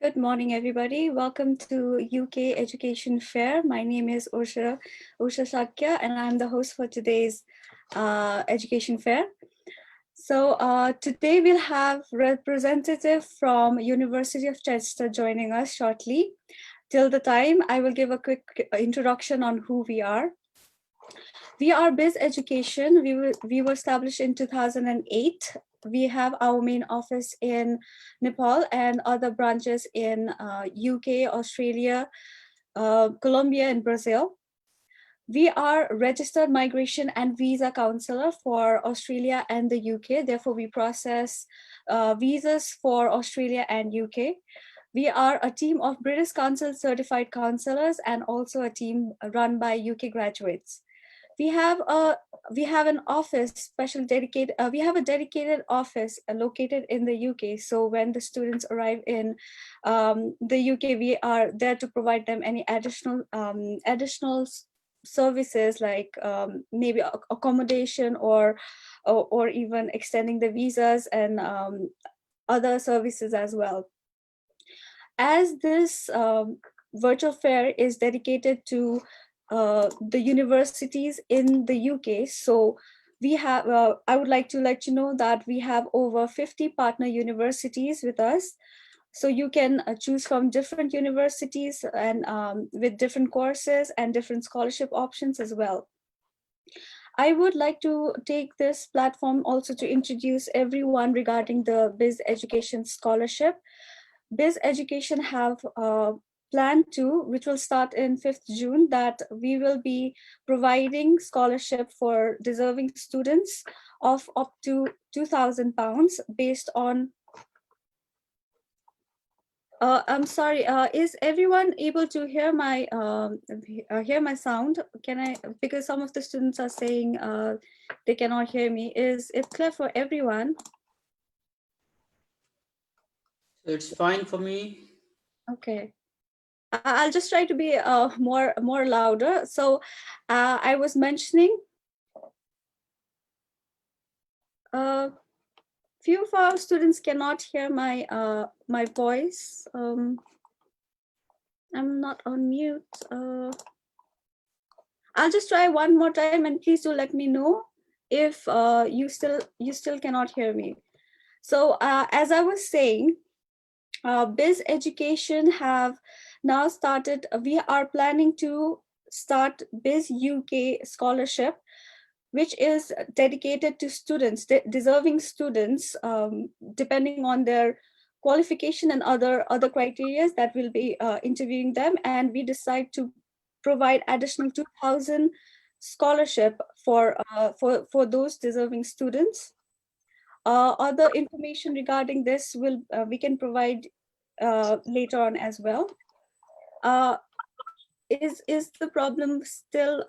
Good morning, everybody. Welcome to UK Education Fair. My name is Usha Shakya, and I'm the host for today's Education Fair. So today we'll have representative from University of Chester joining us shortly. Till the time, I will give a quick introduction on who we are. We are Bizz Education. We were established in 2008. We have our main office in Nepal and other branches in UK, Australia, Colombia, and Brazil. We are registered migration and visa counselor for Australia and the UK. Therefore, we process visas for Australia and UK. We are a team of British Council certified counselors and also a team run by UK graduates. We have an office special dedicated. We have a dedicated office located in the UK. So when the students arrive in the UK, we are there to provide them any additional services like maybe accommodation or even extending the visas and other services as well. As this virtual fair is dedicated to the universities in the UK. So we have, I would like to let you know that we have over 50 partner universities with us. So you can choose from different universities and with different courses and different scholarship options as well. I would like to take this platform also to introduce everyone regarding the Bizz Education Scholarship. Bizz Education have plan to, which will start in 5th June, that we will be providing scholarship for deserving students of up to £2,000 based on. I'm sorry. Is everyone able to hear my sound? Can I? Because some of the students are saying they cannot hear me. Is it clear for everyone? It's fine for me. Okay. I'll just try to be more louder. So I was mentioning few of our students cannot hear my my voice. I'm not on mute. I'll just try one more time, and please do let me know if you still cannot hear me. So as I was saying, Bizz Education have now started. We are planning to start Bizz UK scholarship, which is dedicated to students, deserving students, depending on their qualification and other criteria that will be interviewing them. And we decide to provide additional 2,000 scholarship for those deserving students. Other information regarding this will we can provide later on as well. Is the problem still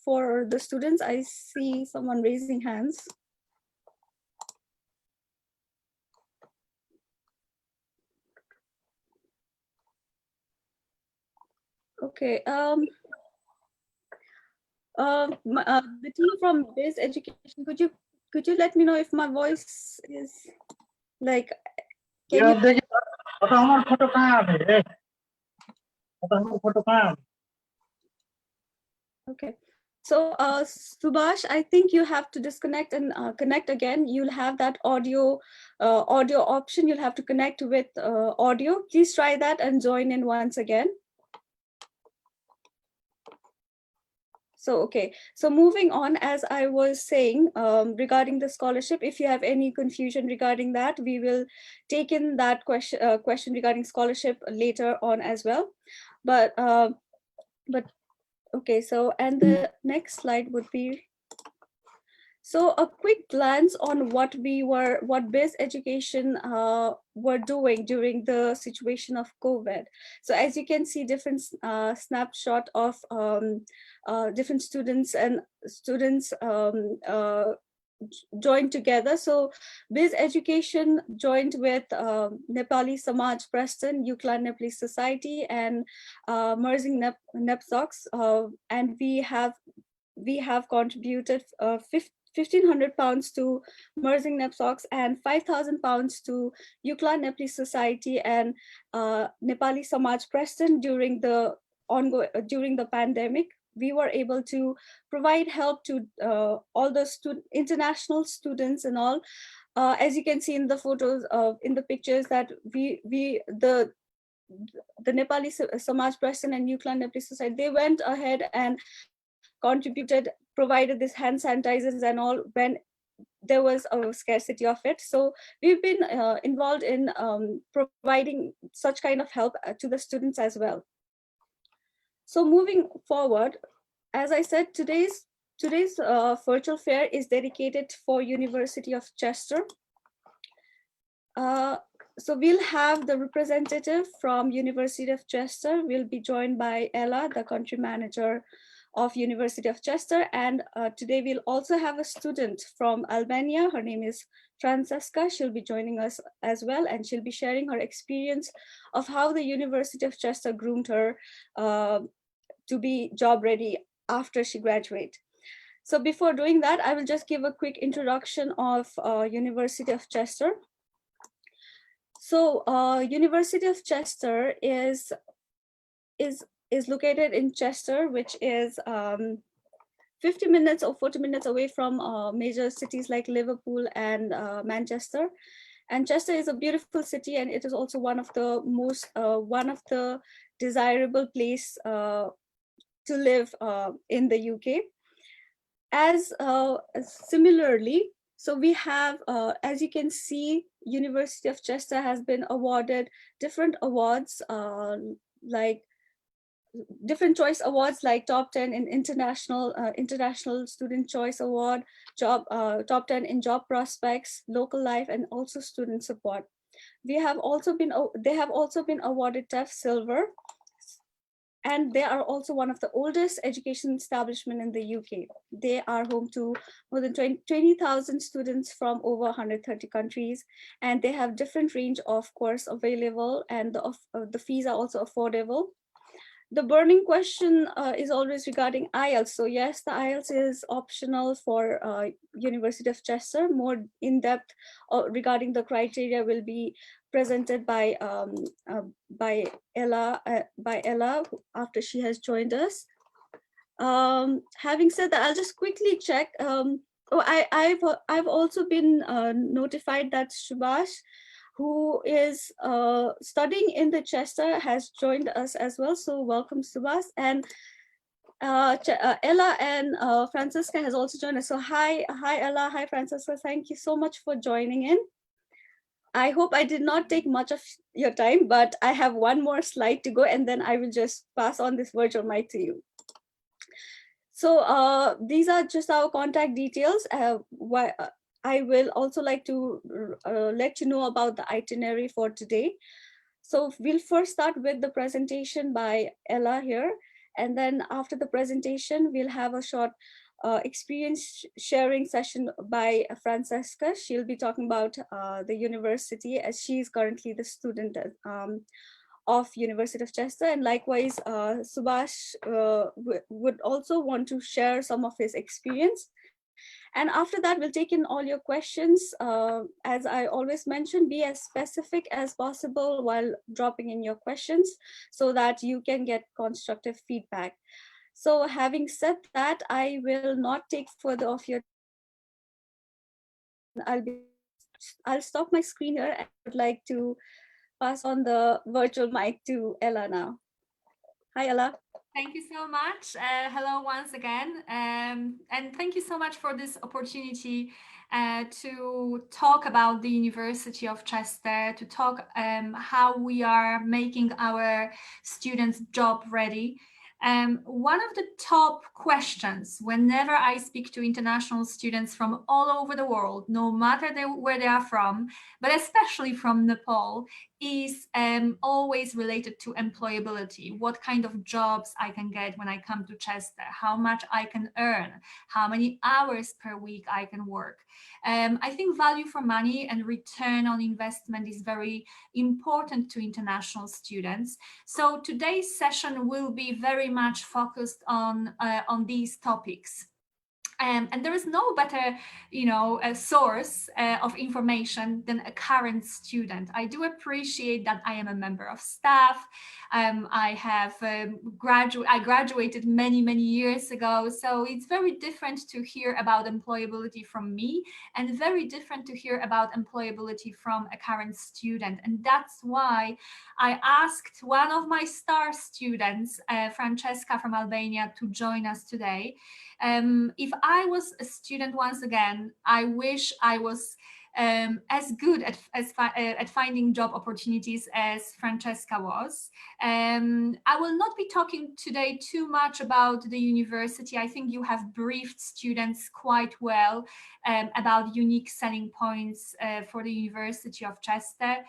for the students? I see someone raising hands. Okay. The team from Bizz Education, could you let me know if my voice is like? Can you? Okay. So Subhash, I think you have to disconnect and connect again. You'll have that audio option. You'll have to connect with audio. Please try that and join in once again. So, okay, so moving on, as I was saying, regarding the scholarship, if you have any confusion regarding that, we will take in that question regarding scholarship later on as well. But okay, so, and the next slide would be, so a quick glance on what Bizz Education were doing during the situation of COVID. So as you can see, different snapshot of different students joined together. So Bizz Education joined with Nepali Samaj Preston, Yukla Nepali Society, and Merzing Nepsox, and we have contributed 1,500 pounds to Mersing Nepsox and 5,000 pounds to Yukla Nepali Society and Nepali Samaj Preston during the pandemic. We were able to provide help to all the international students and all. As you can see in the photos, in the pictures, that the Nepali Samaj Preston and Yukla Nepali Society, they went ahead and contributed, provided this hand sanitizers and all when there was a scarcity of it. So we've been involved in providing such kind of help to the students as well. So moving forward, as I said, today's virtual fair is dedicated for University of Chester. So we'll have the representative from University of Chester. We'll be joined by Ella, the country manager of University of Chester. And today we'll also have a student from Albania. Her name is Francesca. She'll be joining us as well, and she'll be sharing her experience of how the University of Chester groomed her to be job ready after she graduated. So before doing that, I will just give a quick introduction of University of Chester. So University of Chester is located in Chester, which is 50 minutes or 40 minutes away from major cities like Liverpool and Manchester. And Chester is a beautiful city, and it is also one of the most desirable place to live in the UK. As similarly, so we have, as you can see, University of Chester has been awarded different awards, like different choice awards, like top 10 in international student choice award, top 10 in job prospects, local life, and also student support. They have also been awarded TEF silver, and they are also one of the oldest education establishment in the UK. They are home to more than 20,000 students from over 130 countries, and they have different range of course available, and the fees are also affordable. The burning question is always regarding Ielts. So yes, the Ielts is optional for University of Chester. More in depth regarding the criteria will be presented by Ella after she has joined us. Having said that, I'll just quickly check. I've also been notified that Subhash, who is studying in the Chester, has joined us as well. So welcome, Subhash. And Ella and Francisca has also joined us. So hi Ella, hi Francisca. Thank you so much for joining in. I hope I did not take much of your time, but I have one more slide to go, and then I will just pass on this virtual mic to you. So these are just our contact details. I will also like to let you know about the itinerary for today. So we'll first start with the presentation by Ella here. And then after the presentation, we'll have a short experience sharing session by Francesca. She'll be talking about the university, as she is currently the student of University of Chester. And likewise, Subhash would also want to share some of his experience. And after that, we'll take in all your questions. As I always mention, be as specific as possible while dropping in your questions so that you can get constructive feedback. So having said that, I will not take further of your time. I'll stop my screen here, and I would like to pass on the virtual mic to Ella now. Hi, Ella. Thank you so much. Hello once again. And thank you so much for this opportunity to talk about the University of Chester, to talk how we are making our students job ready. One of the top questions whenever I speak to international students from all over the world, no matter where they are from, but especially from Nepal, is always related to employability. What kind of jobs I can get when I come to Chester, how much I can earn, how many hours per week I can work. I think value for money and return on investment is very important to international students. So today's session will be very much focused on these topics. And there is no better, a source of information than a current student. I do appreciate that I am a member of staff. I have I graduated many years ago, so it's very different to hear about employability from me, and very different to hear about employability from a current student. And that's why I asked one of my star students, Francesca from Albania, to join us today. If I was a student once again, I wish I was as good at finding job opportunities as Francesca was. I will not be talking today too much about the university. I think you have briefed students quite well about unique selling points for the University of Chester.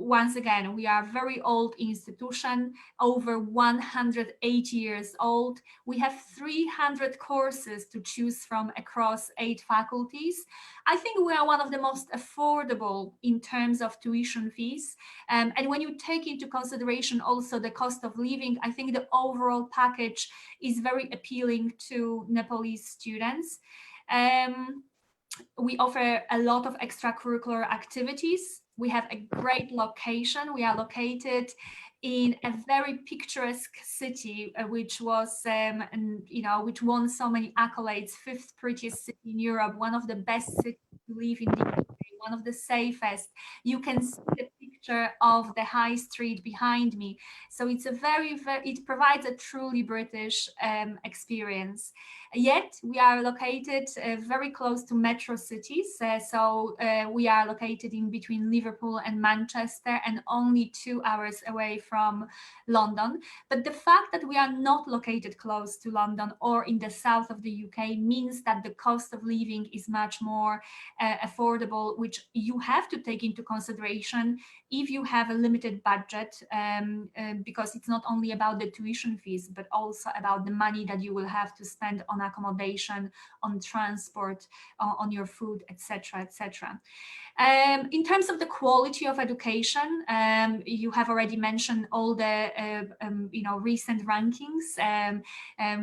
Once again, we are a very old institution, over 180 years old. We have 300 courses to choose from across 8 faculties. I think we are one of the most affordable in terms of tuition fees. And when you take into consideration also the cost of living, I think the overall package is very appealing to Nepalese students. We offer a lot of extracurricular activities. We have a great location. We are located in a very picturesque city, which was, which won so many accolades, 5th prettiest city in Europe, one of the best cities to live in the UK, one of the safest. You can see the picture of the high street behind me. So it's a it provides a truly British experience. Yet we are located very close to metro cities. We are located in between Liverpool and Manchester, and only 2 hours away from London. But the fact that we are not located close to London or in the south of the UK means that the cost of living is much more affordable, which you have to take into consideration if you have a limited budget, because it's not only about the tuition fees, but also about the money that you will have to spend on accommodation, on transport, on your food, etc., etc. In terms of the quality of education, you have already mentioned all the recent rankings.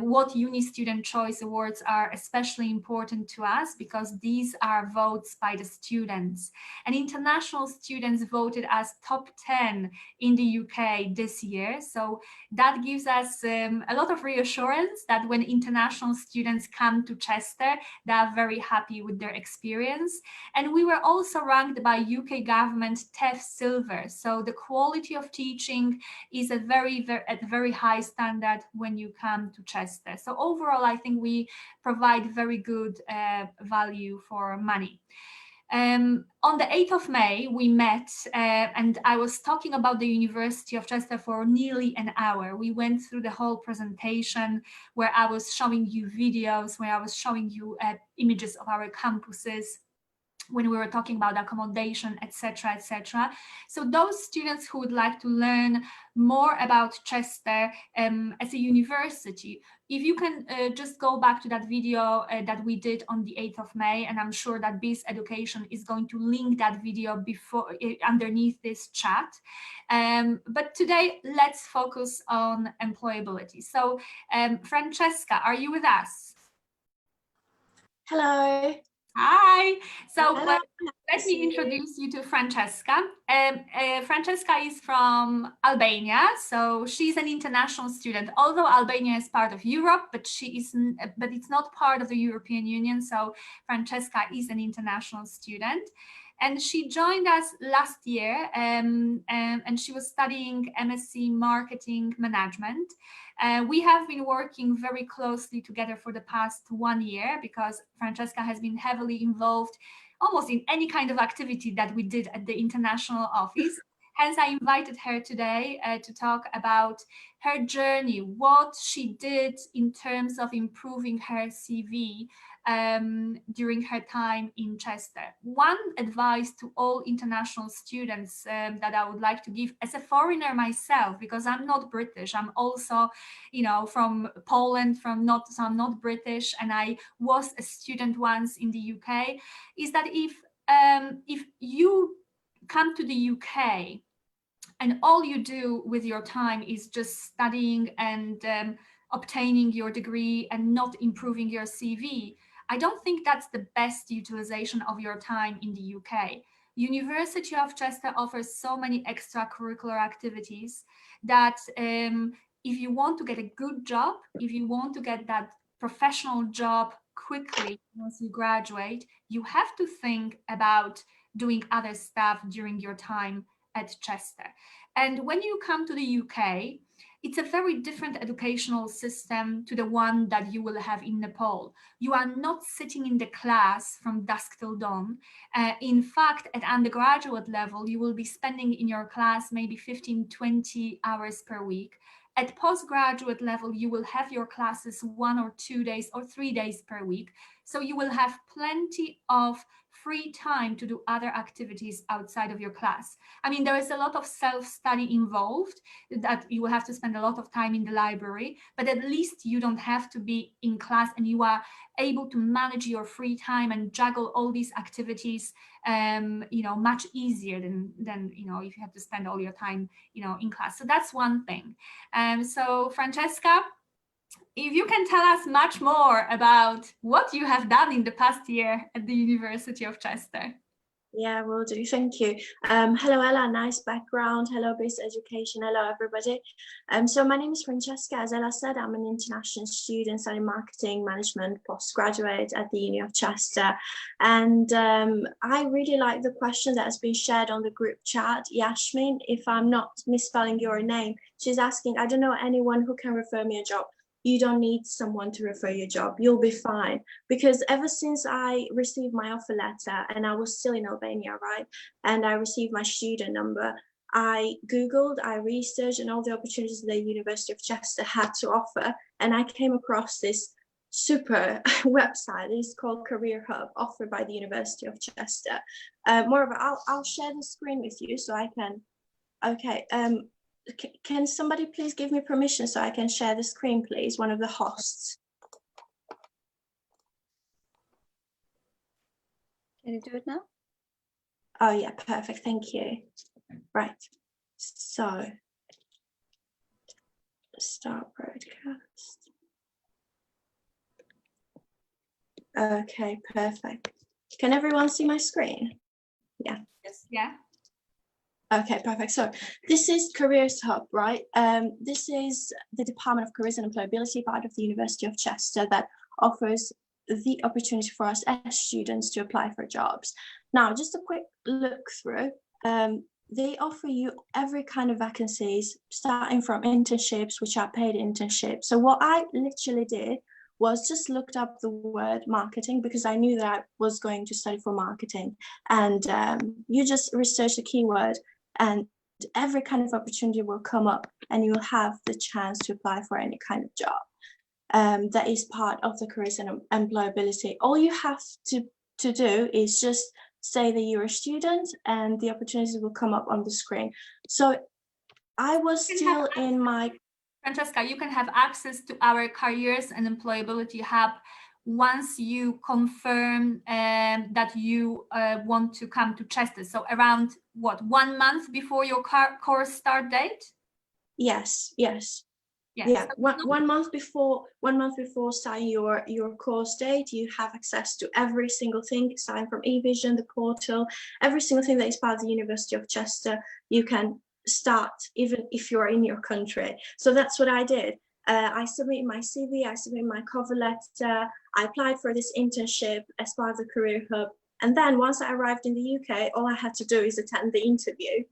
What Uni Student Choice Awards are especially important to us because these are votes by the students, and international students voted as top 10 in the UK this year. So that gives us a lot of reassurance that when international students come to Chester, they are very happy with their experience. And we were also ranked by UK government TEF Silver. So the quality of teaching is at very high standard when you come to Chester. So overall, I think we provide very good value for money. On the 8th of May, we met and I was talking about the University of Chester for nearly an hour. We went through the whole presentation where I was showing you videos, where I was showing you images of our campuses, when we were talking about accommodation, etc., etc. So those students who would like to learn more about Chester as a university, if you can just go back to that video that we did on the 8th of May, and I'm sure that Bizz Education is going to link that video underneath this chat. But today, let's focus on employability. So Francesca, are you with us? Hello. Hi. So Hello. let me introduce you to Francesca. Francesca is from Albania, so she's an international student. Although Albania is part of Europe, but it's not part of the European Union. So Francesca is an international student. And she joined us last year, and she was studying MSc Marketing Management. We have been working very closely together for the past 1 year because Francesca has been heavily involved almost in any kind of activity that we did at the international office. Hence, I invited her today to talk about her journey, what she did in terms of improving her CV during her time in Chester. One advice to all international students that I would like to give as a foreigner myself, because I'm not British, I'm also, from Poland, so I'm not British, and I was a student once in the UK, is that if you come to the UK and all you do with your time is just studying and obtaining your degree and not improving your CV, I don't think that's the best utilization of your time in the UK. University of Chester offers so many extracurricular activities that if you want to get a good job, if you want to get that professional job quickly once you graduate, you have to think about doing other stuff during your time at Chester. And when you come to the UK, it's a very different educational system to the one that you will have in Nepal. You are not sitting in the class from dusk till dawn. In fact, at undergraduate level, you will be spending in your class maybe 15, 20 hours per week. At postgraduate level, you will have your classes 1 or 2 days or 3 days per week. So you will have plenty of free time to do other activities outside of your class. I mean, there is a lot of self-study involved, that you will have to spend a lot of time in the library, but at least you don't have to be in class, and you are able to manage your free time and juggle all these activities, much easier than if you have to spend all your time, in class. So that's one thing. So Francesca, if you can tell us much more about what you have done in the past year at the University of Chester. Yeah, will do. Thank you. Hello, Ella. Nice background. Hello, Bizz Education. Hello, everybody. So my name is Francesca. As Ella said, I'm an international student studying marketing management postgraduate at the Uni of Chester. And I really like the question that has been shared on the group chat. Yashmin, if I'm not misspelling your name, she's asking, I don't know anyone who can refer me a job. You don't need someone to refer your job. You'll be fine. Because ever since I received my offer letter, and I was still in Albania, right? And I received my student number, I Googled, I researched and all the opportunities the University of Chester had to offer. And I came across this super website. It's called Career Hub, offered by the University of Chester. Moreover, I'll share the screen with you so I can, okay. Can somebody please give me permission so I can share the screen, please? One of the hosts. Can you do it now? Oh yeah, perfect. Thank you. Right. So start broadcast. Okay, perfect. Can everyone see my screen? Yeah. Yes. Yeah. Okay, perfect. So this is Careers Hub, right? This is the Department of Careers and Employability, part of the University of Chester, that offers the opportunity for us as students to apply for jobs. Now, just a quick look through. They offer you every kind of vacancies, starting from internships, which are paid internships. So what I literally did was just looked up the word marketing, because I knew that I was going to study for marketing. And you just research the keyword, and every kind of opportunity will come up, and you'll have the chance to apply for any kind of job. That is part of the careers and employability. All you have to do is just say that you're a student, and the opportunities will come up on the screen. So I was still in my... Francesca, you can have access to our Careers and Employability Hub once you confirm that you want to come to Chester. So around what, 1 month before your course start date? Yes. Yeah. So one month before starting your course date, you have access to every single thing, starting from eVision, the portal, every single thing that is part of the University of Chester. You can start even if you're in your country. So that's what I did. I submitted my CV, I submitted my cover letter, I applied for this internship as part of the Career Hub. And then once I arrived in the UK, all I had to do is attend the interview.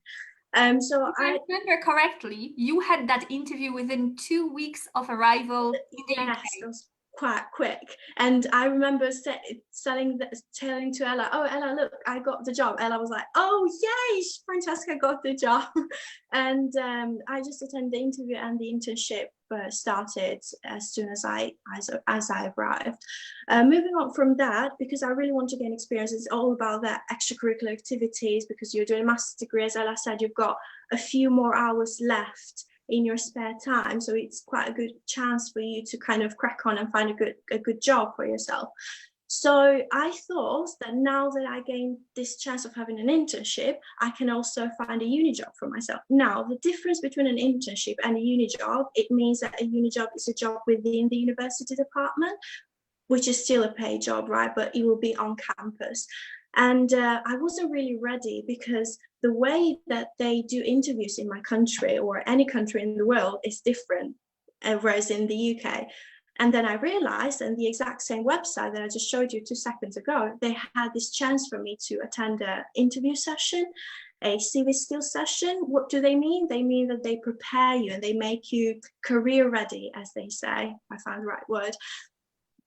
So if I remember correctly, you had that interview within 2 weeks of arrival in the UK. Yes, it was quite quick. And I remember telling to Ella, oh, Ella, look, I got the job. Ella was like, oh, yay, Francesca got the job. And I just attended the interview, and the internship started as soon as I arrived. Moving on from that, because I really want to gain experience, it's all about that extracurricular activities, because you're doing a master's degree. As Ella said, you've got a few more hours left in your spare time, so it's quite a good chance for you to kind of crack on and find a good job for yourself. So I thought that now that I gained this chance of having an internship, I can also find a uni job for myself. Now, the difference between an internship and a uni job, it means that a uni job is a job within the university department, which is still a paid job, right? But it will be on campus. And I wasn't really ready because the way that they do interviews in my country or any country in the world is different, whereas in the UK. And then I realized, and the exact same website that I just showed you 2 seconds ago, they had this chance for me to attend an interview session, a CV skills session. What do they mean? They mean that they prepare you and they make you career ready, as they say. I found the right word.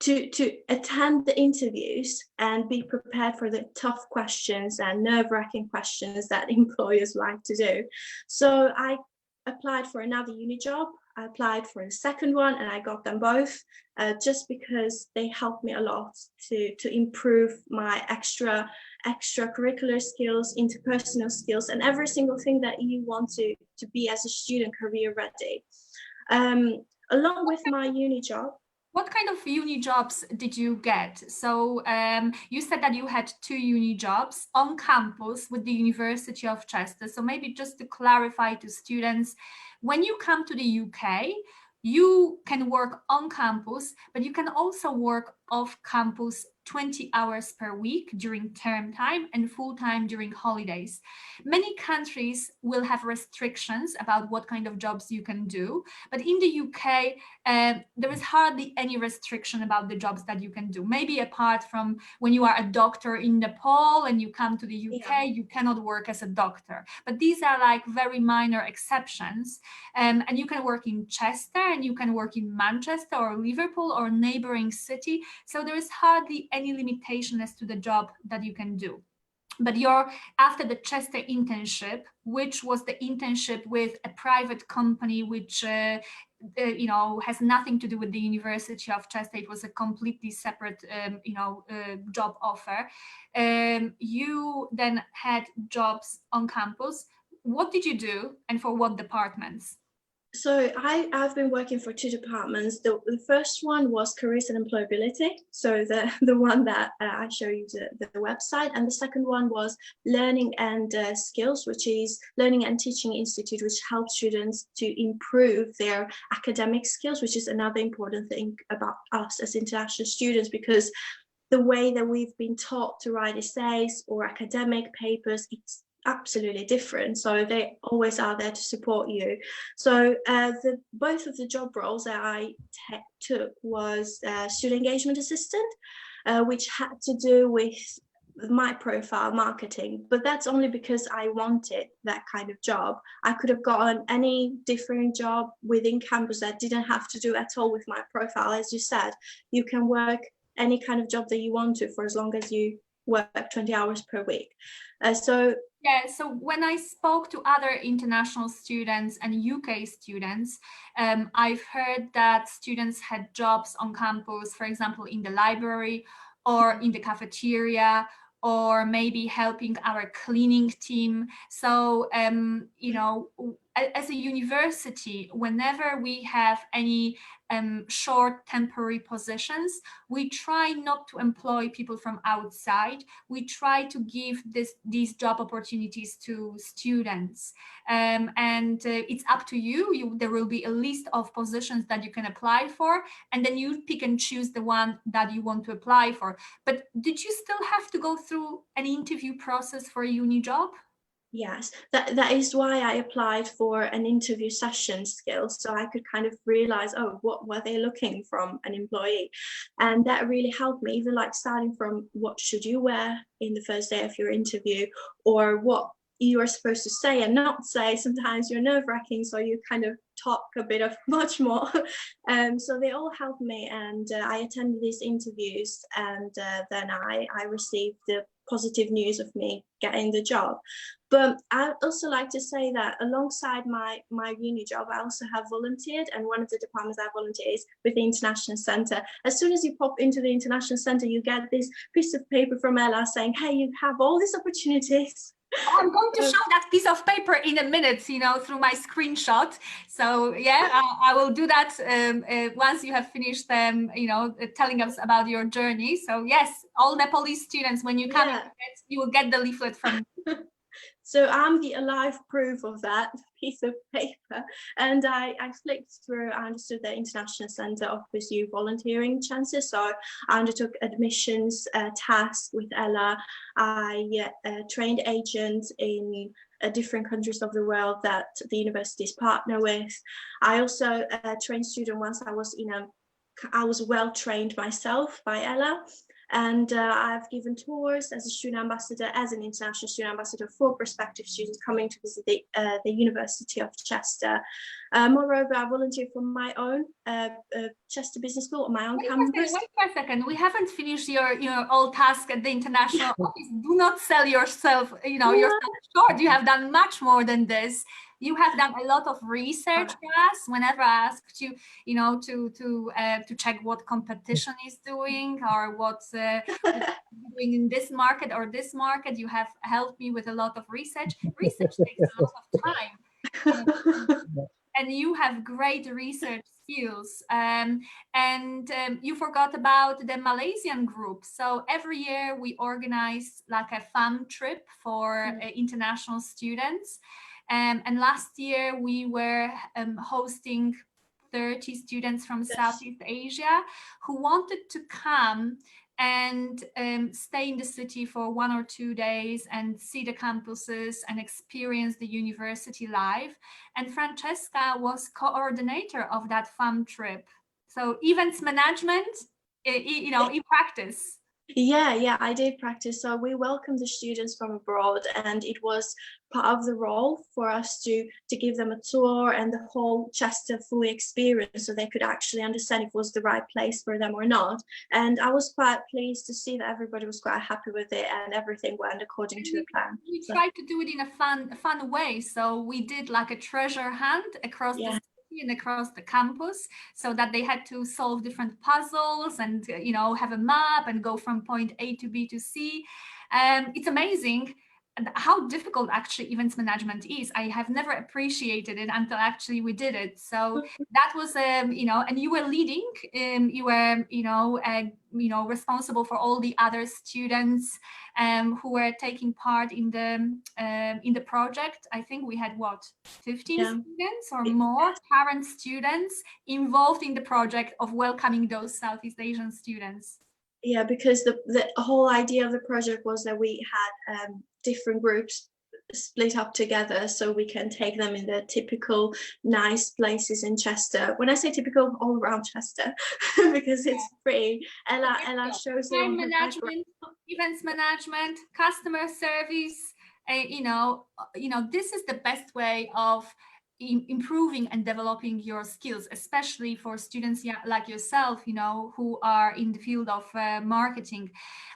To attend the interviews and be prepared for the tough questions and nerve-wracking questions that employers like to do. So I applied for another uni job. I applied for a second one and I got them both just because they helped me a lot to improve my extracurricular skills, interpersonal skills, and every single thing that you want to be as a student career ready. Along with my uni job. What kind of uni jobs did you get? So you said that you had 2 uni jobs on campus with the University of Chester. So maybe just to clarify to students, when you come to the UK, you can work on campus, but you can also work off campus 20 hours per week during term time and full time during holidays. Many countries will have restrictions about what kind of jobs you can do, but in the UK, there is hardly any restriction about the jobs that you can do. Maybe apart from when you are a doctor in Nepal and you come to the UK, you cannot work as a doctor. But these are like very minor exceptions. And you can work in Chester and you can work in Manchester or Liverpool or neighboring city. So there is hardly any limitation as to the job that you can do. But after the Chester internship, which was the internship with a private company, which has nothing to do with the University of Chester, it was a completely separate, job offer. You then had jobs on campus. What did you do, and for what departments? So I've been working for 2 departments. The first one was careers and employability. So the one that I show you the website. And the second one was learning and skills, which is learning and teaching institute, which helps students to improve their academic skills, which is another important thing about us as international students, because the way that we've been taught to write essays or academic papers, it's absolutely different. So they always are there to support you. So both of the job roles that I took was student engagement assistant, which had to do with my profile marketing, but that's only because I wanted that kind of job. I could have gotten any different job within campus that didn't have to do at all with my profile. As you said, you can work any kind of job that you want to for as long as you work 20 hours per week. So when I spoke to other international students and UK students, I've heard that students had jobs on campus, for example, in the library or in the cafeteria, or maybe helping our cleaning team. So, as a university, whenever we have any short temporary positions, we try not to employ people from outside. We try to give these job opportunities to students. And it's up to you. There will be a list of positions that you can apply for, and then you pick and choose the one that you want to apply for. But did you still have to go through an interview process for a uni job? Yes, that is why I applied for an interview session skills, so I could kind of realize, what were they looking from an employee? And that really helped me, even like starting from what should you wear in the first day of your interview, or what you are supposed to say and not say. Sometimes you're nerve-wracking, so you kind of talk a bit of much more. So they all helped me, and I attended these interviews, and then I received the positive news of me getting the job. But I also like to say that alongside my uni job, I also have volunteered, and one of the departments I volunteer is with the International Centre. As soon as you pop into the International Centre, you get this piece of paper from Ella saying, hey, you have all these opportunities I'm going to show that piece of paper in a minute, you know, through my screenshot. So yeah, I will do that once you have finished, you know, telling us about your journey. So yes, all Nepalese students, when you come, you will get the leaflet from me. So I'm the alive proof of that piece of paper. And I flicked through, I understood that International Centre offers you volunteering chances. So I undertook admissions task with Ella. I trained agents in different countries of the world that the universities partner with. I also trained students once I was well trained myself by Ella. And I've given tours as a student ambassador, as an international student ambassador for prospective students coming to visit the University of Chester. Moreover, I volunteer for my own Chester Business School on my own campus. Wait a second. We haven't finished your old task at the international office. Do not sell yourself, yourself short. You have done much more than this. You have done a lot of research for us. Whenever I asked you, to check what competition is doing or what's doing in this market or this market, you have helped me with a lot of research. Research takes a lot of time. And you have great research skills. And you forgot about the Malaysian group. So every year we organize like a fun trip for international students. And last year we were hosting 30 students from Southeast Asia who wanted to come and stay in the city for 1 or 2 days and see the campuses and experience the university life. And Francesca was coordinator of that fun trip. So events management, in practice. Yeah, I did practice. So we welcomed the students from abroad, and it was part of the role for us to give them a tour and the whole Chester fully experience, so they could actually understand if it was the right place for them or not. And I was quite pleased to see that everybody was quite happy with it and everything went according to the plan. We tried to do it in a fun way. So we did like a treasure hunt across the city and across the campus, so that they had to solve different puzzles and have a map and go from point A to B to C. It's amazing how difficult actually events management is. I have never appreciated it until actually we did it. So that was and you were leading, you were responsible for all the other students who were taking part in the project. I think we had 15 students or more current students involved in the project of welcoming those Southeast Asian students. Yeah, because the whole idea of the project was that we had different groups split up together so we can take them in the typical nice places in Chester. When I say typical, all around Chester, because it's free. Ella shows time management, events management, customer service. This is the best way of improving and developing your skills, especially for students like yourself, who are in the field of marketing.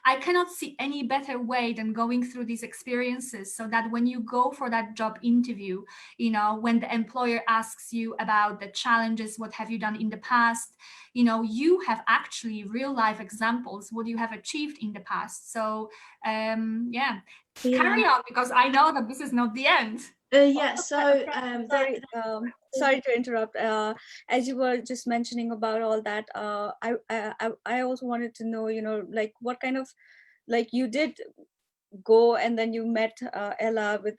I cannot see any better way than going through these experiences, so that when you go for that job interview, when the employer asks you about the challenges, what have you done in the past, you have actually real life examples, what you have achieved in the past. So carry on, because I know that this is not the end. Sorry to interrupt. As you were just mentioning about all that, I also wanted to know, like what kind of, like you did go and then you met Ella with,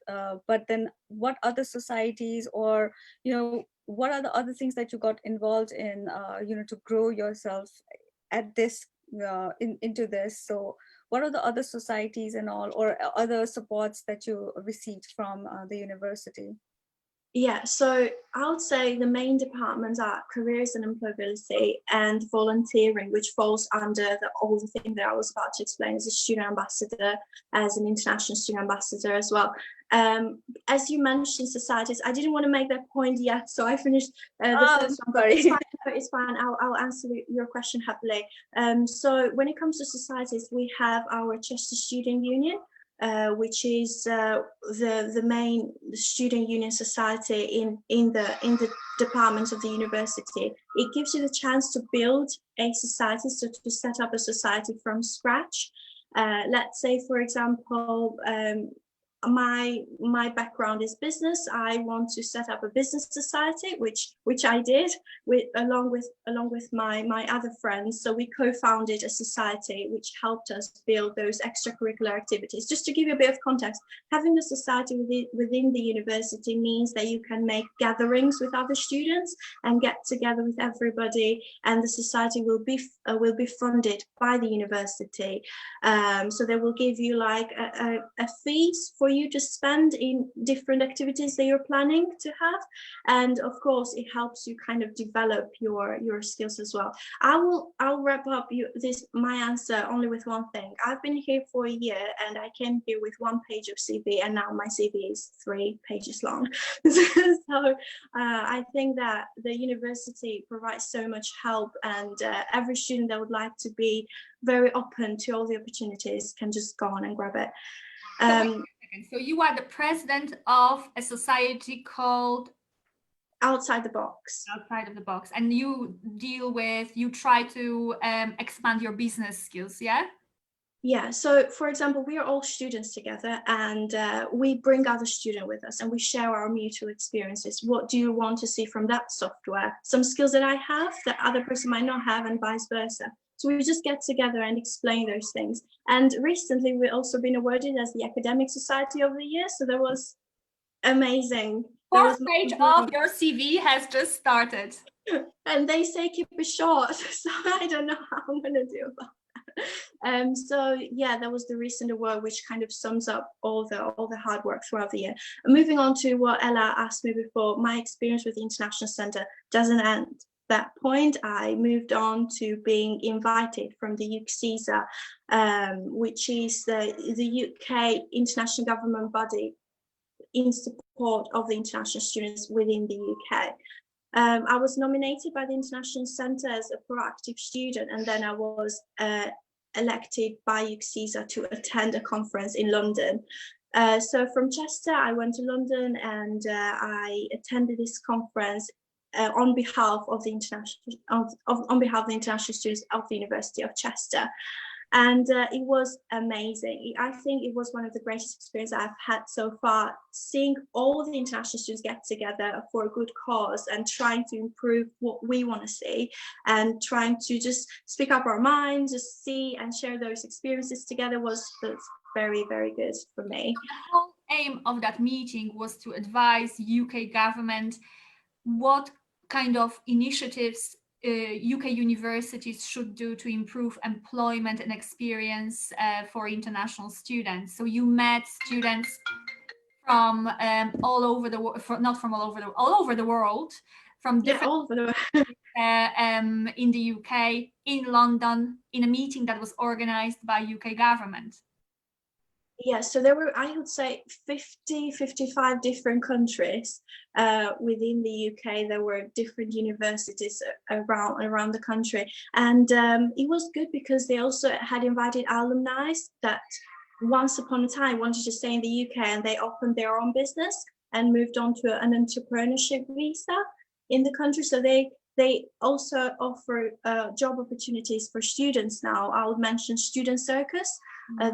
but then what other societies or, what are the other things that you got involved in, to grow yourself at this, into this? So what are the other societies and all, or other supports that you received from the university? Yeah, so I would say the main departments are careers and employability and volunteering, which falls under all the thing that I was about to explain as a student ambassador, as an international student ambassador as well. As you mentioned, societies, I didn't want to make that point yet, so I finished the first one, but it's fine. I'll answer your question happily. So when it comes to societies, we have our Chester Student Union, which is the main student union society in the departments of the university. It gives you the chance to build a society, so to set up a society from scratch. Let's say, for example, my background is business. I want to set up a business society, which I did along with my other friends. So we co-founded a society which helped us build those extracurricular activities. Just to give you a bit of context, having a society within the university means that you can make gatherings with other students and get together with everybody, and the society will be funded by the university. So they will give you like a fees for you to spend in different activities that you're planning to have, and of course it helps you kind of develop your skills as well. I'll wrap up my answer only with one thing. I've been here for a year and I came here with 1 page of CV, and now my CV is 3 pages long. So I think that the university provides so much help, and every student that would like to be very open to all the opportunities can just go on and grab it. So you are the president of a society called Outside the Box. Outside of the Box, and you try to expand your business skills, yeah? Yeah, so for example, we are all students together, and we bring other students with us and we share our mutual experiences. What do you want to see from that software? Some skills that I have that other person might not have, and vice versa. So we just get together and explain those things. And recently we've also been awarded as the Academic Society of the Year. So that was amazing. Fourth page of your CV has just started. And they say keep it short. So I don't know how I'm going to do about that. So yeah, that was the recent award, which kind of sums up all the hard work throughout the year. Moving on to what Ella asked me before, my experience with the International Centre doesn't end. That point, I moved on to being invited from the UKCISA, which is the UK international government body in support of the international students within the UK. I was nominated by the International Centre as a proactive student, and then I was elected by UKCISA to attend a conference in London. So from Chester, I went to London and I attended this conference on behalf of the international students of the University of Chester, and it was amazing. I think it was one of the greatest experiences I've had so far, seeing all the international students get together for a good cause and trying to improve what we want to see, and trying to just speak up our minds, just see and share those experiences together was very, very good for me. The whole aim of that meeting was to advise UK government what kind of initiatives UK universities should do to improve employment and experience for international students. So you met students from all over the world, all over the world, from different all over the world. In the UK, in London, in a meeting that was organized by UK government. Yeah, so there were, I would say, 55 different countries within the UK. There were different universities around the country. And it was good because they also had invited alumni that once upon a time wanted to stay in the UK, and they opened their own business and moved on to an entrepreneurship visa in the country. So they also offer job opportunities for students now. I'll mention Student Circus.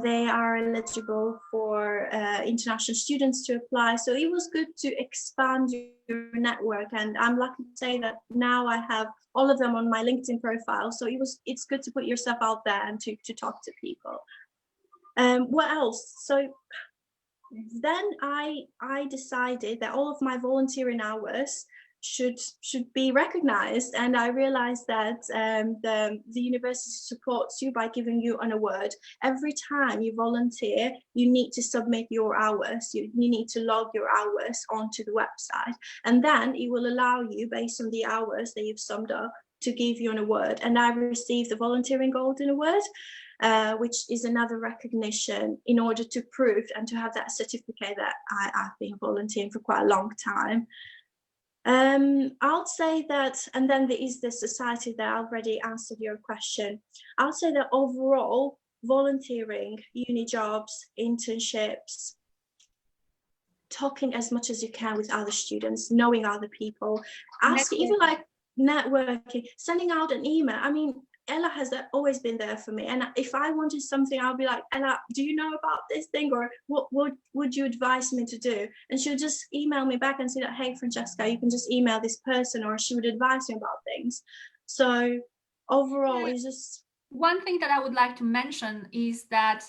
They are eligible for international students to apply. So it was good to expand your network. And I'm lucky to say that now I have all of them on my LinkedIn profile. So it's good to put yourself out there and to talk to people. What else? So then I decided that all of my volunteering hours should be recognized, and I realized that the university supports you by giving you an award. Every time you volunteer, you need to submit your hours. You need to log your hours onto the website, and then it will allow you, based on the hours that you've summed up, to give you an award. And I received the Volunteering Golden Award, which is another recognition in order to prove and to have that certificate that I've been volunteering for quite a long time. I'll say that, and then there is the society that I already answered your question. I'll say that overall, volunteering, uni jobs, internships, talking as much as you can with other students, knowing other people, asking, even like networking, sending out an email. I mean, Ella has always been there for me. And if I wanted something, I'll be like, Ella, do you know about this thing? Or what would you advise me to do? And she'll just email me back and say that, hey, Francesca, you can just email this person, or she would advise me about things. So overall, it's just... One thing that I would like to mention is that,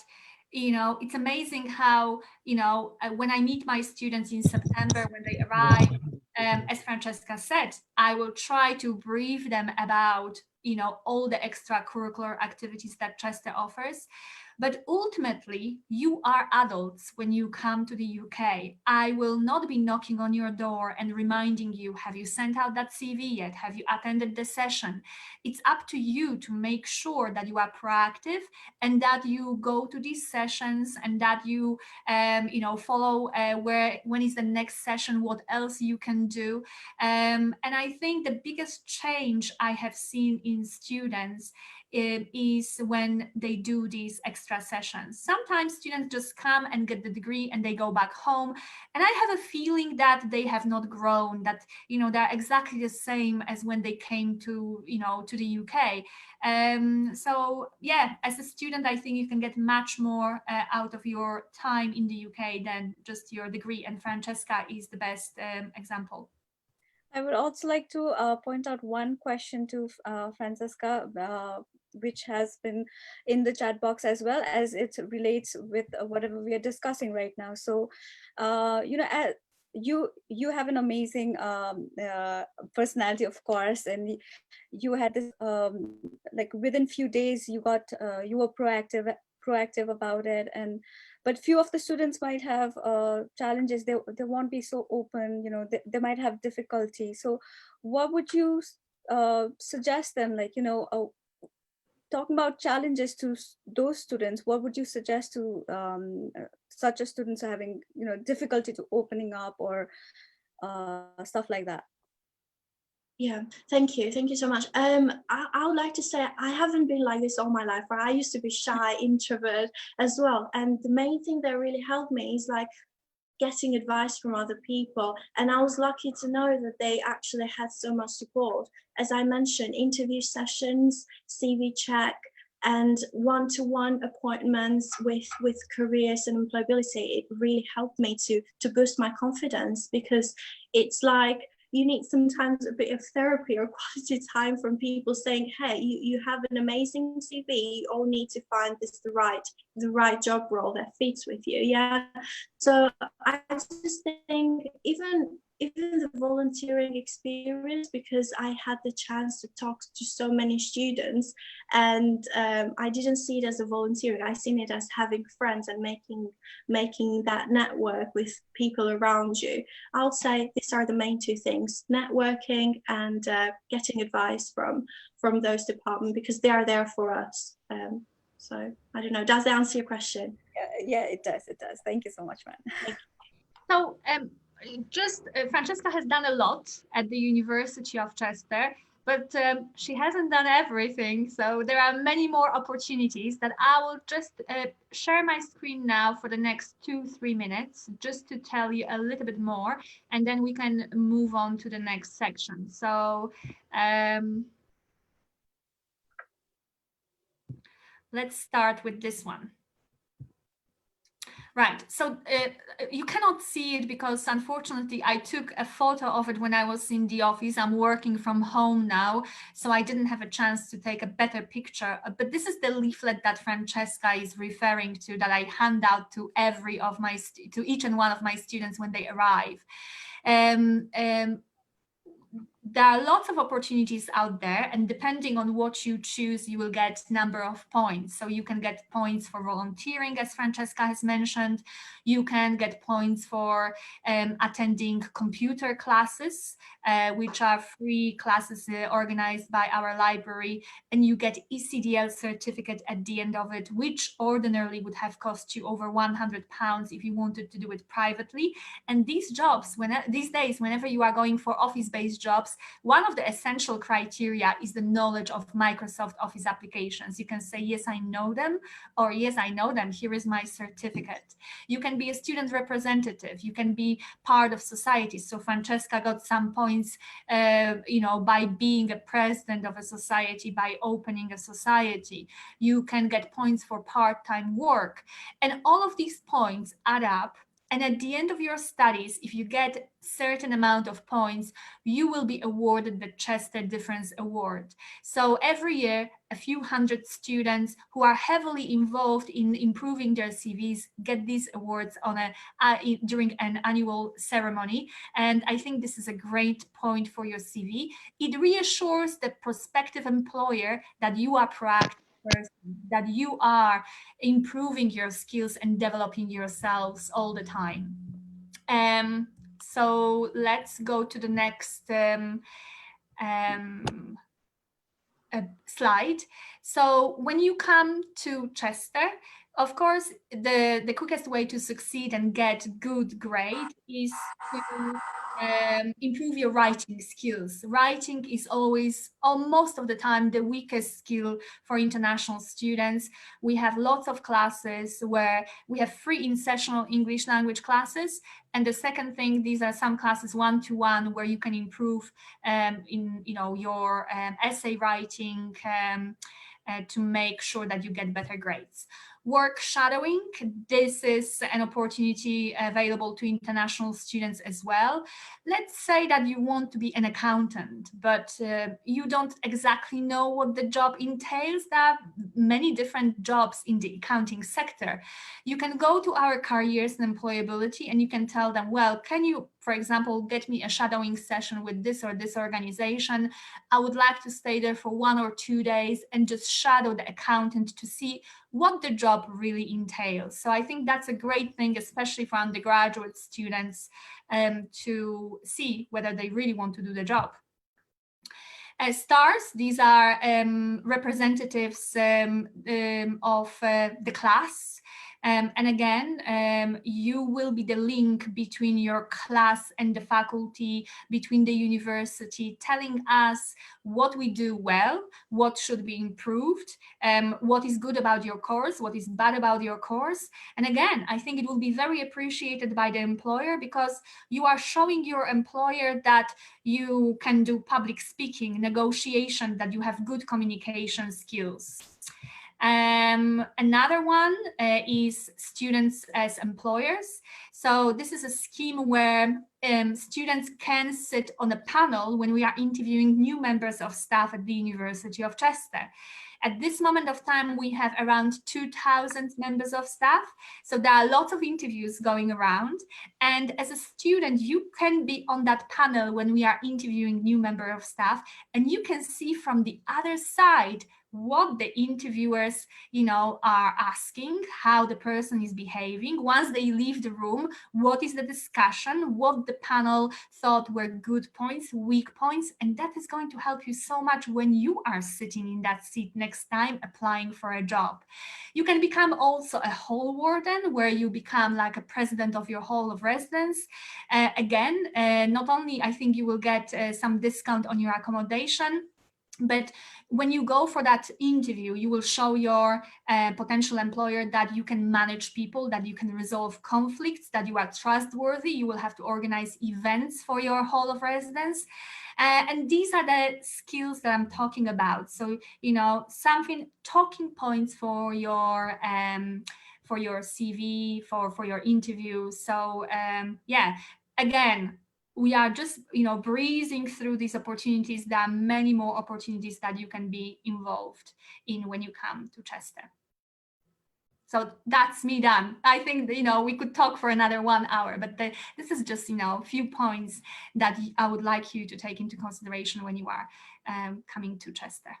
you know, it's amazing how, you know, when I meet my students in September, when they arrive, as Francesca said, I will try to brief them about, you know, all the extracurricular activities that Chester offers. But ultimately, you are adults when you come to the UK. I will not be knocking on your door and reminding you, have you sent out that CV yet? Have you attended the session? It's up to you to make sure that you are proactive and that you go to these sessions and that you, you know, follow when is the next session, what else you can do. And I think the biggest change I have seen in students is when they do these extra sessions. Sometimes students just come and get the degree and they go back home. And I have a feeling that they have not grown, that, you know, they're exactly the same as when they came to, you know, to the UK. So yeah, as a student, I think you can get much more out of your time in the UK than just your degree. And Francesca is the best example. I would also like to point out one question to Francesca, which has been in the chat box as well, as it relates with whatever we are discussing right now. So, you know, you have an amazing personality, of course, and you had this like within few days you were proactive about it, and but few of the students might have challenges. They won't be so open, you know, they might have difficulty. So what would you suggest them, like, you know, talking about challenges to those students, what would you suggest to such as students having, you know, difficulty to opening up or stuff like that? Yeah, thank you so much. I would like to say I haven't been like this all my life. Right? I used to be shy, introvert as well, and the main thing that really helped me is like getting advice from other people. And I was lucky to know that they actually had so much support. As I mentioned, interview sessions, CV check, and one-to-one appointments with careers and employability. It really helped me to boost my confidence, because it's like you need sometimes a bit of therapy or quality time from people saying, hey, you have an amazing CV, you all need to find this the right job role that fits with you. Yeah. So I just think even the volunteering experience, because I had the chance to talk to so many students, and I didn't see it as a volunteering, I seen it as having friends and making that network with people around you. I would say these are the main two things: networking and getting advice from those departments, because they are there for us. So I don't know, does that answer your question? Yeah, it does. Thank you so much, man. So Francesca has done a lot at the University of Chester, but she hasn't done everything. So there are many more opportunities that I will just share my screen now for the next 2-3 minutes, just to tell you a little bit more, and then we can move on to the next section. So let's start with this one. Right, so you cannot see it because unfortunately I took a photo of it when I was in the office. I'm working from home now, so I didn't have a chance to take a better picture. But this is the leaflet that Francesca is referring to, that I hand out to each and one of my students when they arrive. There are lots of opportunities out there, and depending on what you choose, you will get number of points. So you can get points for volunteering, as Francesca has mentioned. You can get points for attending computer classes, which are free classes organized by our library, and you get ECDL certificate at the end of it, which ordinarily would have cost you over £100 if you wanted to do it privately. And these jobs, these days, whenever you are going for office-based jobs, jobs, one of the essential criteria is the knowledge of Microsoft Office applications. You can say, yes, I know them, or yes, I know them, here is my certificate. You can be a student representative, you can be part of society. So Francesca got some points, by being a president of a society, by opening a society. You can get points for part-time work. And all of these points add up. And at the end of your studies, if you get certain amount of points, you will be awarded the Chester Difference Award. So every year, a few hundred students who are heavily involved in improving their CVs get these awards on during an annual ceremony. And I think this is a great point for your CV. It reassures the prospective employer that you are proactive, that you are improving your skills and developing yourselves all the time. So let's go to the next slide. So when you come to Chester, of course, the quickest way to succeed and get good grade is to improve your writing skills. Writing is always, or most of the time, the weakest skill for international students. We have lots of classes where we have free in-sessional English language classes. And the second thing, these are some classes one-to-one where you can improve in your essay writing to make sure that you get better grades. Work shadowing, this is an opportunity available to international students as well. Let's say that you want to be an accountant, but you don't exactly know what the job entails. There are many different jobs in the accounting sector. You can go to our careers and employability and you can tell them, well, can you, for example, get me a shadowing session with this or this organization? I would like to stay there for 1 or 2 days and just shadow the accountant to see what the job really entails. So I think that's a great thing, especially for undergraduate students, to see whether they really want to do the job. Stars, these are representatives of the class. And again, you will be the link between your class and the faculty, between the university, telling us what we do well, what should be improved, what is good about your course, what is bad about your course. And again, I think it will be very appreciated by the employer because you are showing your employer that you can do public speaking, negotiation, that you have good communication skills. Another one is students as employers. So this is a scheme where students can sit on a panel when we are interviewing new members of staff at the University of Chester. At this moment of time, we have around 2,000 members of staff. So there are lots of interviews going around. And as a student, you can be on that panel when we are interviewing new member of staff, and you can see from the other side what the interviewers, are asking, how the person is behaving. Once they leave the room, what is the discussion, what the panel thought were good points, weak points, and that is going to help you so much when you are sitting in that seat next time applying for a job. You can become also a hall warden, where you become like a president of your hall of residence. Again, not only I think you will get some discount on your accommodation, but when you go for that interview, you will show your potential employer that you can manage people, that you can resolve conflicts, that you are trustworthy. You will have to organize events for your hall of residence. And these are the skills that I'm talking about. So, talking points for your CV, for your interview. So, yeah, again, we are just, breezing through these opportunities. There are many more opportunities that you can be involved in when you come to Chester. So that's me done. I think, we could talk for another 1 hour, but this is just, a few points that I would like you to take into consideration when you are coming to Chester.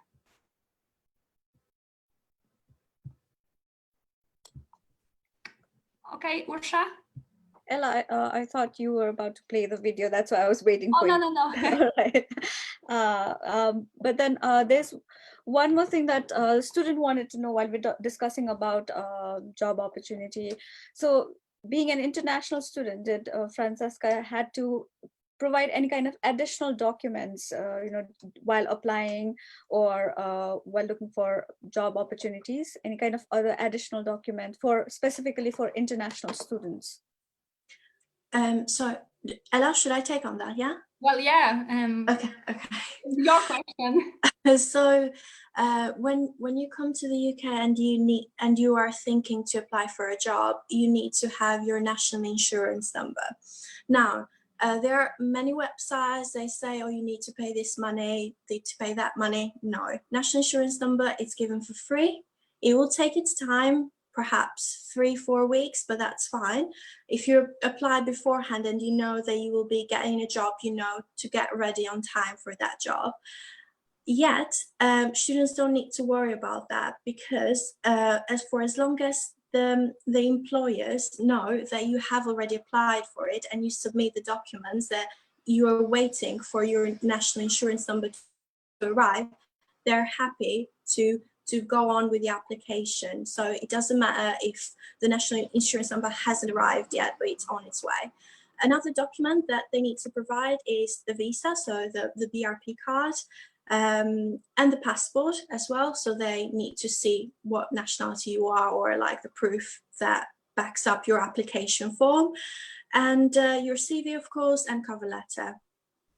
Okay, Ursha? Ella, I thought you were about to play the video. That's why I was waiting for you. No. All right. But then there's one more thing that a student wanted to know while we're discussing about job opportunity. So being an international student, did Francesca had to provide any kind of additional documents, while applying or while looking for job opportunities? Any kind of other additional document specifically for international students? So Ella, should I take on that? Yeah. Well, yeah. Okay. Your question. So when you come to the UK and you are thinking to apply for a job, you need to have your national insurance number. Now, there are many websites, they say, oh, you need to pay this money, need to pay that money. No, national insurance number, it's given for free. It will take its time, perhaps 3-4 weeks, but that's fine. If you apply beforehand and you know that you will be getting a job, to get ready on time for that job. Yet, students don't need to worry about that, because as long as the employers know that you have already applied for it and you submit the documents, that you are waiting for your national insurance number to arrive, they're happy to go on with the application. So it doesn't matter if the national insurance number hasn't arrived yet, but it's on its way. Another document that they need to provide is the visa, so the BRP card, and the passport as well. So they need to see what nationality you are, or like the proof that backs up your application form, and your CV, of course, and cover letter.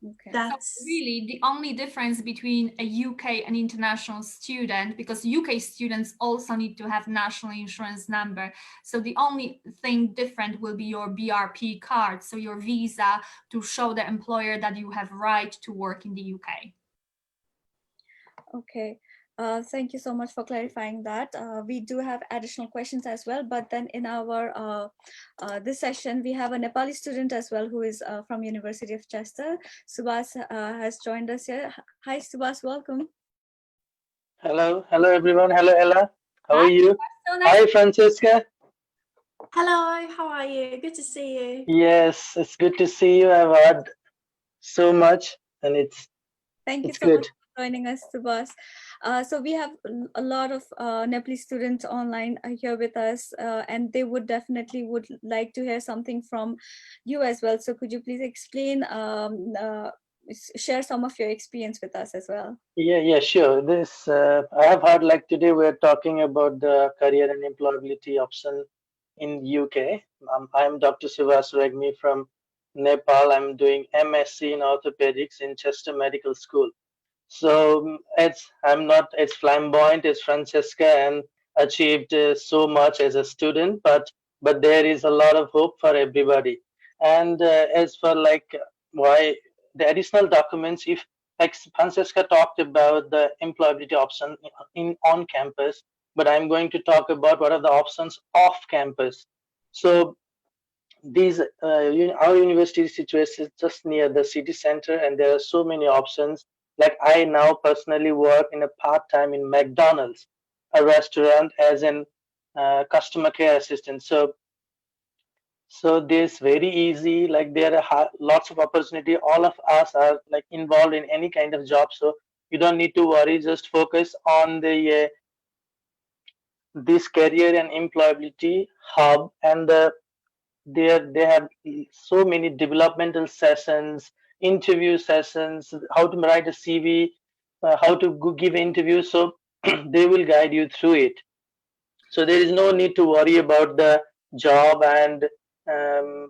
Okay. That's so really the only difference between a UK and international student, because UK students also need to have national insurance number. So the only thing different will be your BRP card, so your visa to show the employer that you have right to work in the UK. Okay. Thank you so much for clarifying that. We do have additional questions as well, but then in our this session, we have a Nepali student as well who is from University of Chester. Subhas has joined us here. Hi, Subhas, welcome. Hello everyone. Hello Ella. How Hi, are you? So nice. Hi Francesca. hello, how are you? Good to see you. Yes, it's good to see you. I've heard so much, and Thank you it's so good. much for joining us, Subhas. So we have a lot of Nepali students online here with us, and they would definitely like to hear something from you as well. So could you please explain, share some of your experience with us as well? Yeah, sure. This I have heard, like today we're talking about the career and employability option in UK. I'm Dr. Sivas Regmi from Nepal. I'm doing MSc in orthopedics in Chester Medical School. So I'm not as flamboyant as Francesca and achieved so much as a student, but there is a lot of hope for everybody. And as for like why the additional documents, if like Francesca talked about the employability option in on campus, but I'm going to talk about what are the options off campus. So these our university is situated just near the city center, and there are so many options. Like I now personally work in a part-time in McDonald's, a restaurant, as an customer care assistant. So this very easy, like there are lots of opportunity. All of us are like involved in any kind of job, so you don't need to worry. Just focus on the this career and employability hub, and they have so many developmental sessions, interview sessions, how to write a CV, how to give interviews. So they will guide you through it. So there is no need to worry about the job and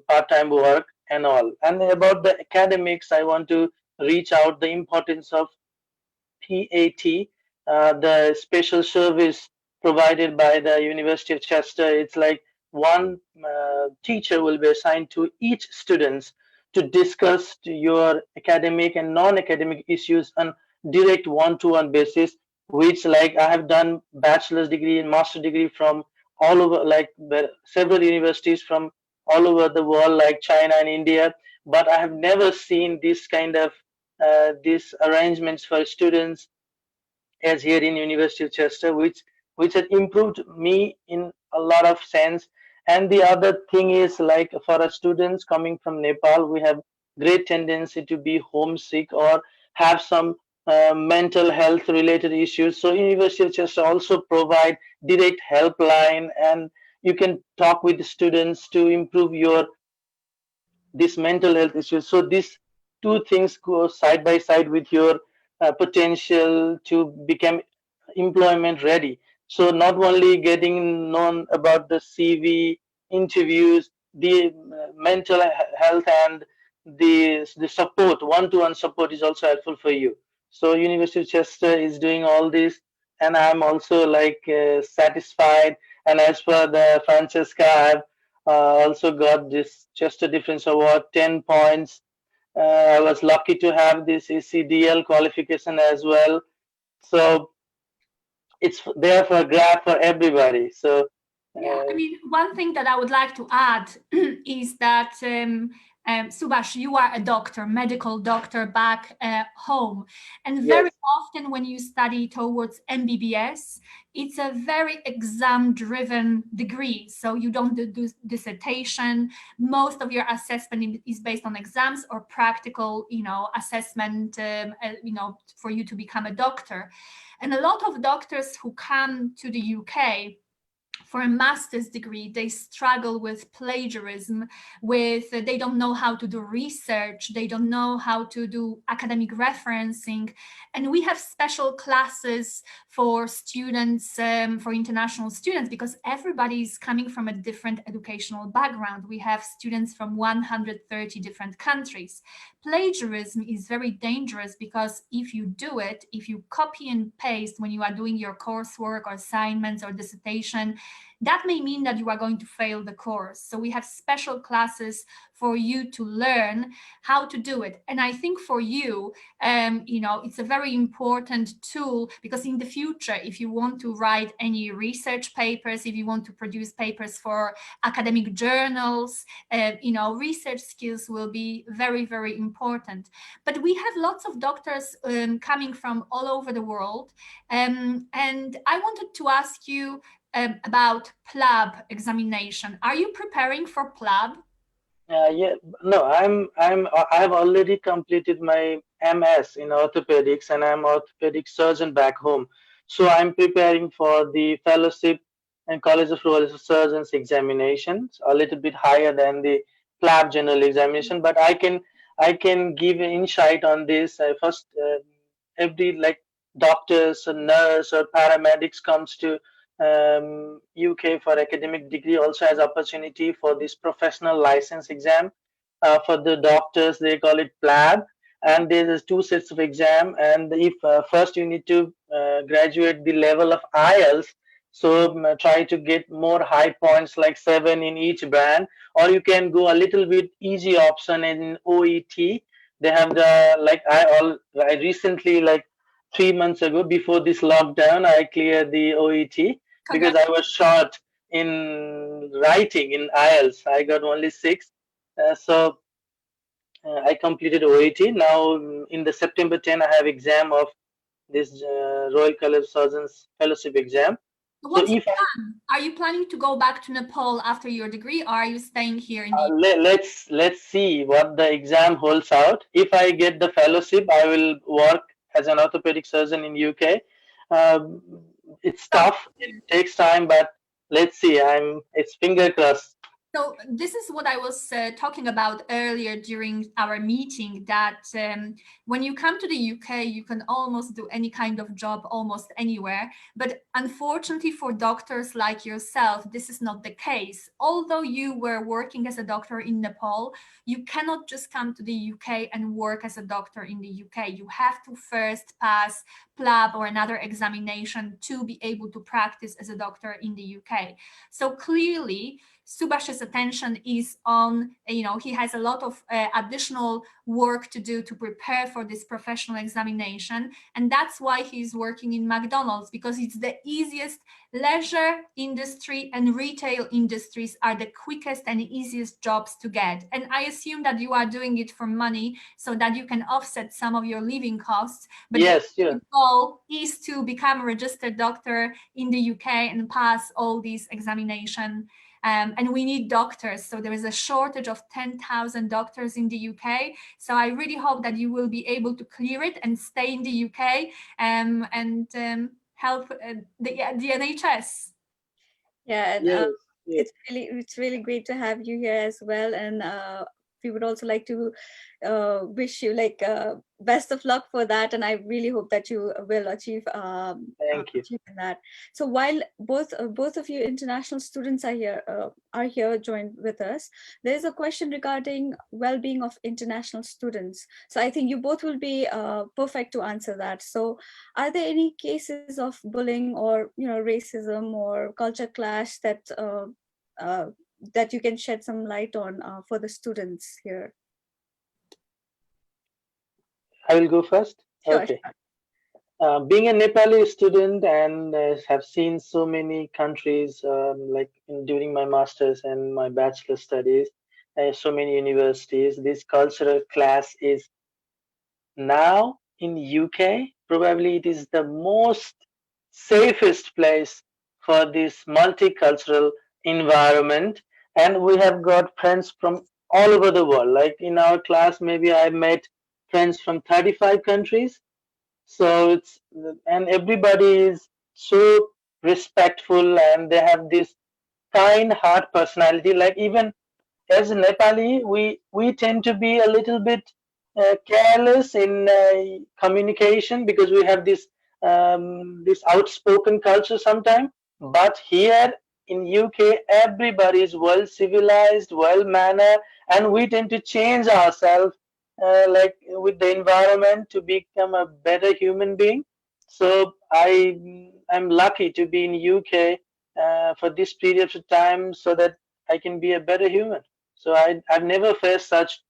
part-time work and all. And about the academics, I want to reach out the importance of PAT, the special service provided by the University of Chester. It's like one teacher will be assigned to each student to discuss your academic and non-academic issues on direct one-to-one basis, which like I have done bachelor's degree and master degree from all over, like several universities from all over the world, like China and India, but I have never seen this kind of these arrangements for students as here in University of Chester, which has improved me in a lot of sense. And the other thing is, like for our students coming from Nepal, we have great tendency to be homesick or have some mental health related issues. So University of Chester also provide direct helpline, and you can talk with the students to improve your this mental health issues. So this two things go side by side with your potential to become employment ready. So not only getting known about the CV, interviews, the mental health and the support, one-to-one support is also helpful for you. So University of Chester is doing all this, and I'm also like satisfied. And as for the Francesca, I've also got this Chester Difference Award, 10 points. I was lucky to have this ECDL qualification as well. So it's there for grab for everybody. So Yeah, I mean, one thing that I would like to add is that Subhash, you are a doctor, medical doctor back home, and very yes, often when you study towards MBBS, it's a very exam-driven degree. So you don't do dissertation. Most of your assessment is based on exams or practical, assessment, for you to become a doctor. And a lot of doctors who come to the UK for a master's degree, they struggle with plagiarism, they don't know how to do research, they don't know how to do academic referencing. And we have special classes for students, for international students, because everybody is coming from a different educational background. We have students from 130 different countries. Plagiarism is very dangerous because if you do it, if you copy and paste when you are doing your coursework or assignments or dissertation, that may mean that you are going to fail the course. So we have special classes for you to learn how to do it. And I think for you, it's a very important tool, because in the future, if you want to write any research papers, if you want to produce papers for academic journals, research skills will be very, very important. But we have lots of doctors coming from all over the world. And I wanted to ask you about PLAB examination. Are you preparing for PLAB? yeah, no, I've already completed my MS in orthopedics, and I'm orthopedic surgeon back home. So I'm preparing for the fellowship and College of Rural Surgeons examinations, a little bit higher than the PLAB general examination. But I can give an insight on this. First, every like doctors, or nurse, or paramedics comes to UK for academic degree also has opportunity for this professional license exam. For the doctors, they call it PLAB, and there's two sets of exam. And if first you need to graduate the level of Ielts, so try to get more high points like 7 in each brand, or you can go a little bit easy option in OET. They have the like I recently like 3 months ago before this lockdown I cleared the OET because I was short in writing in IELTS. I got only 6. So I completed OET. Now in the September 10, I have exam of this Royal College of Surgeons Fellowship exam. What's your plan? Are you planning to go back to Nepal after your degree, or are you staying here in the let's see what the exam holds out. If I get the fellowship, I will work as an orthopedic surgeon in UK. It's tough. It takes time, but let's see. It's finger crossed. So this is what I was talking about earlier during our meeting, that when you come to the UK, you can almost do any kind of job almost anywhere. But unfortunately for doctors like yourself, this is not the case. Although you were working as a doctor in Nepal, you cannot just come to the UK and work as a doctor in the UK. You have to first pass PLAB or another examination to be able to practice as a doctor in the UK. So clearly, Subhash's attention is on, he has a lot of additional work to do to prepare for this professional examination. And that's why he's working in McDonald's, because it's the easiest. Leisure industry and retail industries are the quickest and easiest jobs to get. And I assume that you are doing it for money so that you can offset some of your living costs. But yes, the goal is to become a registered doctor in the UK and pass all these examinations. And we need doctors. So there is a shortage of 10,000 doctors in the UK. So I really hope that you will be able to clear it and stay in the UK and help the NHS. Yeah, and it's really great to have you here as well. And we would also like to wish you like best of luck for that, and I really hope that you will achieve Thank you. achieve in that. So while both of you international students are here joined with us, there is a question regarding well-being of international students. So I think you both will be perfect to answer that. So are there any cases of bullying or racism or culture clash that you can shed some light on for the students here? I will go first. Sure. Okay. Being a Nepali student and have seen so many countries during my master's and my bachelor studies, so many universities, this cultural clash is now in UK. Probably it is the most safest place for this multicultural environment, and we have got friends from all over the world. Like in our class, maybe I met friends from 35 countries. So and everybody is so respectful, and they have this kind heart personality. Like even as a Nepali, we tend to be a little bit careless in communication because we have this outspoken culture sometimes. But here in UK, everybody is well civilized, well mannered, and we tend to change ourselves like with the environment to become a better human being. So I'm lucky to be in UK for this period of time so that I can be a better human. So I've never faced such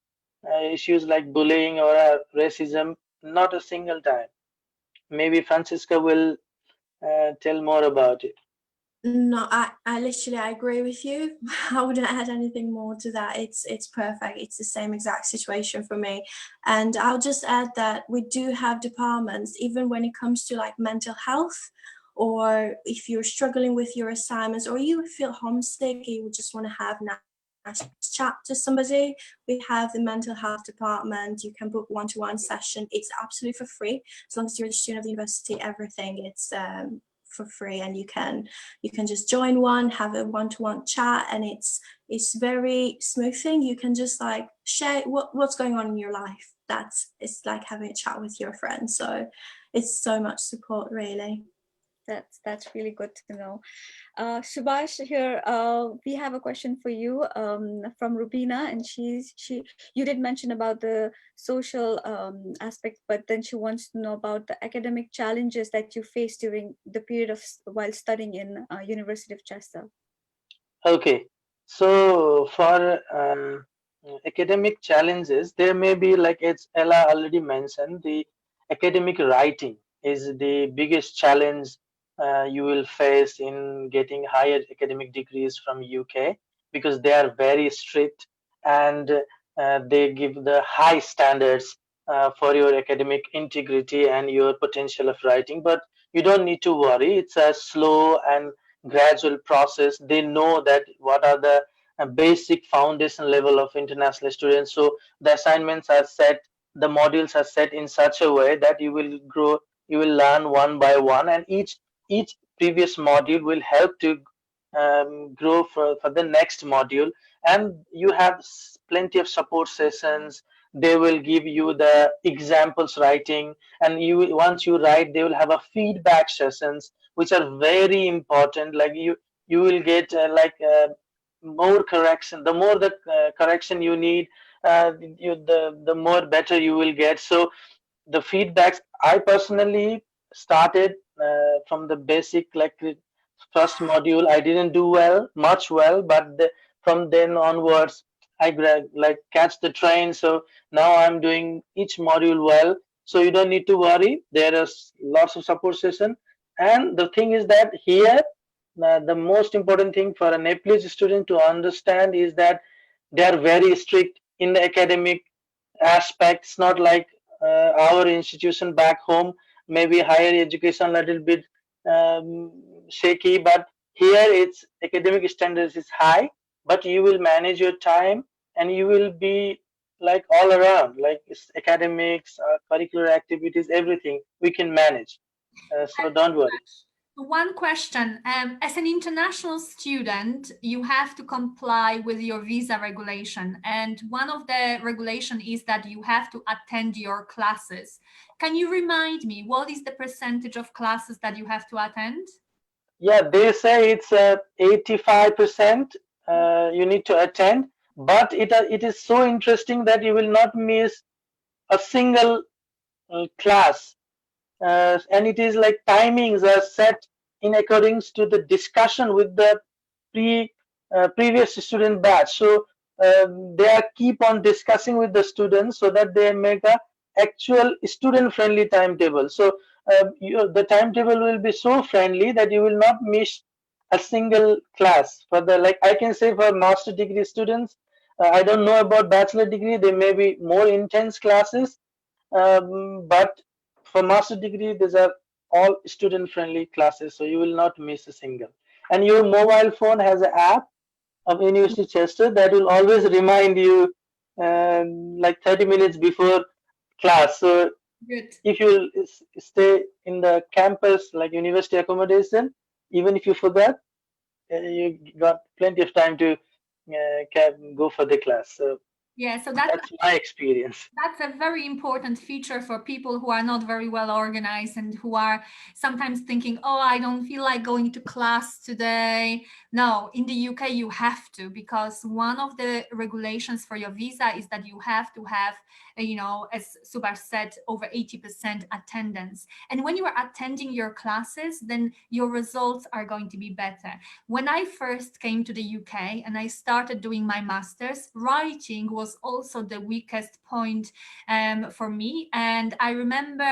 issues like bullying or racism, not a single time. Maybe Francisca will tell more about it. No, I literally I agree with you. I wouldn't add anything more to that. It's perfect. It's the same exact situation for me. And I'll just add that we do have departments, even when it comes to like mental health, or if you're struggling with your assignments, or you feel homesick, you just want to have nice chat to somebody. We have the mental health department. You can book one-to-one session. It's absolutely for free. As long as you're a student of the university, everything it's for free, and you can just join one, have a one-to-one chat, and it's very smooth thing. You can just like share what's going on in your life. It's like having a chat with your friends. So it's so much support, really. That's really good to know. Subhash, here we have a question for you from Rubina, and you did mention about the social aspect, but then she wants to know about the academic challenges that you faced during the period of while studying in University of Chester. Okay, so for academic challenges, there may be, like as Ella already mentioned, the academic writing is the biggest challenge you will face in getting higher academic degrees from UK, because they are very strict, and they give the high standards for your academic integrity and your potential of writing. But you don't need to worry, it's a slow and gradual process. They know that what are the basic foundation level of international students. So the assignments are set, the modules are set in such a way that you will grow, you will learn one by one, and each previous module will help to grow for the next module. And you have plenty of support sessions. They will give you the examples writing, and once you write, they will have a feedback sessions which are very important. Like you will get more correction. The more the correction you need, the more better you will get. So the feedbacks, I personally started from the basic, like the first module I didn't do much well, but from then onwards I like catch the train. So now I'm doing each module well. So you don't need to worry, there is lots of support session. And the thing is that here the most important thing for a Nepalese student to understand is that they are very strict in the academic aspects, not like our institution back home. Maybe higher education a little bit um, shaky, but here its academic standards is high, but you will manage your time, and you will be like all around, like it's academics, curricular activities, everything we can manage. So don't worry. One question. As an international student, you have to comply with your visa regulation. And one of the regulation is that you have to attend your classes. Can you remind me, what is the percentage of classes that you have to attend? Yeah, they say it's 85% you need to attend, but it is so interesting that you will not miss a single class. And it is like timings are set in accordance to the discussion with the previous student batch. So they are keep on discussing with the students so that they make a actual student friendly timetable. So the timetable will be so friendly that you will not miss a single class. For the, like I can say, for master degree students, I don't know about bachelor degree, there may be more intense classes, but for master degree these are all student friendly classes, so you will not miss a single. And your mobile phone has an app of University Chester that will always remind you like 30 minutes before class. So Good. if you stay in the campus like university accommodation, even if you forgot, you got plenty of time to go for the class. So Yeah, so that's my experience. that's a very important feature for people who are not very well organized and who are sometimes thinking, oh, I don't feel like going to class today. No, in the UK, you have to, because one of the regulations for your visa is that you have to have, as Subhash said, over 80% attendance. And when you are attending your classes, then your results are going to be better. When I first came to the UK and I started doing my master's, writing was also the weakest point for me. And I remember,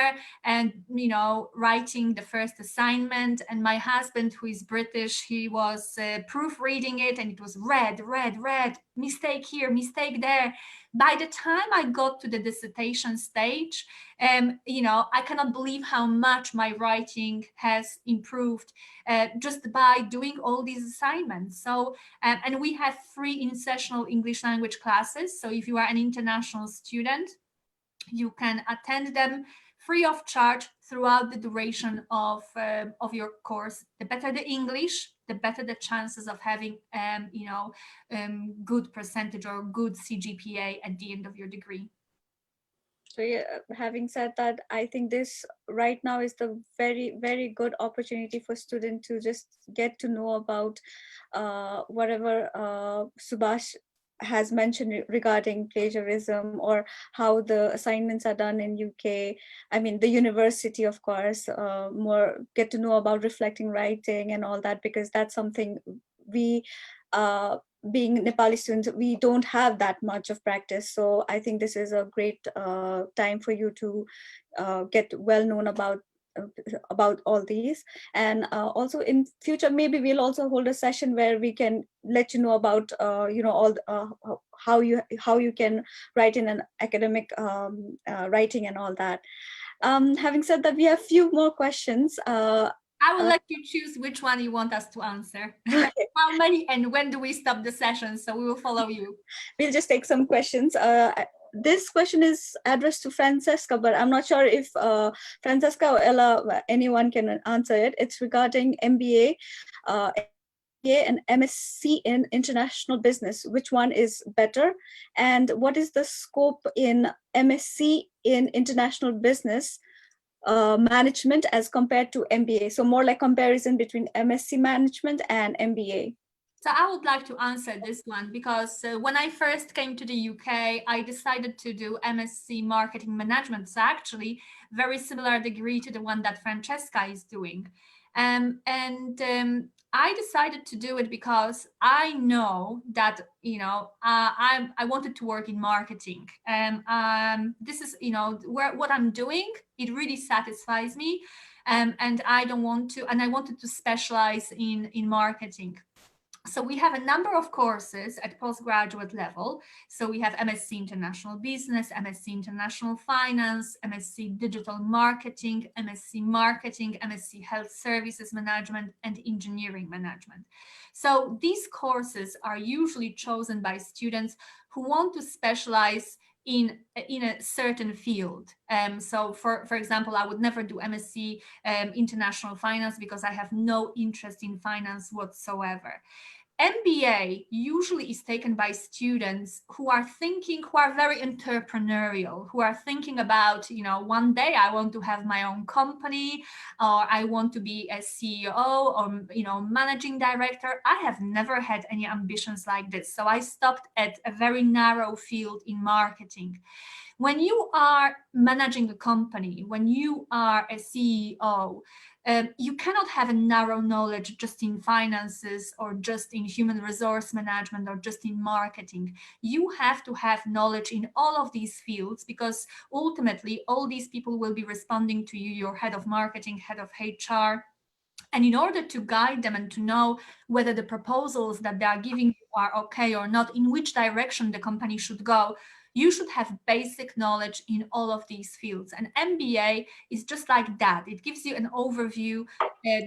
writing the first assignment, and my husband, who is British, he was proofreading it, and it was red, red, red, mistake here, mistake there. By the time I got to the dissertation stage, I cannot believe how much my writing has improved just by doing all these assignments. So, and we have free in-sessional English language classes. So if you are an international student, you can attend them free of charge throughout the duration of your course. The better the English, the better the chances of having good percentage or good CGPA at the end of your degree. So yeah, having said that, I think this right now is the very, very good opportunity for students to just get to know about whatever Subhash has mentioned regarding plagiarism, or how the assignments are done in UK. I mean, the university, of course, more get to know about reflecting writing and all that, because that's something we being Nepali students, we don't have that much of practice. So I think this is a great time for you to get well known about all these. And also in future, maybe we'll also hold a session where we can let you know about all how you can write in an academic writing and all that. Having said that, we have few more questions. I will let you choose which one you want us to answer. Okay. How many and when do we stop the session? So we will follow you. We'll just take some questions. This question is addressed to Francesca, but I'm not sure if Francesca or Ella, anyone can answer it. It's regarding MBA, and MSc in international business. Which one is better? And what is the scope in MSc in international business management as compared to MBA? So more like comparison between MSc management and MBA. So I would like to answer this one, because when I first came to the UK, I decided to do MSc Marketing Management. So actually very similar degree to the one that Francesca is doing. I decided to do it because I know that, I wanted to work in marketing. This is, what I'm doing, it really satisfies me. And I wanted to specialize in marketing. So we have a number of courses at postgraduate level. So we have MSc International Business, MSc International Finance, MSc Digital Marketing, MSc Health Services Management, and Engineering Management. So these courses are usually chosen by students who want to specialize in a certain field. So for example, I would never do MSc International Finance because I have no interest in finance whatsoever. MBA usually is taken by students who are very entrepreneurial, who are thinking about, one day I want to have my own company, or I want to be a CEO or, managing director. I have never had any ambitions like this. So I stopped at a very narrow field in marketing. When you are managing a company, when you are a CEO, you cannot have a narrow knowledge just in finances or just in human resource management or just in marketing. You have to have knowledge in all of these fields, because ultimately all these people will be responding to you, your head of marketing, head of HR. And in order to guide them and to know whether the proposals that they are giving you are okay or not, in which direction the company should go, you should have basic knowledge in all of these fields. And MBA is just like that. It gives you an overview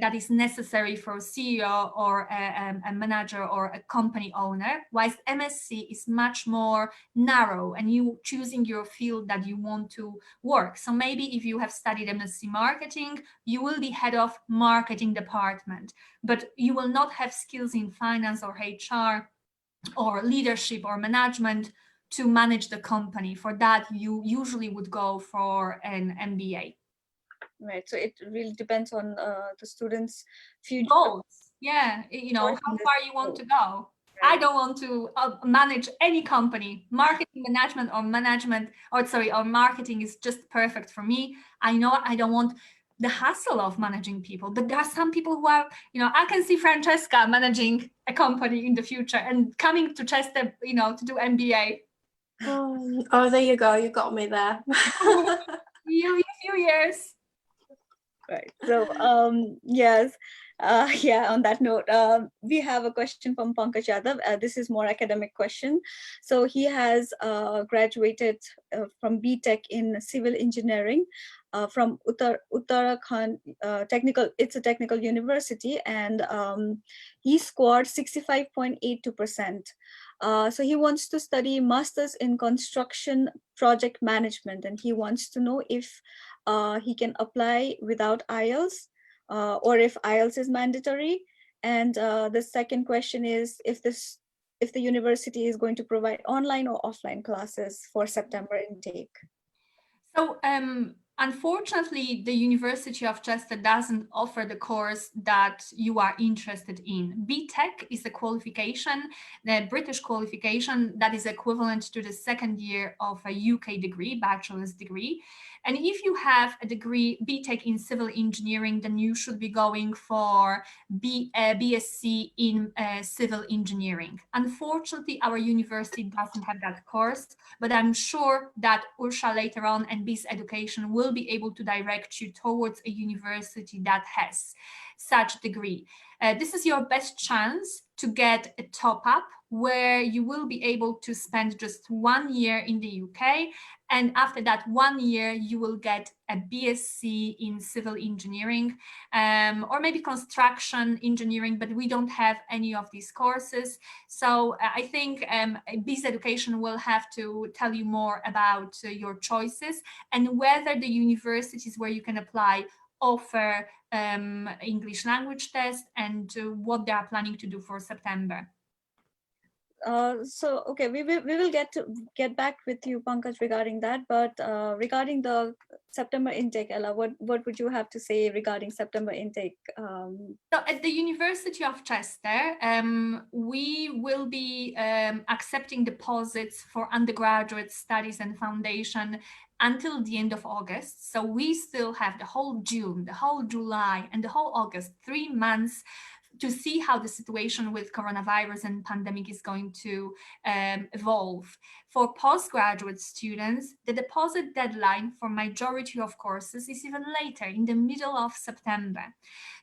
that is necessary for a CEO or a manager or a company owner, whilst MSc is much more narrow and you choosing your field that you want to work. So maybe if you have studied MSc marketing, you will be head of marketing department, but you will not have skills in finance or HR or leadership or management to manage the company. For that, you usually would go for an MBA. Right. So it really depends on the students' future goals. Yeah, how far you want to go. I don't want to manage any company. Marketing management or marketing is just perfect for me. I know I don't want the hassle of managing people, but there are some people who are, I can see Francesca managing a company in the future and coming to Chester, to do MBA. Oh, there you go. You got me there. In a few years. Right. So, yes. On that note, we have a question from Pankaj Yadav. This is more academic question. So he has graduated from BTech in civil engineering from Uttarakhand technical. It's a technical university, and he scored 65.82%. So he wants to study masters in construction project management, and he wants to know if he can apply without IELTS or if IELTS is mandatory. And the second question is if the university is going to provide online or offline classes for September intake. So unfortunately, the University of Chester doesn't offer the course that you are interested in. BTech is a qualification, the British qualification that is equivalent to the second year of a UK degree, bachelor's degree. And if you have a degree, BTech in civil engineering, then you should be going for BSc in civil engineering. Unfortunately, our university doesn't have that course, but I'm sure that Ursha later on and Bizz Education will be able to direct you towards a university that has such degree. This is your best chance to get a top-up where you will be able to spend just 1 year in the UK. And after that 1 year, you will get a BSc in civil engineering or maybe construction engineering, but we don't have any of these courses. So I think Bizz Education will have to tell you more about your choices and whether the universities where you can apply offer English language test and what they are planning to do for September. So okay, we will get back with you, Pankaj, regarding that. But regarding the September intake, Ella, what would you have to say regarding September intake? So at the University of Chester, we will be accepting deposits for undergraduate studies and foundation until the end of August. So we still have the whole June, the whole July, and the whole August, 3 months to see how the situation with coronavirus and pandemic is going to evolve. For postgraduate students, the deposit deadline for majority of courses is even later, in the middle of September.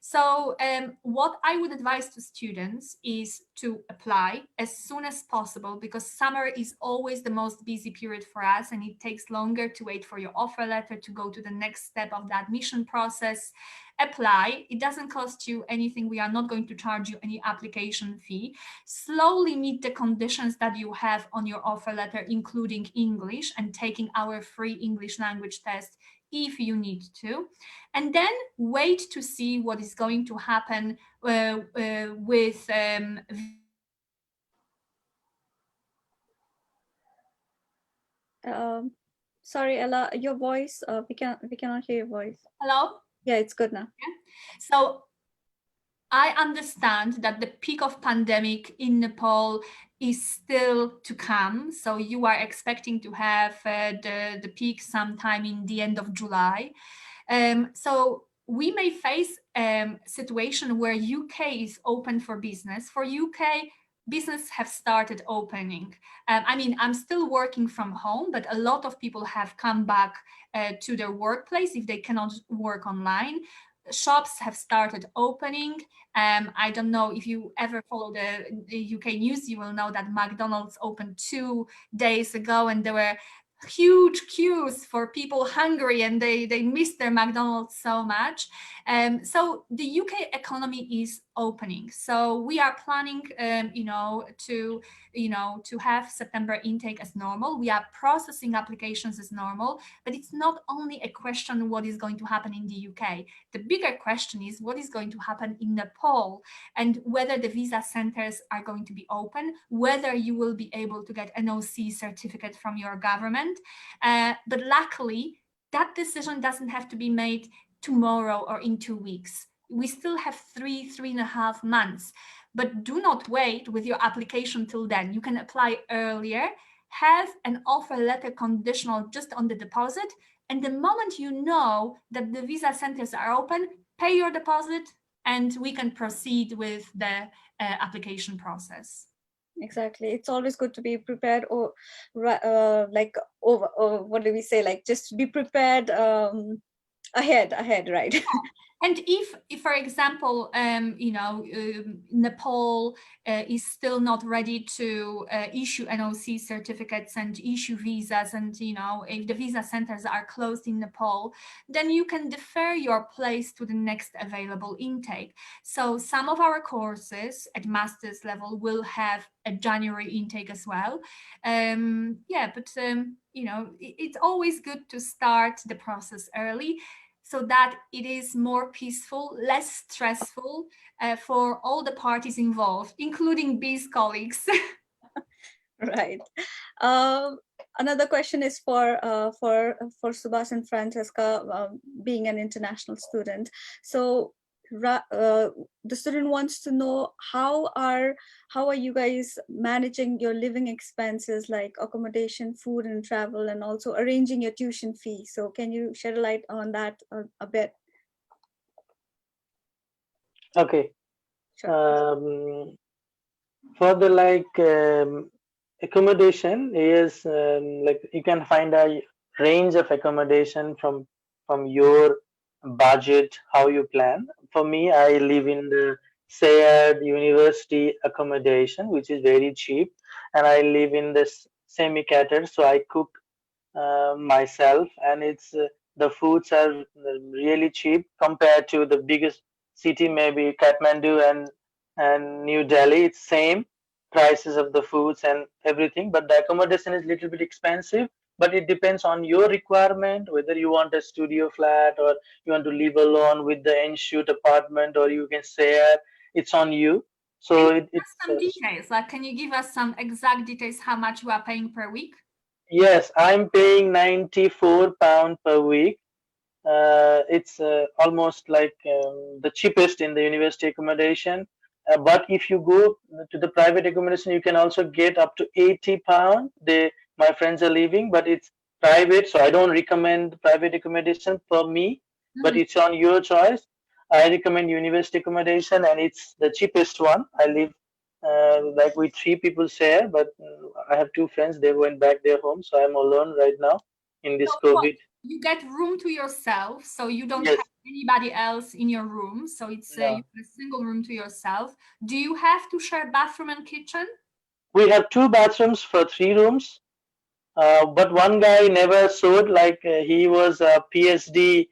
So what I would advise to students is to apply as soon as possible, because summer is always the most busy period for us, and it takes longer to wait for your offer letter to go to the next step of the admission process. apply. It doesn't cost you anything. We are not going to charge you any application fee. Slowly meet the conditions that you have on your offer letter, including English, and taking our free English language test if you need to, and then wait to see what is going to happen with sorry, Ella, your voice, we cannot hear your voice. Hello? Yeah, it's good now. Yeah. So I understand that the peak of pandemic in Nepal is still to come. So you are expecting to have the peak sometime in the end of July. So we may face a situation where UK is open for business. For UK, business have started opening. I mean, I'm still working from home, but a lot of people have come back to their workplace if they cannot work online. Shops have started opening. I don't know if you ever follow the UK news, you will know that McDonald's opened 2 days ago, and there were huge queues for people hungry, and they miss their McDonald's so much. So the UK economy is opening. So we are planning, to have September intake as normal. We are processing applications as normal, but it's not only a question what is going to happen in the UK. The bigger question is what is going to happen in Nepal, and whether the visa centers are going to be open, whether you will be able to get NOC certificate from your government. But luckily, that decision doesn't have to be made tomorrow or in 2 weeks. We still have 3.5 months, but do not wait with your application till then. You can apply earlier, have an offer letter conditional just on the deposit, and the moment you know that the visa centers are open, pay your deposit, and we can proceed with the application process. Exactly. It's always good to be prepared, or what do we say? Like, just be prepared ahead, right? And if for example, Nepal is still not ready to issue NOC certificates and issue visas, and if the visa centers are closed in Nepal, then you can defer your place to the next available intake. So some of our courses at master's level will have a January intake as well. It's always good to start the process early, so that it is more peaceful, less stressful for all the parties involved, including Bizz colleagues. Right. Another question is for Subhas and Francesca, being an international student. So the student wants to know how are you guys managing your living expenses, like accommodation, food and travel, and also arranging your tuition fee. So can you shed a light on that a bit? Okay. Sure. For the accommodation is you can find a range of accommodation from your budget, how you plan. For me, I live in the shared university accommodation, which is very cheap, and I live in this semi-catered, so I cook myself, and it's the foods are really cheap compared to the biggest city, maybe Kathmandu and New Delhi. It's same prices of the foods and everything, but the accommodation is little bit expensive. But it depends on your requirement, whether you want a studio flat or you want to live alone with the ensuite apartment, or you can share. It's on you. So it's some details. Like, can you give us some exact details how much you are paying per week? Yes, I'm paying £94 per week. It's almost like the cheapest in the university accommodation. But if you go to the private accommodation, you can also get up to £80. My friends are leaving, but it's private, so I don't recommend private accommodation for me. But it's on your choice. I recommend university accommodation, and it's the cheapest one. I live like with 3 people share, but I have 2 friends. They went back their home, so I'm alone right now in this COVID. You get room to yourself, so you don't have anybody else in your room. So it's you have a single room to yourself. Do you have to share bathroom and kitchen? We have 2 bathrooms for 3 rooms. But one guy never showed, like he was a PhD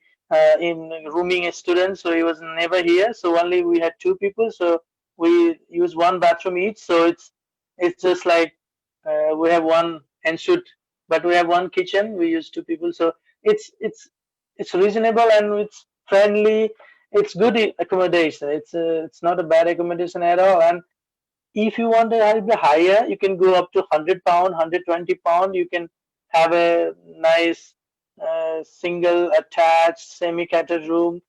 in rooming a student, so he was never here. So only we had two people, so we use one bathroom each. So it's just like we have one and shoot, but we have one kitchen. We use two people, so it's reasonable and it's friendly. It's good accommodation. It's not a bad accommodation at all. And if you want to have the higher, you can go up to £100, £120. You can have a nice single attached semi-catered room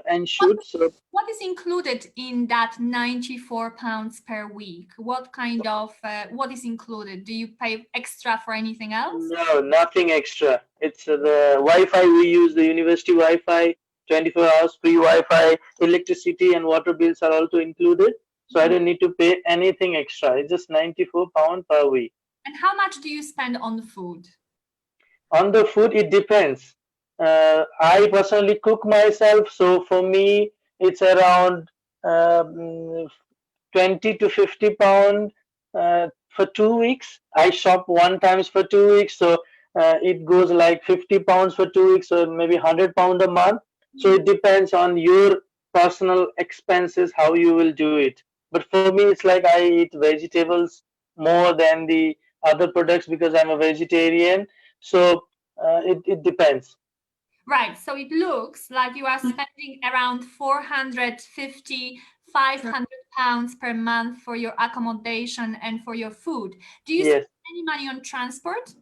and shoot. So what is included in that £94 per week? What kind of what is included? Do you pay extra for anything else? no, nothing extra. It's the Wi-Fi we use, the university Wi-Fi, 24 hours free Wi-Fi, electricity and water bills are also included. So I don't need to pay anything extra. It's just £94 per week. And how much do you spend on food? On the food, it depends. I personally cook myself, so for me, it's around 20 to £50 for 2 weeks. I shop one times for 2 weeks, so it goes like £50 for 2 weeks, so maybe £100 a month. So it depends on your personal expenses how you will do it. But for me, it's like I eat vegetables more than the other products because I'm a vegetarian. So it depends. Right. So it looks like you are spending around 450, 500 pounds per month for your accommodation and for your food. Do you spend any money on transport?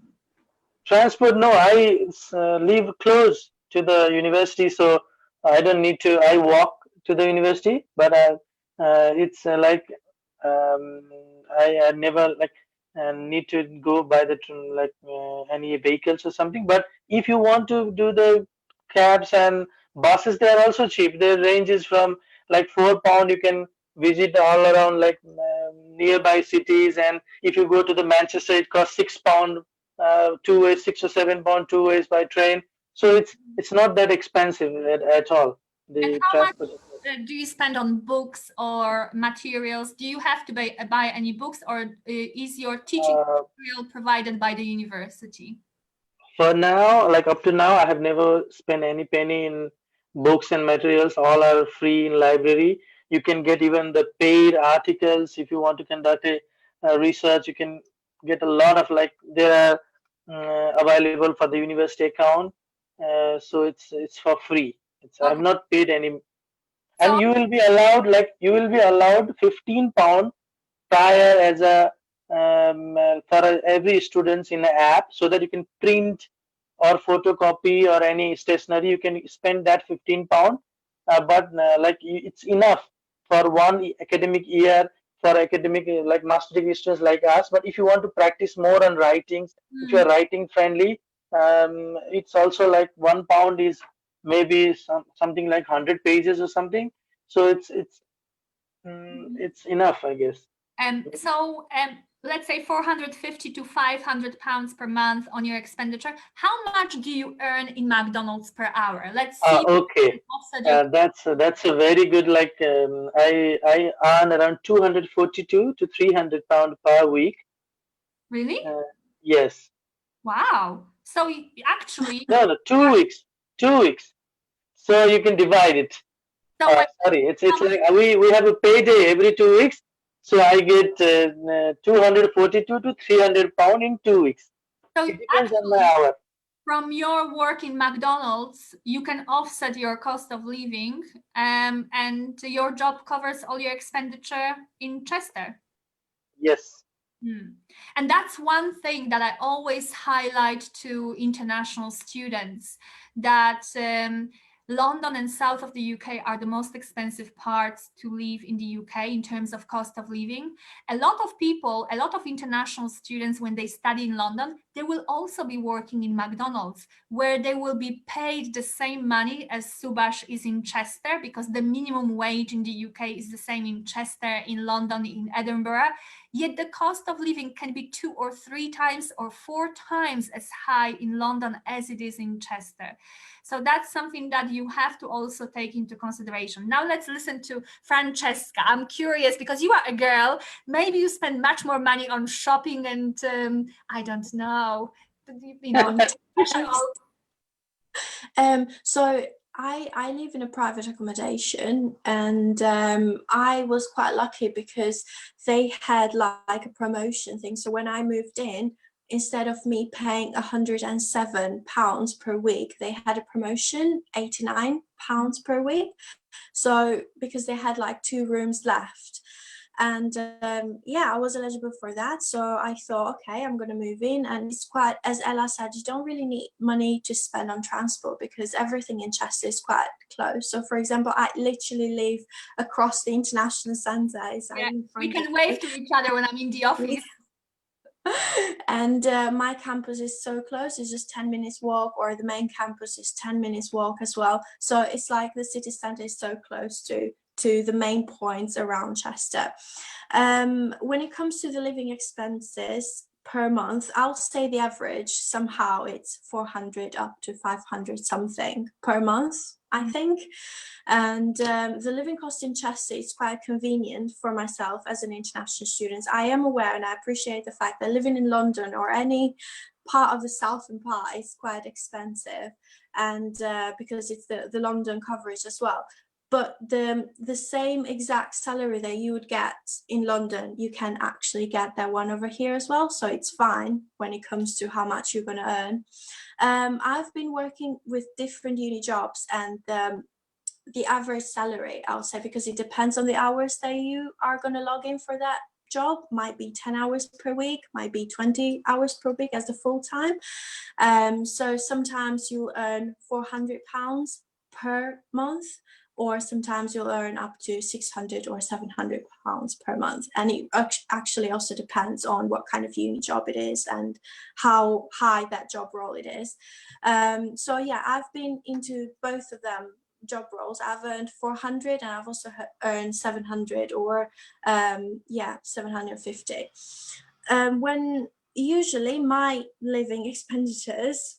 Transport, no. I live close to the university, so I don't need to. I walk to the university, but it's like I never like need to go by the like any vehicles or something. But if you want to do the cabs and buses, they are also cheap. Their range is from like £4. You can visit all around like nearby cities, and if you go to the Manchester, it costs £6 two ways, £6 or £7 two ways by train. So it's not that expensive at all. And how much do you spend on books or materials? Do you have to buy any books, or is your teaching material provided by the university? For now, like up to now, I have never spent any penny in books and materials. All are free in library. You can get even the paid articles if you want to conduct a research. You can get a lot of like there are available for the university account. So it's for free. I have not paid any, and you will be allowed £15 prior as a for every students in an app, so that you can print or photocopy or any stationery. You can spend that £15, but like it's enough for one academic year for academic like master degree students like us. But if you want to practice more on writings, if you are writing friendly, it's also like £1 is maybe something like 100 pages or something. So it's enough, I guess. So let's say 450 to 500 pounds per month on your expenditure. How much do you earn in McDonald's per hour? Let's see. Okay, that's a very good. Like I earn around 242 to 300 pound per week. Really? Yes. Wow. So actually. No, 2 weeks. 2 weeks. So you can divide it. So sorry, it's like we have a payday every 2 weeks. So I get 242 to 300 pound in 2 weeks. So it depends on my hour. From your work in McDonald's, you can offset your cost of living, and your job covers all your expenditure in Chester. Yes. And that's one thing that I always highlight to international students, that London and south of the UK are the most expensive parts to live in the UK in terms of cost of living. A lot of people, a lot of international students, when they study in London, they will also be working in McDonald's, where they will be paid the same money as Subhash is in Chester, because the minimum wage in the UK is the same in Chester, in London, in Edinburgh. Yet the cost of living can be 2 or 3 times or 4 times as high in London as it is in Chester. So that's something that you have to also take into consideration. Now let's listen to Francesca. I'm curious, because you are a girl, maybe you spend much more money on shopping and I don't know, So I live in a private accommodation, and I was quite lucky because they had like a promotion thing. So when I moved in, instead of me paying £107 per week, they had a promotion, £89 per week. So because they had like 2 rooms left. And yeah, I was eligible for that. So I thought, okay, I'm going to move in. And it's quite, as Ella said, you don't really need money to spend on transport because everything in Chester is quite close. So for example, I literally live across the international centre. Yeah, we can wave to each other when I'm in the office. And my campus is so close, it's just 10 minutes walk, or the main campus is 10 minutes walk as well. So it's like the city centre is so close to the main points around Chester. When it comes to the living expenses per month, I'll say the average somehow it's 400 up to 500 something per month, I think. And the living cost in Chester is quite convenient for myself as an international student. I am aware and I appreciate the fact that living in London or any part of the southern part is quite expensive, and because it's the London coverage as well. But the same exact salary that you would get in London, you can actually get that one over here as well. So it's fine when it comes to how much you're going to earn. I've been working with different uni jobs, and the average salary, I'll say, because it depends on the hours that you are going to log in for that job, might be 10 hours per week, might be 20 hours per week as the full time. So sometimes you'll earn £400 per month, or sometimes you'll earn up to £600 or £700 per month. And it actually also depends on what kind of uni job it is and how high that job role it is. So yeah, I've been into both of them job roles. I've earned 400 and I've also earned 700 or 750. When usually my living expenditures,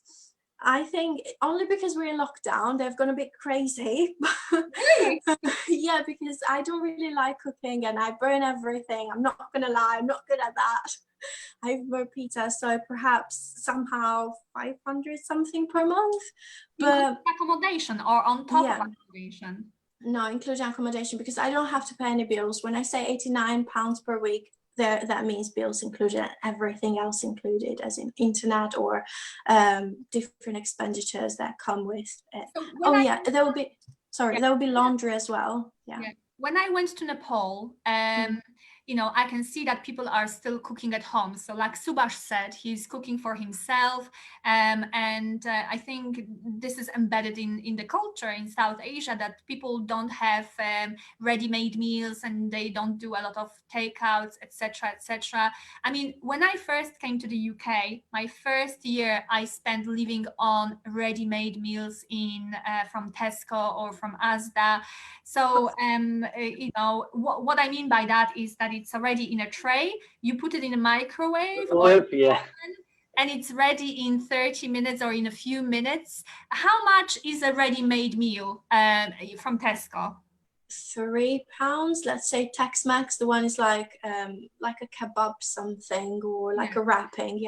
I think only because we're in lockdown, they've gone a bit crazy. Really? Yeah, because I don't really like cooking and I burn everything. I'm not gonna lie, I'm not good at that. I burn pizza, so perhaps somehow 500 something per month. But accommodation or on top of accommodation? No, including accommodation, because I don't have to pay any bills. When I say £89 per week, that means bills included, everything else included, as in internet or different expenditures that come with it. So there will be laundry as well. Yeah. When I went to Nepal, you know, I can see that people are still cooking at home. So like Subhash said, he's cooking for himself. And I think this is embedded in the culture in South Asia, that people don't have ready-made meals and they don't do a lot of takeouts, etc., etc. I mean, when I first came to the UK, my first year I spent living on ready-made meals from Tesco or from Asda. So, you know, what I mean by that is that it's already in a tray, you put it in a microwave, and it's ready in 30 minutes or in a few minutes. How much is a ready-made meal from Tesco? £3, let's say Tex-Mex. The one is like a kebab something, or like a wrapping,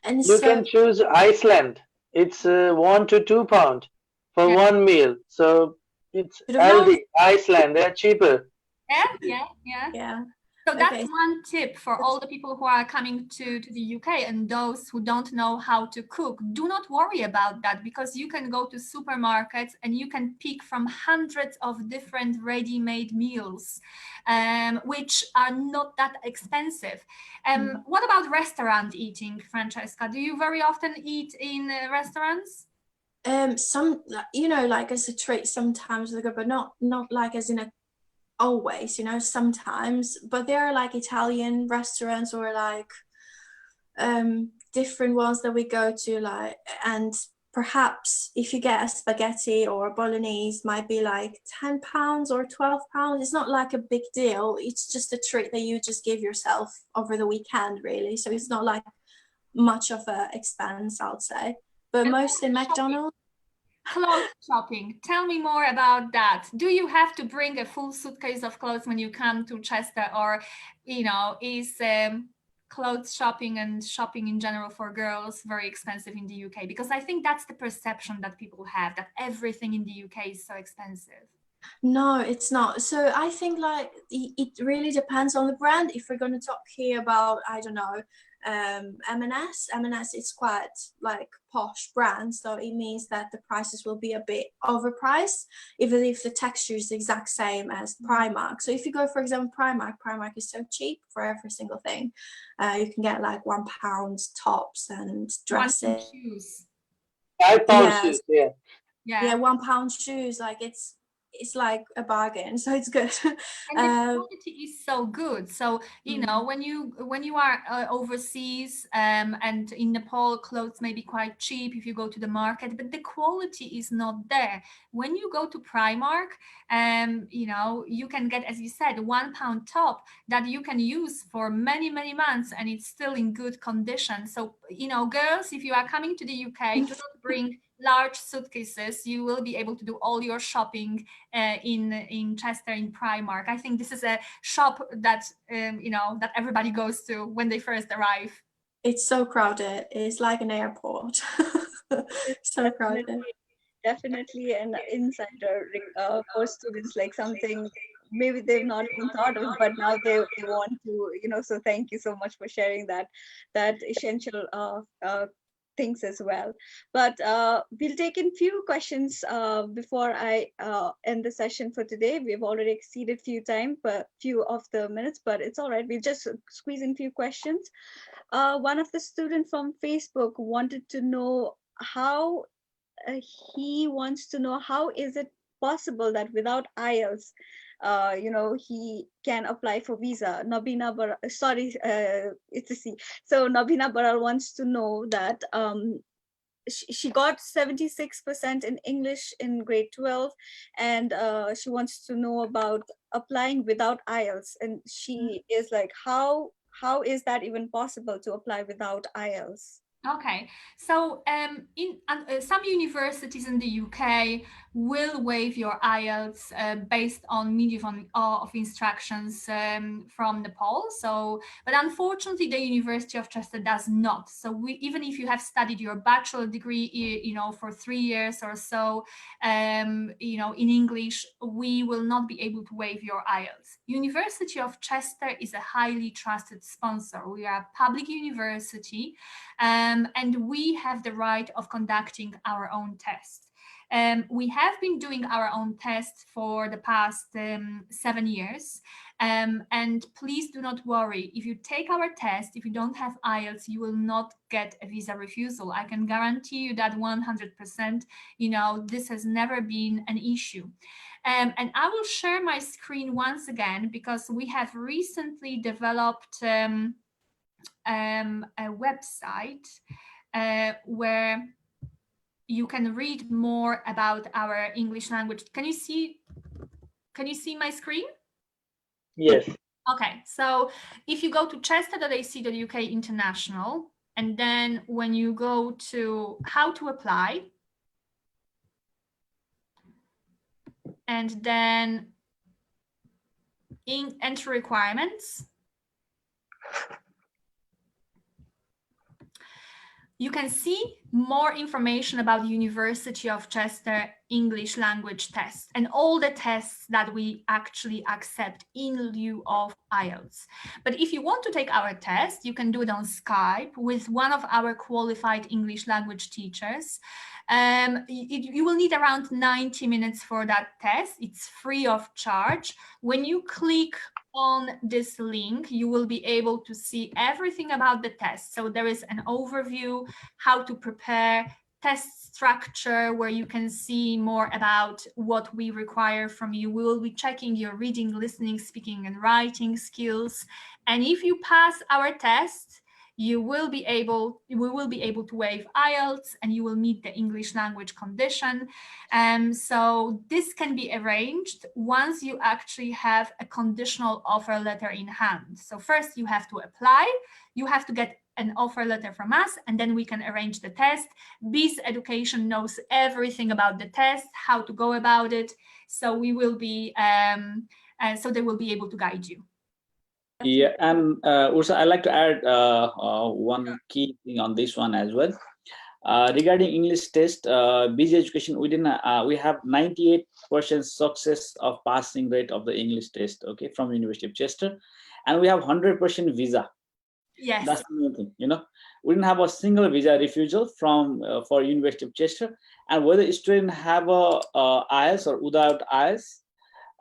and you can choose Iceland. It's £1 to £2 for one meal. So it's Aldi, Iceland, they're cheaper. Yeah. So that's one tip for all the people who are coming to the UK and those who don't know how to cook. Do not worry about that, because you can go to supermarkets and you can pick from hundreds of different ready-made meals, which are not that expensive. What about restaurant eating, Francesca? Do you very often eat in restaurants? Some, you know, like as a treat sometimes, but not like as in a always, you know, sometimes. But there are like Italian restaurants or like different ones that we go to, like, and perhaps if you get a spaghetti or bolognese, might be like £10 or £12. It's not like a big deal. It's just a treat that you just give yourself over the weekend, really. So it's not like much of an expense, I'd say. But mostly McDonald's. Clothes shopping. Tell me more about that. Do you have to bring a full suitcase of clothes when you come to Chester, or, you know, is clothes shopping and shopping in general for girls very expensive in the UK? Because I think that's the perception that people have, that everything in the UK is so expensive. No, it's not. So I think like it really depends on the brand. If we're going to talk here about, I don't know, M&S is quite like posh brand, so it means that the prices will be a bit overpriced, even if the texture is the exact same as Primark. So if you go, for example, Primark is so cheap for every single thing. You can get like £1 tops and dresses. Shoes. £5 shoes, yeah. Yeah. £1 shoes, like it's like a bargain, so it's good. And the quality is so good. So you know, when you are overseas and in Nepal, clothes may be quite cheap if you go to the market, but the quality is not there. When you go to Primark, you know, you can get, as you said, £1 top that you can use for many months, and it's still in good condition. So you know, girls, if you are coming to the UK, do not bring large suitcases. You will be able to do all your shopping in Chester, in Primark. I think this is a shop that you know, that everybody goes to when they first arrive. It's so crowded. It's like an airport. So crowded. Definitely an insider for students, like something maybe they've not even thought of, but now they want to, you know. So thank you so much for sharing that essential things as well. But we'll take in few questions before I end the session for today. We've already exceeded few of the minutes, but it's all right. We'll just squeeze in few questions. One of the students from Facebook wanted to know how how is it possible that without IELTS, you know, he can apply for visa. Nabina Baral, sorry, it's a C. So Nabina Baral wants to know that she got 76% in English in grade 12, and she wants to know about applying without IELTS. And she is like, how is that even possible to apply without IELTS? Okay, so in some universities in the UK will waive your IELTS based on medium of instructions from Nepal. So, but unfortunately, the University of Chester does not. So, even if you have studied your bachelor degree, you know, for 3 years or so, you know, in English, we will not be able to waive your IELTS. University of Chester is a highly trusted sponsor. We are a public university. And we have the right of conducting our own test. We have been doing our own test for the past 7 years. And please do not worry. If you take our test, if you don't have IELTS, you will not get a visa refusal. I can guarantee you that 100%, you know, this has never been an issue. And I will share my screen once again, because we have recently developed a website where you can read more about our English language. Can you see my screen? Yes. Okay, so if you go to chester.ac.uk international, and then when you go to how to apply, and then enter requirements, you can see more information about the University of Chester English language test and all the tests that we actually accept in lieu of IELTS. But if you want to take our test, you can do it on Skype with one of our qualified English language teachers. You will need around 90 minutes for that test. It's free of charge. When you click on this link, you will be able to see everything about the test. So there is an overview, how to prepare, test structure, where you can see more about what we require from you. We will be checking your reading, listening, speaking, and writing skills. And if you pass our test, we will be able to waive IELTS, and you will meet the English language condition. So this can be arranged once you actually have a conditional offer letter in hand. So first you have to apply, you have to get an offer letter from us, and then we can arrange the test. Bizz Education knows everything about the test, how to go about it. So we will be, so they will be able to guide you. Yeah, and Ursa, I'd like to add one key thing on this one as well. Regarding English test, Bizz Education, we have 98% success of passing rate of the English test, okay, from University of Chester, and we have 100% visa. Yes. That's the main thing, we didn't have a single visa refusal from for University of Chester, and whether student have a IELTS or without IELTS,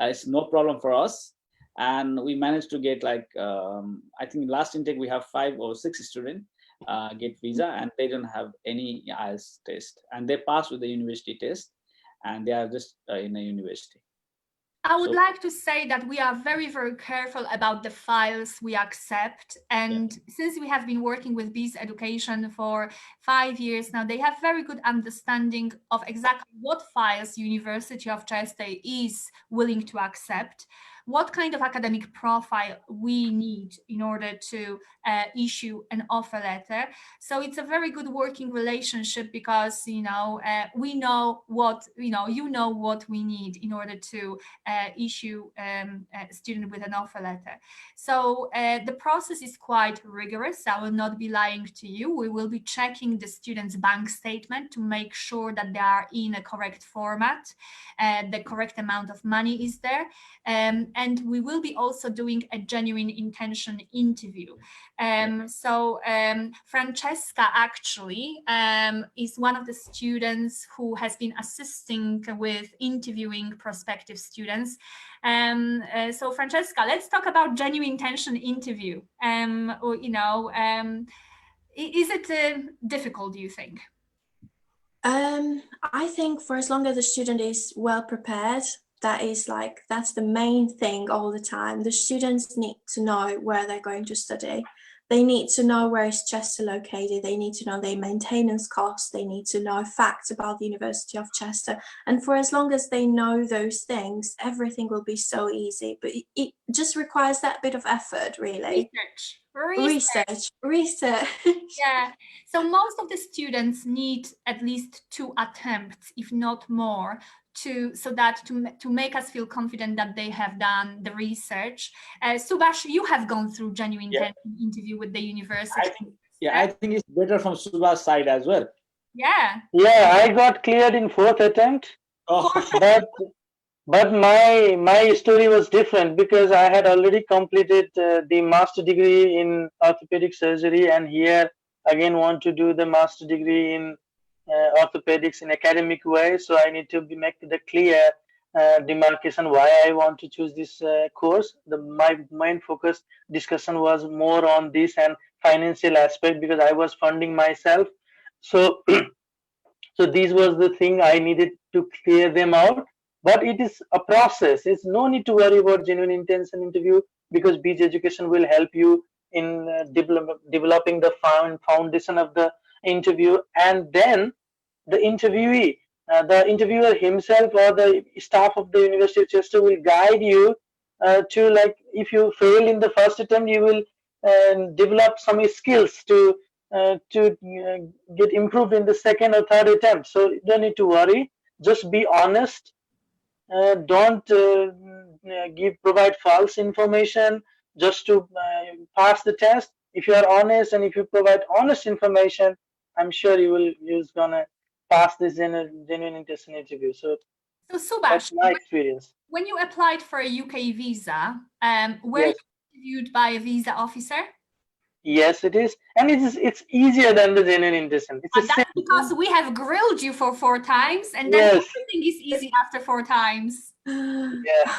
it's no problem for us. And we managed to get like I think last intake we have 5 or 6 students get visa, and they don't have any IELTS test, and they pass with the university test, and they are just in a university. I would like to say that we are very, very careful about the files we accept. And since we have been working with Bizz Education for 5 years now, they have very good understanding of exactly what files University of Chester is willing to accept, what kind of academic profile we need in order to issue an offer letter. So it's a very good working relationship because, we know what, you know what we need in order to issue a student with an offer letter. So the process is quite rigorous. I will not be lying to you. We will be checking the student's bank statement to make sure that they are in a correct format, the correct amount of money is there. And we will be also doing a genuine intention interview. Francesca actually is one of the students who has been assisting with interviewing prospective students. So Francesca, let's talk about genuine intention interview. Is it difficult, do you think? I think for as long as the student is well prepared, that's the main thing all the time. The students need to know where they're going to study. They need to know where is Chester located. They need to know their maintenance costs. They need to know facts about the University of Chester. And for as long as they know those things, everything will be so easy. But it just requires that bit of effort, really. Research. Yeah. So most of the students need at least 2 attempts, if not more, to make us feel confident that they have done the research. Subhash, you have gone through genuine intention interview with the university. I think it's better from Subhash's side as well. Yeah. Yeah, I got cleared in 4th attempt, but my story was different because I had already completed the master degree in orthopedic surgery, and here again want to do the master degree in orthopedics in academic way. So I need to make the clear demarcation why I want to choose this course. My main focus discussion was more on this and financial aspect because I was funding myself. So so this was the thing I needed to clear them out. But it is a process. It's no need to worry about genuine intention interview because Bizz Education will help you in developing the foundation of the interview, and then the interviewee, the interviewer himself or the staff of the University of Chester will guide you to, like, if you fail in the first attempt, you will develop some skills to get improved in the second or third attempt. So you don't need to worry. Just be honest. Don't provide false information just to pass the test. If you are honest and if you provide honest information, I'm sure you're gonna pass this genuine intention interview. So Subhash, that's my experience. When you applied for a UK visa, were you interviewed by a visa officer? Yes, it is, and it's easier than the genuine intention. That's because we have grilled you for 4 times, and then everything is easy after 4 times. Yeah.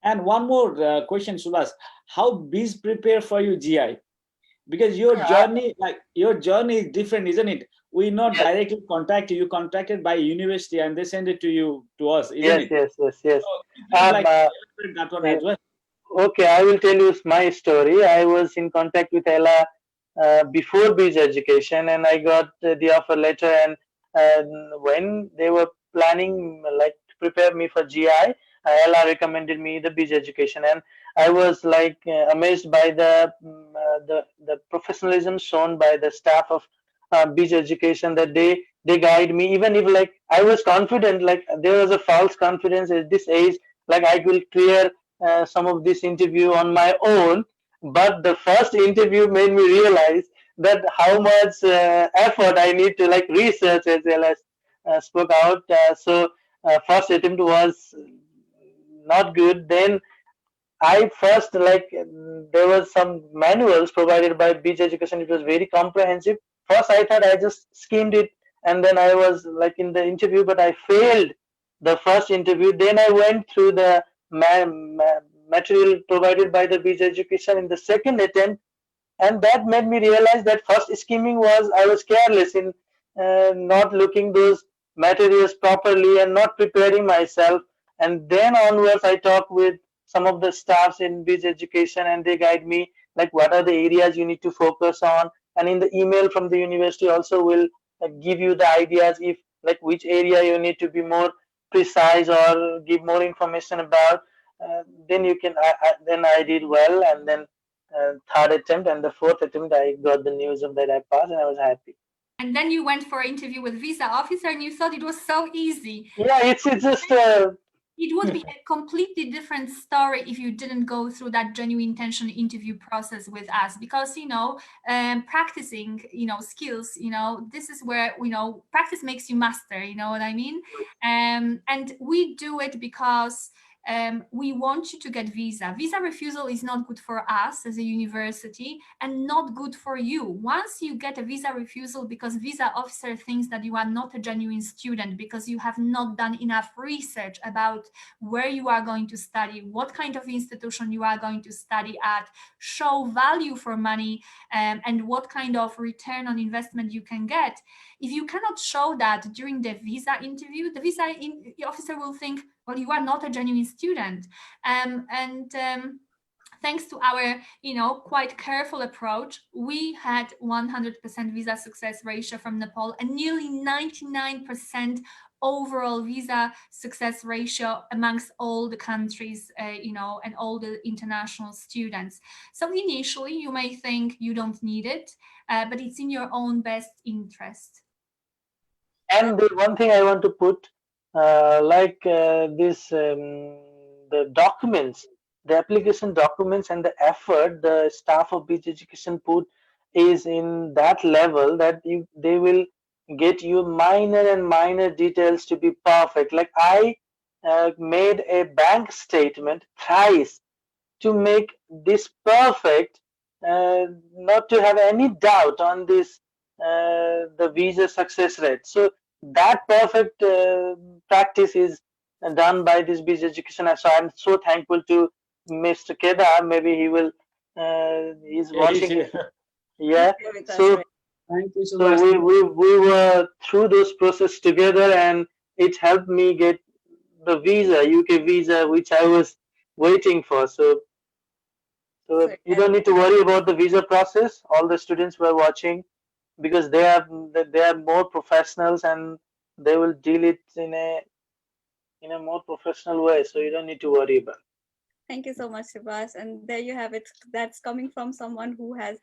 And one more question, Subhash: how Bizz prepare for you GI? Because your journey is different, isn't it? We not directly contact you. You contacted by university, and they send it to us, isn't it? Yes. So, that one as well. Okay, I will tell you my story. I was in contact with Ella before Bizz Education, and I got the offer letter. And when they were planning, like, to prepare me for GI, Ella recommended me the Bizz Education, and I was like amazed by the professionalism shown by the staff of Bizz Education, that they guide me. Even if, like, I was confident, like there was a false confidence at this age, like I will clear some of this interview on my own, But the first interview made me realize that how much effort I need to like research as well as spoke out. So first attempt was not good. Then I first like there was some manuals provided by Bizz Education. It was very comprehensive. First, I thought I just skimmed it, and then I was like in the interview, but I failed the first interview. Then I went through the material provided by the Bizz Education in the second attempt, and that made me realize that first skimming was I was careless in not looking those materials properly and not preparing myself. And then onwards I talk with some of the staffs in Bizz Education, and they guide me like what are the areas you need to focus on, and in the email from the university also will give you the ideas if like which area you need to be more precise or give more information about. Then you can then I did well, and then third attempt and the fourth attempt I got the news of that I passed, and I was happy. And then you went for an interview with visa officer and you thought it was so easy. Yeah, it's just it would be a completely different story if you didn't go through that genuine intention interview process with us, because practicing skills, this is where practice makes you master, you know what I mean? And we do it because we want you to get visa. Visa refusal is not good for us as a university and not good for you. Once you get a visa refusal because visa officer thinks that you are not a genuine student because you have not done enough research about where you are going to study, what kind of institution you are going to study at, show value for money, and what kind of return on investment you can get. If you cannot show that during the visa interview, the visa officer will think, well, you are not a genuine student. Thanks to our, quite careful approach, we had 100% visa success ratio from Nepal and nearly 99% overall visa success ratio amongst all the countries, and all the international students. So initially, you may think you don't need it, but it's in your own best interest. And the one thing I want to put, the documents, the application documents and the effort the staff of Bizz Education put is in that level that they will get you minor details to be perfect. Like I made a bank statement thrice to make this perfect, not to have any doubt on this the visa success rate. So that perfect practice is done by this Bizz Education. So I'm so thankful to Mr. Kedar. Maybe he will he's watching. Yeah. So thank you so so much. we were through those process together, and it helped me get the visa, UK visa, which I was waiting for. So you don't need to worry about the visa process. All the students were watching, because they are more professionals and they will deal it in a more professional way. So you don't need to worry about it. Thank you so much, Subhas. And there you have it. That's coming from someone who has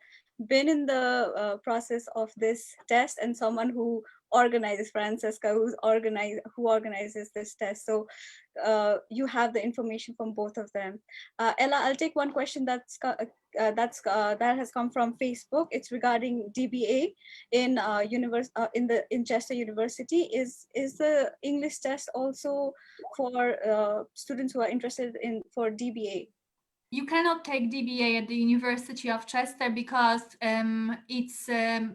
been in the process of this test and someone who organizes, Francesca, who organizes this test. So you have the information from both of them. Ella, I'll take one question that has come from Facebook. It's regarding DBA in Chester University. Is the English test also for students who are interested for DBA? You cannot take DBA at the University of Chester because it's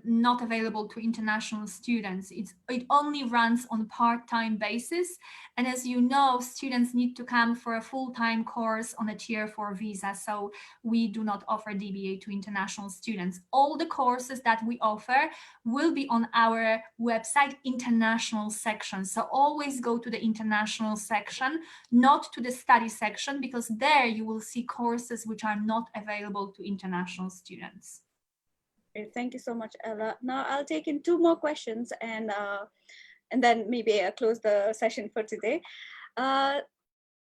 not available to international students. It only runs on part-time basis. And as you know, students need to come for a full-time course on a Tier 4 visa. So we do not offer DBA to international students. All the courses that we offer will be on our website international section. So always go to the international section, not to the study section, because there you will see courses which are not available to international students. Great. Thank you so much, Ella. Now I'll take in two more questions and then maybe I'll close the session for today.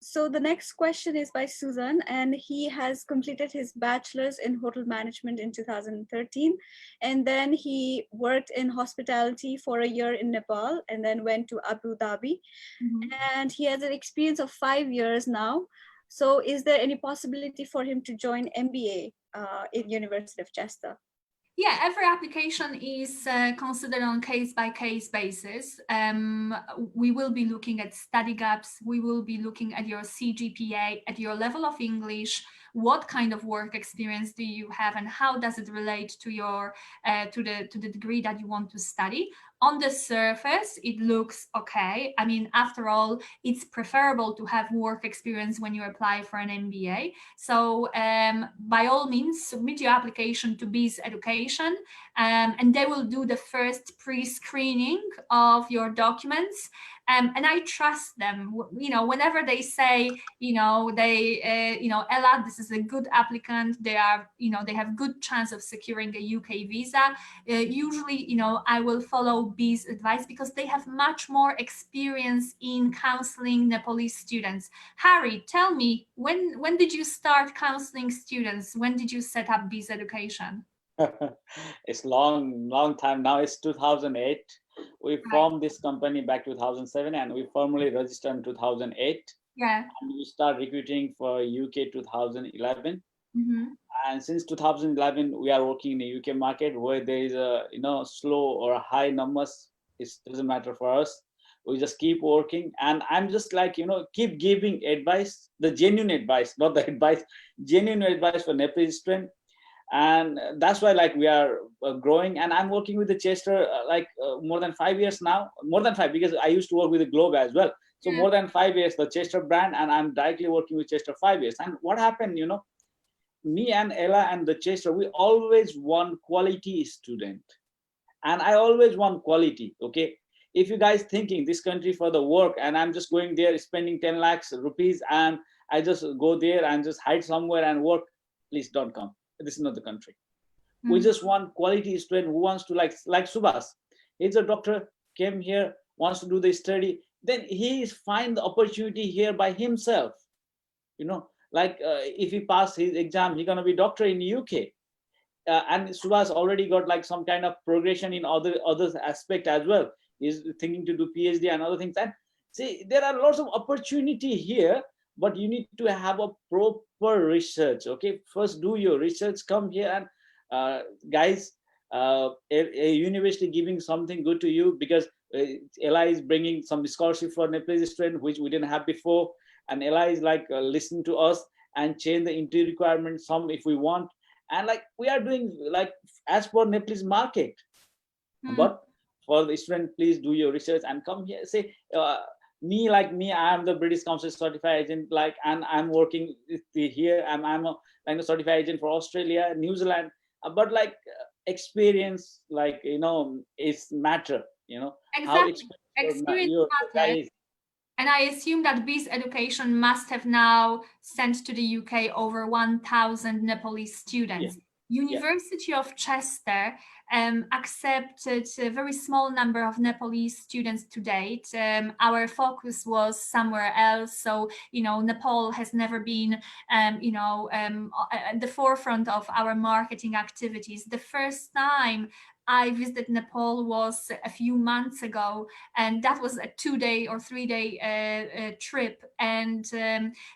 So the next question is by Susan, and he has completed his bachelor's in hotel management in 2013. And then he worked in hospitality for a year in Nepal and then went to Abu Dhabi. Mm-hmm. And he has an experience of 5 years now. So is there any possibility for him to join MBA in University of Chester? Yeah, every application is considered on case-by-case basis. We will be looking at study gaps. We will be looking at your CGPA, at your level of English, what kind of work experience do you have, and how does it relate to your to the degree that you want to study. On the surface, it looks okay. I mean, after all, it's preferable to have work experience when you apply for an MBA. So by all means, submit your application to Bizz Education, and they will do the first pre-screening of your documents. And I trust them. You know, whenever they say, Ella, this is a good applicant. They are, they have good chance of securing a UK visa. Usually, I will follow Bizz advice because they have much more experience in counseling Nepalese students. Harry, tell me, when did you start counseling students? When did you set up Bizz Education? It's long time now. It's 2008. We formed this company back 2007, and we formally registered in 2008. Yeah. And we start recruiting for UK 2011. Mm-hmm. And since 2011, we are working in the UK market where there is a slow or high numbers. It doesn't matter for us. We just keep working, and I'm just like keep giving advice, the genuine advice, not the advice, genuine advice for Nepalese students. And that's why we are growing, and I'm working with the Chester more than 5 years now, more than 5, because I used to work with the Globe as well. So more than 5 years, the Chester brand, and I'm directly working with Chester 5 years. And what happened, me and Ella and the Chester, we always want quality student, and I always want quality. Okay, if you guys thinking this country for the work, and I'm just going there spending 10 lakhs rupees, and I just go there and just hide somewhere and work, please don't come. This is not the country. We just want quality student who wants to like Subhas. He's a doctor, came here, wants to do the study. Then he find the opportunity here by himself. If he pass his exam, he's gonna be doctor in the UK. And Subhas already got some kind of progression in other aspect as well. He's thinking to do PhD and other things. And see, there are lots of opportunity here, but you need to have a proper research. Okay, first do your research, come here, and guys, a university giving something good to you, because Ella is bringing some scholarship for Nepalese student, which we didn't have before, and Ella is listening to us and change the interview requirements some if we want, and we are doing as per Nepalese market. But for the student, please do your research and come here. Say me, I am the British Council certified agent, and I'm working here. I'm a certified agent for Australia, New Zealand. But experience, is matter. Exactly. How experience matters. And I assume that Bizz Education must have now sent to the UK over 1,000 Nepalese students. Yeah. University of Chester accepted a very small number of Nepalese students to date. Our focus was somewhere else. So, Nepal has never been, at the forefront of our marketing activities. The first time I visited Nepal was a few months ago, and that was a 2-day or 3-day trip. And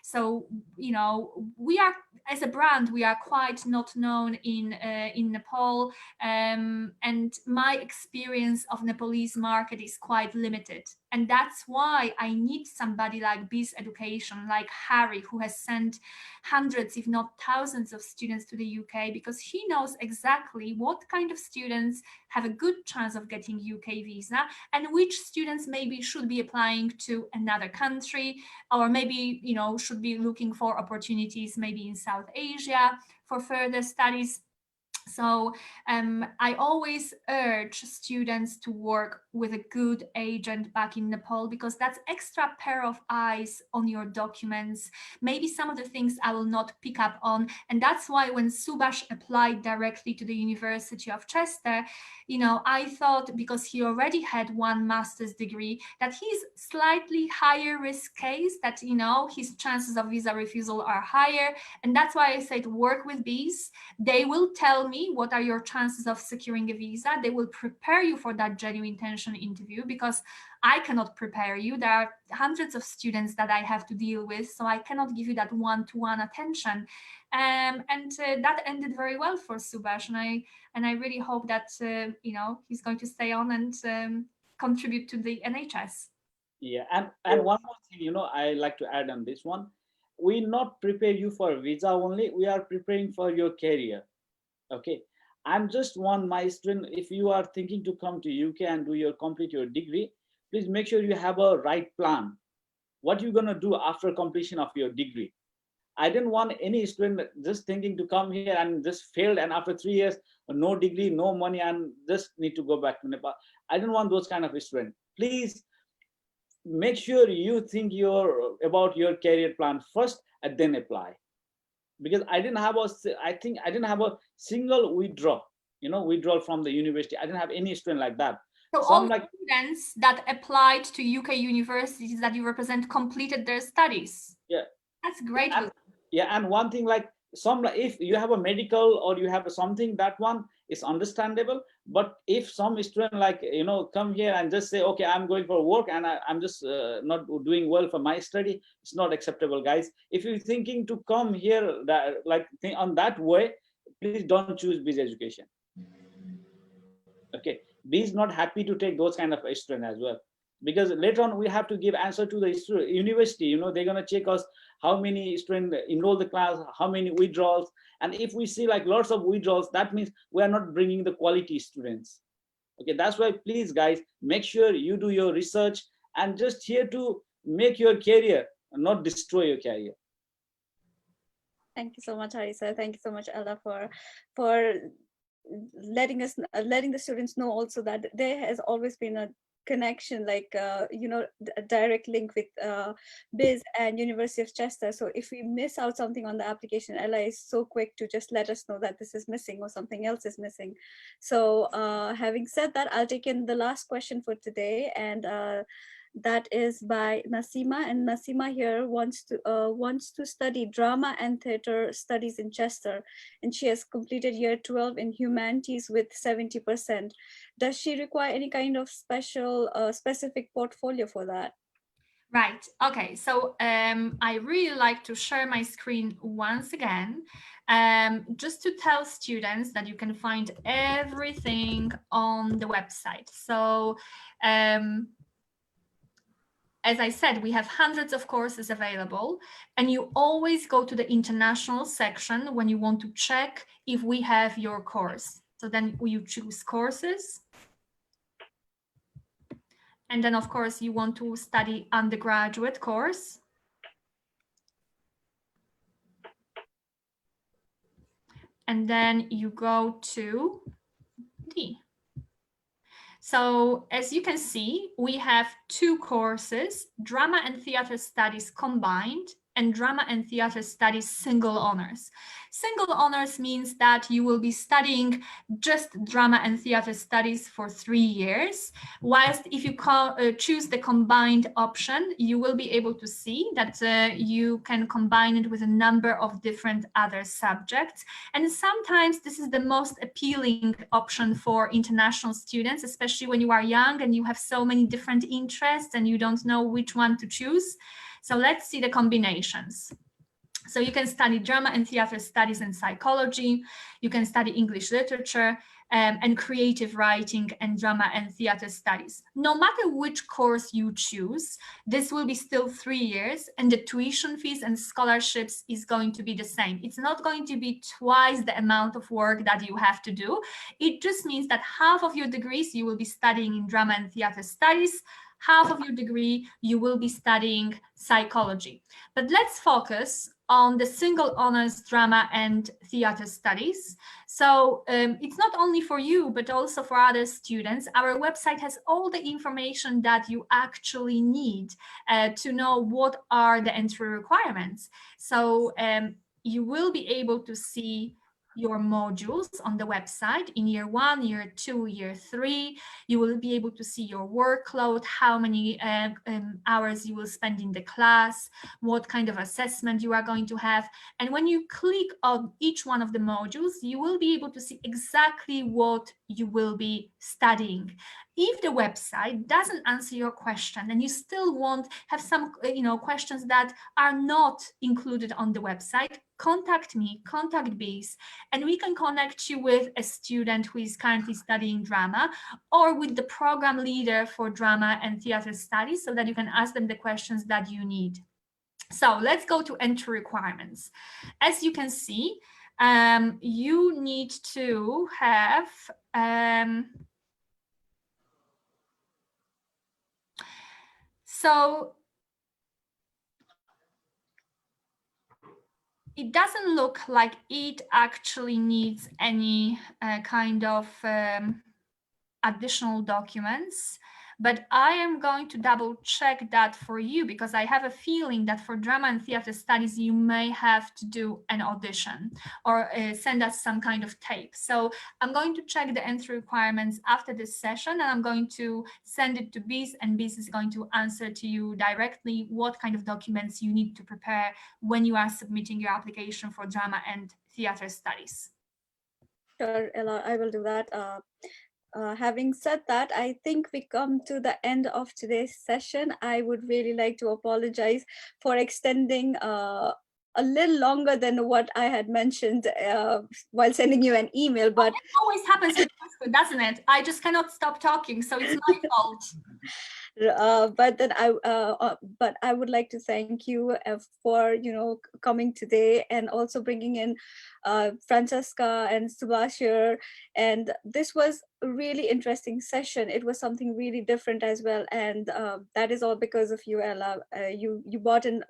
so, we are, as a brand, we are quite not known in Nepal, and my experience of Nepalese market is quite limited. And that's why I need somebody like Bizz Education, like Harry, who has sent hundreds, if not thousands of students to the UK, because he knows exactly what kind of students have a good chance of getting UK visa and which students maybe should be applying to another country, or maybe, should be looking for opportunities maybe in South Asia for further studies. So I always urge students to work with a good agent back in Nepal, because that's extra pair of eyes on your documents. Maybe some of the things I will not pick up on. And that's why when Subhash applied directly to the University of Chester, I thought, because he already had one master's degree, that he's slightly higher risk case, that, his chances of visa refusal are higher. And that's why I said work with Bizz. They will tell me me what are your chances of securing a visa. They will prepare you for that genuine intention interview, because I cannot prepare you. There are hundreds of students that I have to deal with, so I cannot give you that one-to-one attention. That ended very well for Subhash, and I really hope that he's going to stay on and contribute to the NHS. Yeah, and one more thing, I like to add on this one. We not prepare you for a visa only. We are preparing for your career. Okay, I'm just one my student. If you are thinking to come to UK and complete your degree, please make sure you have a right plan. What you're gonna do after completion of your degree. I didn't want any student just thinking to come here and just failed, and after 3 years, no degree, no money, and just need to go back to Nepal. I didn't want those kind of student. Please make sure you think about your career plan first and then apply. Because I didn't have a single withdrawal from the university. I didn't have any student like that. So all students that applied to UK universities that you represent completed their studies. Yeah, that's great. And one thing, like if you have a medical or you have something, that one is understandable. But if some student come here and just say, okay, I'm going for work and I'm just not doing well for my study, it's not acceptable, guys. If you're thinking to come here on that way, please don't choose Bizz education. Okay, Bizz not happy to take those kind of student as well, because later on we have to give answer to the university. They're gonna check us how many students enroll the class, how many withdrawals, and if we see lots of withdrawals, that means we are not bringing the quality students. Okay, that's why please guys, make sure you do your research and just here to make your career, not destroy your career. Thank you so much, Harisa. Thank you so much, Ella, for letting the students know also that there has always been a connection, a direct link with Bizz and University of Chester. So if we miss out something on the application, Ella is so quick to just let us know that this is missing or something else is missing. So having said that, I'll take in the last question for today, and that is by Nasima, and Nasima here wants to study drama and theater studies in Chester, and she has completed year 12 in humanities with 70%. Does she require any kind of specific portfolio for that? Right. Okay. So I really like to share my screen once again, just to tell students that you can find everything on the website. So as I said, we have hundreds of courses available, and you always go to the international section when you want to check if we have your course. So then you choose courses. And then, of course, you want to study undergraduate course. And then you go to D. So as you can see, we have two courses, drama and theater studies combined and drama and theater studies single honors. Single honors means that you will be studying just drama and theater studies for 3 years, whilst if you choose the combined option, you will be able to see that you can combine it with a number of different other subjects. And sometimes this is the most appealing option for international students, especially when you are young and you have so many different interests and you don't know which one to choose. So let's see the combinations. So you can study drama and theater studies and psychology. You can study English literature and creative writing and drama and theater studies. No matter which course you choose, this will be still 3 years, and the tuition fees and scholarships is going to be the same. It's not going to be twice the amount of work that you have to do. It just means that half of your degrees you will be studying in drama and theater studies, half of your degree you will be studying psychology. But let's focus on the single honors drama and theater studies. So it's not only for you, but also for other students. Our website has all the information that you actually need to know what are the entry requirements. So you will be able to see your modules on the website in year 1, year 2, year 3. You will be able to see your workload, how many hours you will spend in the class, what kind of assessment you are going to have. And when you click on each one of the modules, you will be able to see exactly what you will be studying. If the website doesn't answer your question and you still have some questions that are not included on the website, contact me, contact Bizz, and we can connect you with a student who is currently studying drama or with the program leader for drama and theater studies so that you can ask them the questions that you need. So let's go to entry requirements. As you can see, you need to have so it doesn't look like it actually needs any kind of additional documents, but I am going to double check that for you because I have a feeling that for drama and theater studies, you may have to do an audition or send us some kind of tape. So I'm going to check the entry requirements after this session, and I'm going to send it to Bizz, and Bizz is going to answer to you directly what kind of documents you need to prepare when you are submitting your application for drama and theater studies. Sure, Ella, I will do that. Having said that, I think we come to the end of today's session. I would really like to apologize for extending a little longer than what I had mentioned while sending you an email, but it always happens with us, doesn't it? I just cannot stop talking, so it's my fault. But I would like to thank you for coming today and also bringing in Francesca and Subhash here. And this was a really interesting session. It was something really different as well, and that is all because of you, Ella. You brought in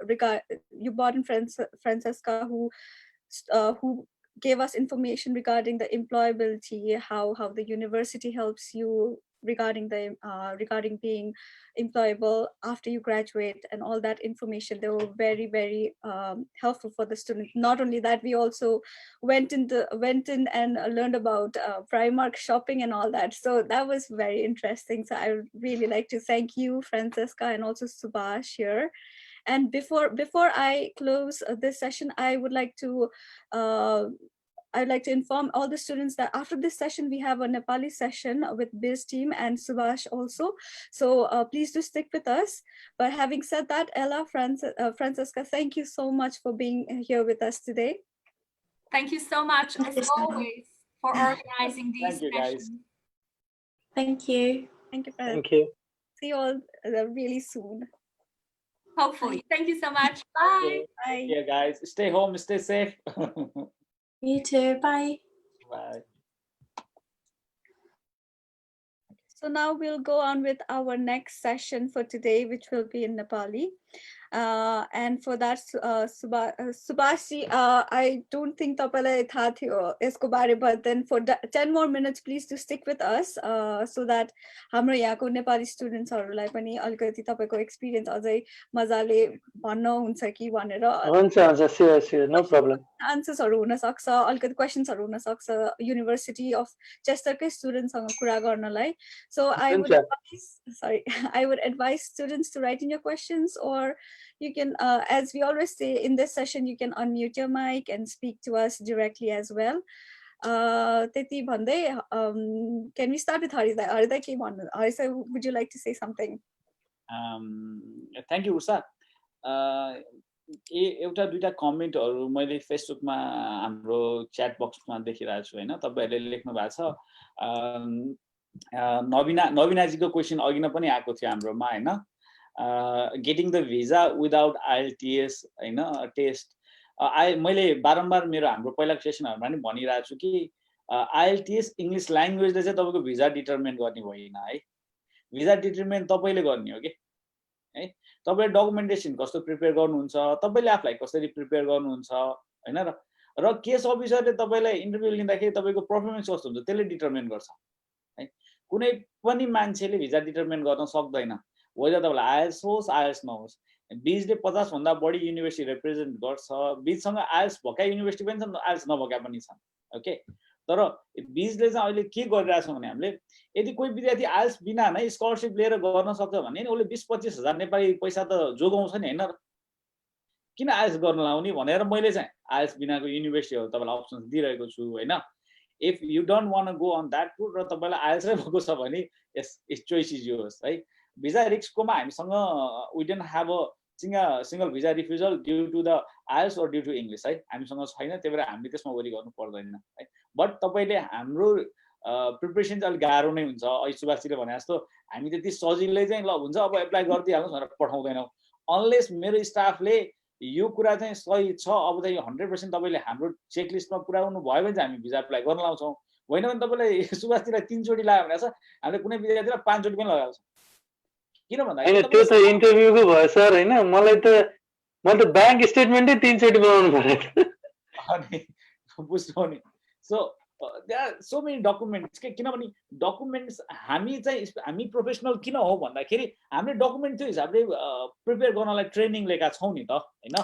Francesca, who gave us information regarding the employability, how the university helps you regarding being employable after you graduate, and all that information. They were very, very helpful for the students. Not only that, we also went in and learned about Primark shopping and all that. So that was very interesting. So I would really like to thank you, Francesca, and also Subhash here. And before I close this session, I would like to inform all the students that after this session, we have a Nepali session with Bizz team and Subhash also. So please do stick with us. But having said that, Ella, Francesca, thank you so much for being here with us today. Thank you so much, as always, for organizing these sessions. Thank you. Thank you. Thank you. See you all really soon. Hopefully. Thank you so much. Bye. Bye. Yeah, guys, stay home, stay safe. You too. Bye. Bye. So now we'll go on with our next session for today, which will be in Nepali. And for that, Subhashi, I don't think tapalai tha thiyo yesko bare, but then for 10 more minutes, please do stick with us so that hamro yahako Nepali students harulai pani alikati tapaiko experience ajai mazale bhanna huncha ki bhanera Huncha, sure, no problem. Answers haru huna sakcha, alikati questions haru huna sakcha University of Chester kai students सँग कुरा गर्नलाई. So I would advise students to write in your questions, or you can, as we always say in this session, you can unmute your mic and speak to us directly as well. Teti bhande, can we start with Harita? Harita, would you like to say something? Thank you, Usha. एउटा दुईटा कमेन्टहरु मैले फेसबुकमा हाम्रो chat बक्समा देखिरहेको छु हैन, तपाईहरुले लेख्नु भएको छ. नवीनाजीको क्वेशन अघि नै पनि आएको थियो हाम्रोमा हैन, गेटिङ द भिजा विदाउट IELTS हैन टेस्ट. मैले बारम्बार मेरो हाम्रो पहिलाको सेसनहरुमा पनि भनिरहेको छु कि IELTS इंग्लिश ल्याङ्ग्वेजले चाहिँ तपाईको भिजा डिटरमिन गर्ने होइन है. भिजा डिटरमिन तपाईले गर्ने हो के है. तपाईले डकुमेन्टेसन कस्तो प्रिपेयर गर्नुहुन्छ, तपाईले आफुलाई कसरी प्रिपेयर गर्नुहुन्छ हैन, र केस अफिसरले तपाईलाई इन्टरभ्यु लिँदाखेरि तपाईको परफर्मेन्स कस्तो हुन्छ त्यसले डिटरमिन गर्छ है. कुनै पनि मान्छेले भिजा डिटरमिन गर्न सक्दैन. वेदर तपाईँलाई आइएल्स होस् आइएल्स नहोस् बिजले 50 भन्दा बढी युनिभर्सिटी रिप्रेजेन्ट गर्छ बिजसँग आइएल्स भएका युनिभर्सिटी पनि छन् आइएल्स नभएका पनि छन् ओके तर बिजले चाहिँ अहिले के गरिरहेको छ भने हामीले यदि कोही विद्यार्थी आइएल्स बिना नै स्कलरसिप लिएर गर्न सक्छ भने उसले 20-25 हजार नेपाली पैसा त जोगाउँछ नि हैन किन आइएल्स गर्न लाउने भनेर मैले चाहिँ आइएल्स बिनाको युनिभर्सिटीहरु तपाईलाई अप्सन्स दिइरहेको छु हैन if you don't want to go on that route र तपाईलाई आइएल्स नै भएको छ भने यस चोइस इज योर्स है भिजा रिस्ककोमा हामीसँग we don't have a single visa refusal due to the IELTS or due to English है हामीसँग छैन त्यही भएर हामीले त्यसमा वरि गर्नु पर्दैन है बट तपाईले हाम्रो प्रिपरेसन चाहिँ अलि गाह्रो नै हुन्छ अहिले सुभाषजीले भने जस्तो हामी त्यति सजिलै चाहिँ ल हुन्छ अब एप्लाई गरिदिइहाल्नुस् भनेर पठाउँदैनौँ अनलेस मेरो स्टाफले यो कुरा चाहिँ सही छ अब चाहिँ 100% तपाईले हाम्रो चेकलिस्टमा पुर्याउनु भयो भने चाहिँ हामी भिजा एप्लाई गर्न लाउँछौँ होइन भने तपाईले सुभाषजीलाई 3 चोटि लगायो भने छ हामीले कुनै विद्यार्थीलाई 5 चोटि पनि लगाउँछौँ किन भन्दा हैन त्यो त इन्टरभ्युको भयो सर हैन मलाई त बैंक स्टेटमेन्टै 3 चोटि बनाउनु पर्यो अनि बुझ्नु नि so there are so many documents के किनभने डकुमेन्ट्स हामी प्रोफेसनल किन हो भन्दाखेरि हामीले डकुमेन्ट त्यो हिसाबले प्रिपेयर गर्नलाई ट्रेनिङ लिएका छौँ नि त हैन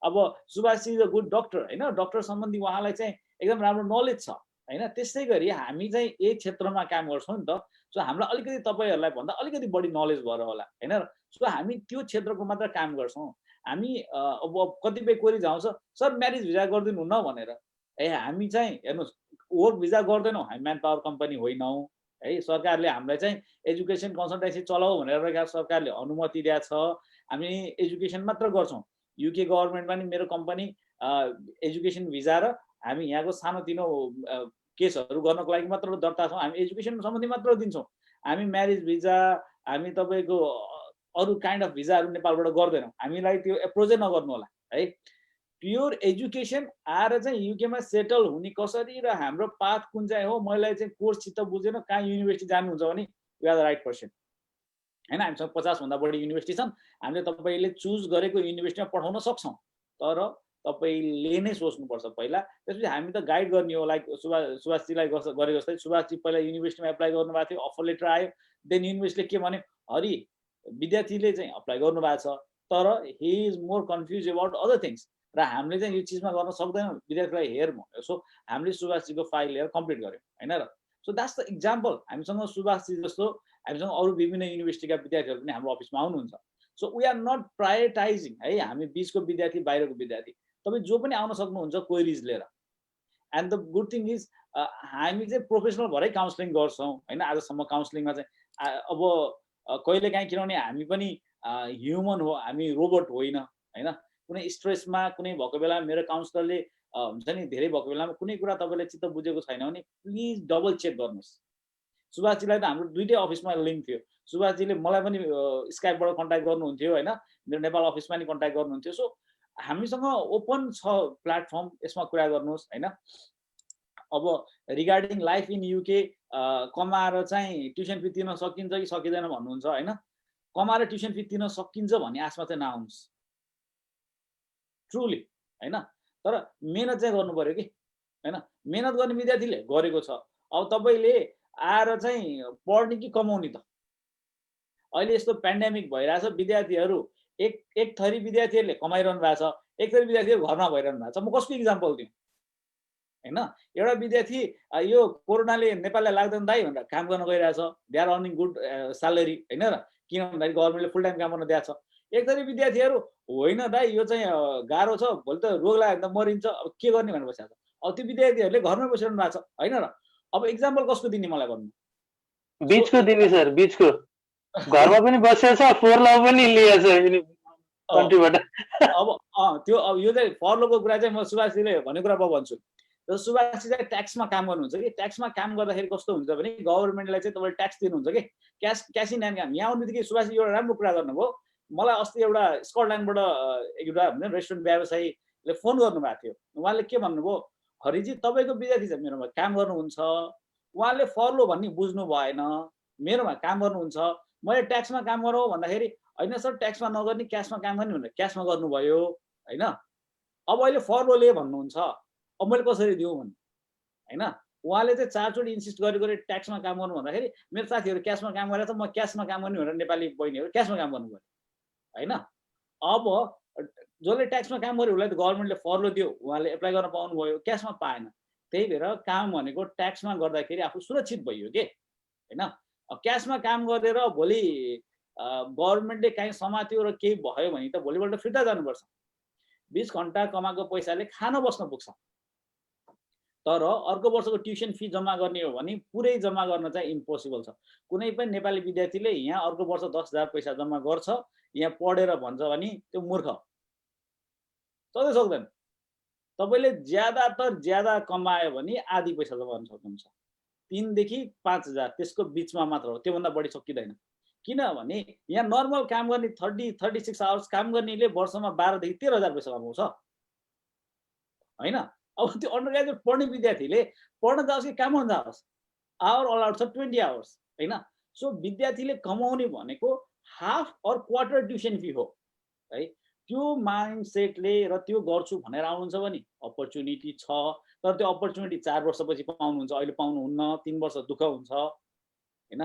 अब Subhash is a good doctor हैन डक्टर सम्बन्धी उहाँलाई चाहिँ एकदम राम्रो नलेज छ हैन त्यसै गरी हामी चाहिँ यही क्षेत्रमा काम गर्छौँ नि त सो हामीलाई अलिकति तपाईहरुलाई भन्दा अलिकति बढी नलेज भएर होला हैन सो हामी त्यो क्षेत्रको मात्र काम गर्छौँ हामी अब कतिपय क्वेरी आउँछ सर म्यारेज भिजा गर्दिनु हुन्न भनेर ए हामी चाहिँ हेर्नुस् वर्क भिजा गर्दैनौँ हामी म्यान पावर कम्पनी होइनौँ है सरकारले हामीलाई चाहिँ एजुकेसन कन्सल्टेन्सी चलाऊ भनेर सरकारले अनुमति दिएको छ हामी एजुकेसन मात्र गर्छौँ युके गभर्नमेन्टमा नि मेरो कम्पनी एजुकेसन भिजा र हामी यहाँको सानोतिनो केसहरू गर्नको लागि मात्र दर्ता छौँ हामी एजुकेसन सम्बन्धी मात्र दिन्छौँ हामी म्यारेज भिजा हामी तपाईको अरु काइन्ड अफ भिजाहरू नेपालबाट गर्दैनौँ हामीलाई त्यो एप्रोचै नगर्नु होला है प्योर एजुकेसन आएर चाहिँ युकेमा सेटल हुने कसरी र हाम्रो पाथ कुन चाहिँ हो मलाई चाहिँ कोर्स चित्त बुझेन कहाँ युनिभर्सिटी जानुहुन्छ भने you are the right person हैन हामीसँग 50 भन्दा बढी युनिभर्सिटी छन् हामीले तपाईले चुज गरेको युनिभर्सिटीमा पठाउन सक्छौं तर तपाईले नै सोच्नुपर्छ पहिला त्यसपछि हामी त गाइड गर्ने हो लाइक सुभाषजीलाई गरे जस्तै सुभाषजी पहिला युनिभर्सिटीमा एप्लाई गर्नुभएको थियो अफर लेटर आयो देन युनिभर्सिटीले के भन्यो हरि विद्यार्थीले चाहिँ अप्लाई गर्नुभएको छ तर he is more confuse about other things र हामीले चाहिँ यो चीजमा गर्न सक्दैनौँ विद्यार्थीलाई हेर भन्यो सो हामीले सुभाषजीको फाइल लिएर कम्प्लिट गर्यौँ हैन र सो द्याट्स द एक्जाम्पल हामीसँग सुभाषजी जस्तो हामीसँग अरू विभिन्न युनिभर्सिटीका विद्यार्थीहरू पनि हाम्रो अफिसमा आउनुहुन्छ so we are not prioritising है हामी बीचको विद्यार्थी बाहिरको विद्यार्थी तपाईँ जो पनि आउन सक्नुहुन्छ क्वेरीज लिएर and the good thing is हामी चाहिँ प्रोफेसनल भरै काउन्सिलिङ गर्छौँ हैन आजसम्म काउन्सिलिङमा चाहिँ अब कहिलेकाहीँ किनभने हामी पनि ह्युमन हो हामी रोबोट होइन हैन कुनै स्ट्रेसमा कुनै भएको बेला मेरो काउन्सिलरले हुन्छ नि धेरै भएको बेलामा कुनै कुरा तपाईले चित्त बुझेको छैन भने प्लिज डबल चेक गर्नुस् सुभाषजीलाई त हाम्रो दुईटै अफिसमा लिङ्क थियो सुभाषजीले मलाई पनि स्काइपबाट कन्ट्याक्ट गर्नुहुन्थ्यो हैन मेरो नेपाल अफिसमा नि कन्ट्याक्ट गर्नुहुन्थ्यो सो हामीसँग ओपन छ प्लेटफर्म यसमा कुरा गर्नुहोस् हैन अब रिगार्डिङ लाइफ इन युके कमाएर चाहिँ ट्युसन फी तिर्न सकिन्छ कि सकिँदैन भन्नुहुन्छ हैन कमाएर ट्युसन फी तिर्न सकिन्छ भन्ने आशमा चाहिँ नआउनुस् ट्रुली हैन तर मेहनत चाहिँ गर्नु पर्यो कि हैन मेहनत गर्ने विद्यार्थीले गरेको छ अब तपाईले आएर चाहिँ पढ्ने कि कमाउने त अहिले यस्तो पेन्डेमिक भइरहेछ विद्यार्थीहरू एक थरी विद्यार्थीहरूले कमाइरहनु भएको छ एक थरी विद्यार्थीहरू घरमा भइरहनु भएको छ म कसको इक्जाम्पल दिउँ हैन एउटा विद्यार्थी यो कोरोनाले नेपाललाई लाग्दैन दाइ भनेर काम गर्न गइरहेछ they are earning good salary हैन र किन भन्दाखेरि गभर्नमेन्टले फुल टाइम काम गर्न दिएको छ एक थरी विद्यार्थीहरू होइन दाइ यो चाहिँ गाह्रो छ भोलि त रोग लाग्यो भने त मरिन्छ अब के गर्ने भनेर बसेको छ अब त्यो विद्यार्थीहरूले घरमै बसिरहनु भएको छ हैन र अब एक्जाम्पल कसको दिने मलाई भन्नु बीचको दिने सर बीचको घरमा पनि बसेछ फोरलो पनि लिएछ कन्ट्रीबाट अब त्यो अब यो चाहिँ फरलोको कुरा चाहिँ म सुभाषजीले भन्ने कुरा म भन्छु र सुभाषजी चाहिँ ट्याक्समा काम गर्नुहुन्छ कि ट्याक्समा काम गर्दाखेरि कस्तो हुन्छ भने गभर्नमेन्टलाई चाहिँ तपाईले ट्याक्स दिनुहुन्छ कि क्यास इन ह्यान्ड काम यहाँ आउने बित्तिकै सुभाषजी एउटा राम्रो कुरा गर्नुभयो मलाई अस्ति एउटा स्कटल्यान्डबाट एउटा हुन्छ रेस्टुरेन्ट व्यवसायीले फोन गर्नुभएको थियो उहाँले के भन्नुभयो हरिजी तपाईँको विद्यार्थी छ मेरोमा काम गर्नुहुन्छ उहाँले फर्लो भन्ने बुझ्नु भएन मेरोमा काम गर्नुहुन्छ मैले ट्याक्समा काम गरौँ भन्दाखेरि होइन सर ट्याक्समा नगर्ने क्यासमा काम गर्ने भनेर क्यासमा गर्नुभयो होइन अब अहिले फर्लोले भन्नुहुन्छ अब मैले कसरी दिउँ भन्नु हैन उहाँले चाहिँ 4 चोटि इन्सिस्ट गरे ट्याक्समा काम गर्नु भन्दाखेरि मेरो साथीहरू क्यासमा काम गरेर त म क्यासमा काम गर्ने भनेर नेपाली बहिनीहरू क्यासमा काम गर्नु पर्यो हैन। अब जसले ट्याक्समा काम गर्यो उसलाई त गभर्नमेन्टले फर्लो दियो, उहाँले एप्लाई गर्न पाउनुभयो, क्यासमा पाएन। त्यही भएर काम भनेको ट्याक्समा गर्दाखेरि आफू सुरक्षित भइयो के हैन। क्यासमा काम गरेर भोलि गभर्नमेन्टले काहीँ समात्यो र केही भयो भने त भोलिपल्ट फिर्ता जानुपर्छ। 20 घण्टा कमाएको पैसाले खान बस्न पुग्छ। तर अर्को वर्षको ट्युसन फी जम्मा गर्ने हो भने पुरै जम्मा गर्न चाहिँ इम्पोसिबल छ। कुनै पनि नेपाली विद्यार्थीले यहाँ अर्को वर्ष 10,000 पैसा जम्मा गर्छ, यहाँ पढेर भन्छ भने त्यो मूर्ख सधैँ सक्दैन। तपाईले ज्यादातर ज्यादा कमायो भने आधी पैसा जम्मा गर्न सक्नुहुन्छ। 3 देखि 5,000 त्यसको बीचमा मात्र हो, त्योभन्दा बढी सकिँदैन। किनभने यहाँ नर्मल काम गर्ने 36 आवर्स काम गर्नेले वर्षमा 12 देखि 13,000 पैसा कमाउँछ हैन। अब त्यो अन्डरग्रेजुएट पढ्ने विद्यार्थीले पढ्न जाओस् कि काम गर्न जाओस्, आवर अलाउड छ 20 आवर्स हैन। सो विद्यार्थीले कमाउने भनेको हाफ और क्वार्टर ट्युसन फी हो है। त्यो माइन्डसेटले र त्यो गर्छु भनेर आउनुहुन्छ भने अपर्च्युनिटी छ, तर त्यो अपर्च्युनिटी 4 वर्षपछि पाउनुहुन्छ, अहिले पाउनुहुन्न, 3 वर्ष दुःख हुन्छ हैन।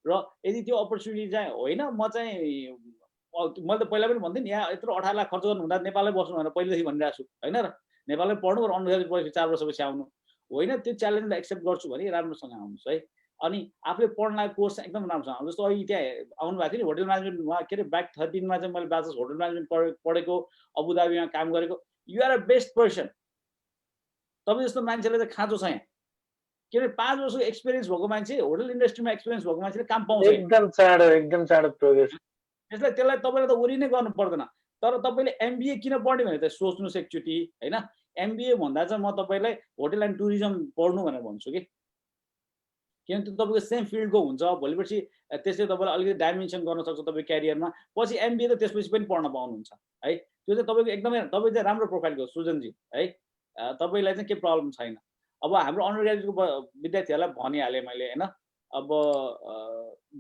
र यदि त्यो अपर्च्युनिटी चाहिँ होइन म चाहिँ मैले त पहिला पनि भन्थे नि, यहाँ यत्रो 18 लाख खर्च गर्नु हुँदा नेपालमै बस्नु भनेर पहिलेदेखि भनिरहेको छु हैन र। नेपालमै पढ्नु र अन्डरग्रेजुएट पढेपछि 4 वर्षपछि आउनु होइन, त्यो च्यालेन्जलाई एक्सेप्ट गर्छु भने राम्रोसँग आउनुहोस् है। अनि आफूले पढ्न लागेको कोर्स एकदम राम्रोसँग आउनु। जस्तो अहिले त्यहाँ आउनु भएको थियो नि होटल म्यानेजमेन्ट, उहाँ के अरे ब्याक 13 मा चाहिँ मैले ब्याचलर्स होटल म्यानेजमेन्ट पढेको, अबुधाबीमा काम गरेको। You are a best person. तपाईँ जस्तो मान्छेले चाहिँ खाँचो छ यहाँ, किनभने 5 वर्षको एक्सपिरियन्स भएको मान्छे, होटल इन्डस्ट्रीमा एक्सपिरियन्स भएको मान्छेले काम पाउँछ एकदम चाँडो प्रोग्रेस। त्यसलाई तपाईँले त वरि नै गर्नु पर्दैन। तर तपाईँले एमबिए किन पढ्ने भने त सोच्नुहोस् एकचोटि हैन। एमबिए भन्दा चाहिँ म तपाईँलाई होटल एन्ड टुरिज्म पढ्नु भनेर भन्छु कि, किनभने त्यो तपाईँको सेम फिल्डको हुन्छ। भोलिपछि त्यसले तपाईँलाई अलिकति डाइमेन्सन गर्न सक्छ तपाईँको क्यारियरमा। पछि एमबिए त त्यसपछि पनि पढ्न पाउनुहुन्छ है। त्यो चाहिँ तपाईँको एकदमै तपाईँ चाहिँ राम्रो प्रोफाइलको सुजनजी है, तपाईँलाई चाहिँ केही प्रब्लम छैन। अब हाम्रो अन्डरग्रेजुएटको विद्यार्थीहरूलाई भनिहालेँ मैले हैन। अब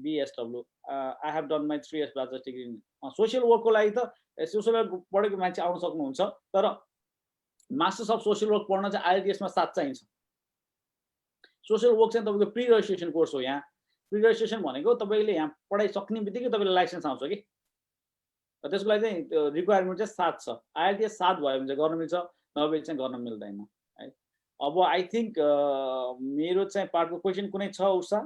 BSW I have done my 3 years bachelor's degree in social वर्कको लागि त सोसियल वर्क पढेको मान्छे आउन सक्नुहुन्छ, तर मास्टर्स अफ सोसियल वर्क पढ्न चाहिँ आइएलटिएसमा 7 चाहिन्छ। सोसियल वर्क चाहिँ तपाईँको प्री रेजिस्ट्रेसन कोर्स हो। यहाँ प्री रेजिस्ट्रेसन भनेको तपाईँले यहाँ पढाइ सक्ने बित्तिकै तपाईँले लाइसेन्स आउँछ कि, त्यसको लागि चाहिँ त्यो रिक्वायरमेन्ट चाहिँ 7 छ। आइएलटिएस 7 भयो भने चाहिँ गर्न मिल्छ, नभए चाहिँ गर्न मिल्दैन है। अब आई थिङ्क मेरो चाहिँ पार्टको क्वेसन कुनै छ उषा?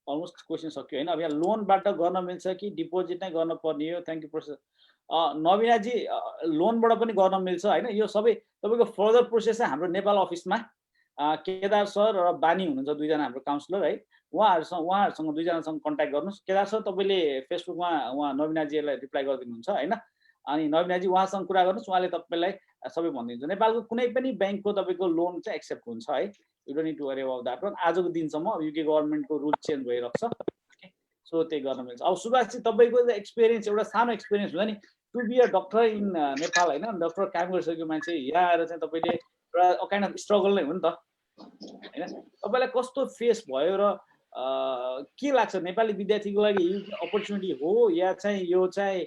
अलमोस्ट क्वेसन सक्यो होइन। अब यहाँ लोनबाट गर्न मिल्छ कि डिपोजिट नै गर्न पर्ने हो? थ्याङ्क यू प्रोसेस नवीनाजी। लोनबाट पनि गर्न मिल्छ होइन। यो सबै तपाईँको फर्दर प्रोसेस चाहिँ हाम्रो नेपाल अफिसमा केदार सर र बानी हुनुहुन्छ, 2 जना हाम्रो काउन्सिलर है। उहाँहरूसँग 2 जनासँग कन्ट्याक्ट गर्नुहोस्। केदार सर तपाईँले फेसबुकमा उहाँ नवीनाजीलाई रिप्लाई गरिदिनुहुन्छ होइन। अनि नवीनाजी उहाँसँग कुरा गर्नुहोस्, उहाँले तपाईँलाई सबै भनिदिन्छ। नेपालको कुनै पनि ब्याङ्कको तपाईँको लोन चाहिँ एक्सेप्ट हुन्छ है। You don't need to worry about that one. आजको दिनसम्म युके गभर्नमेन्टको रुल चेन्ज भइरहेको छ, सो त्यही गर्न मिल्छ। अब सुभाषजी तपाईँको एक्सपिरियन्स एउटा सानो एक्सपिरियन्स हुन्छ नि, टु बी अ डक्टर इन नेपाल होइन, डक्टर काम गरिसकेको मान्छे यहाँ आएर चाहिँ तपाईँले एउटा काइन्ड अफ स्ट्रगल नै हो नि त होइन। तपाईँलाई कस्तो फेस भयो र के लाग्छ नेपाली विद्यार्थीको लागि युके अपर्च्युनिटी हो या चाहिँ यो चाहिँ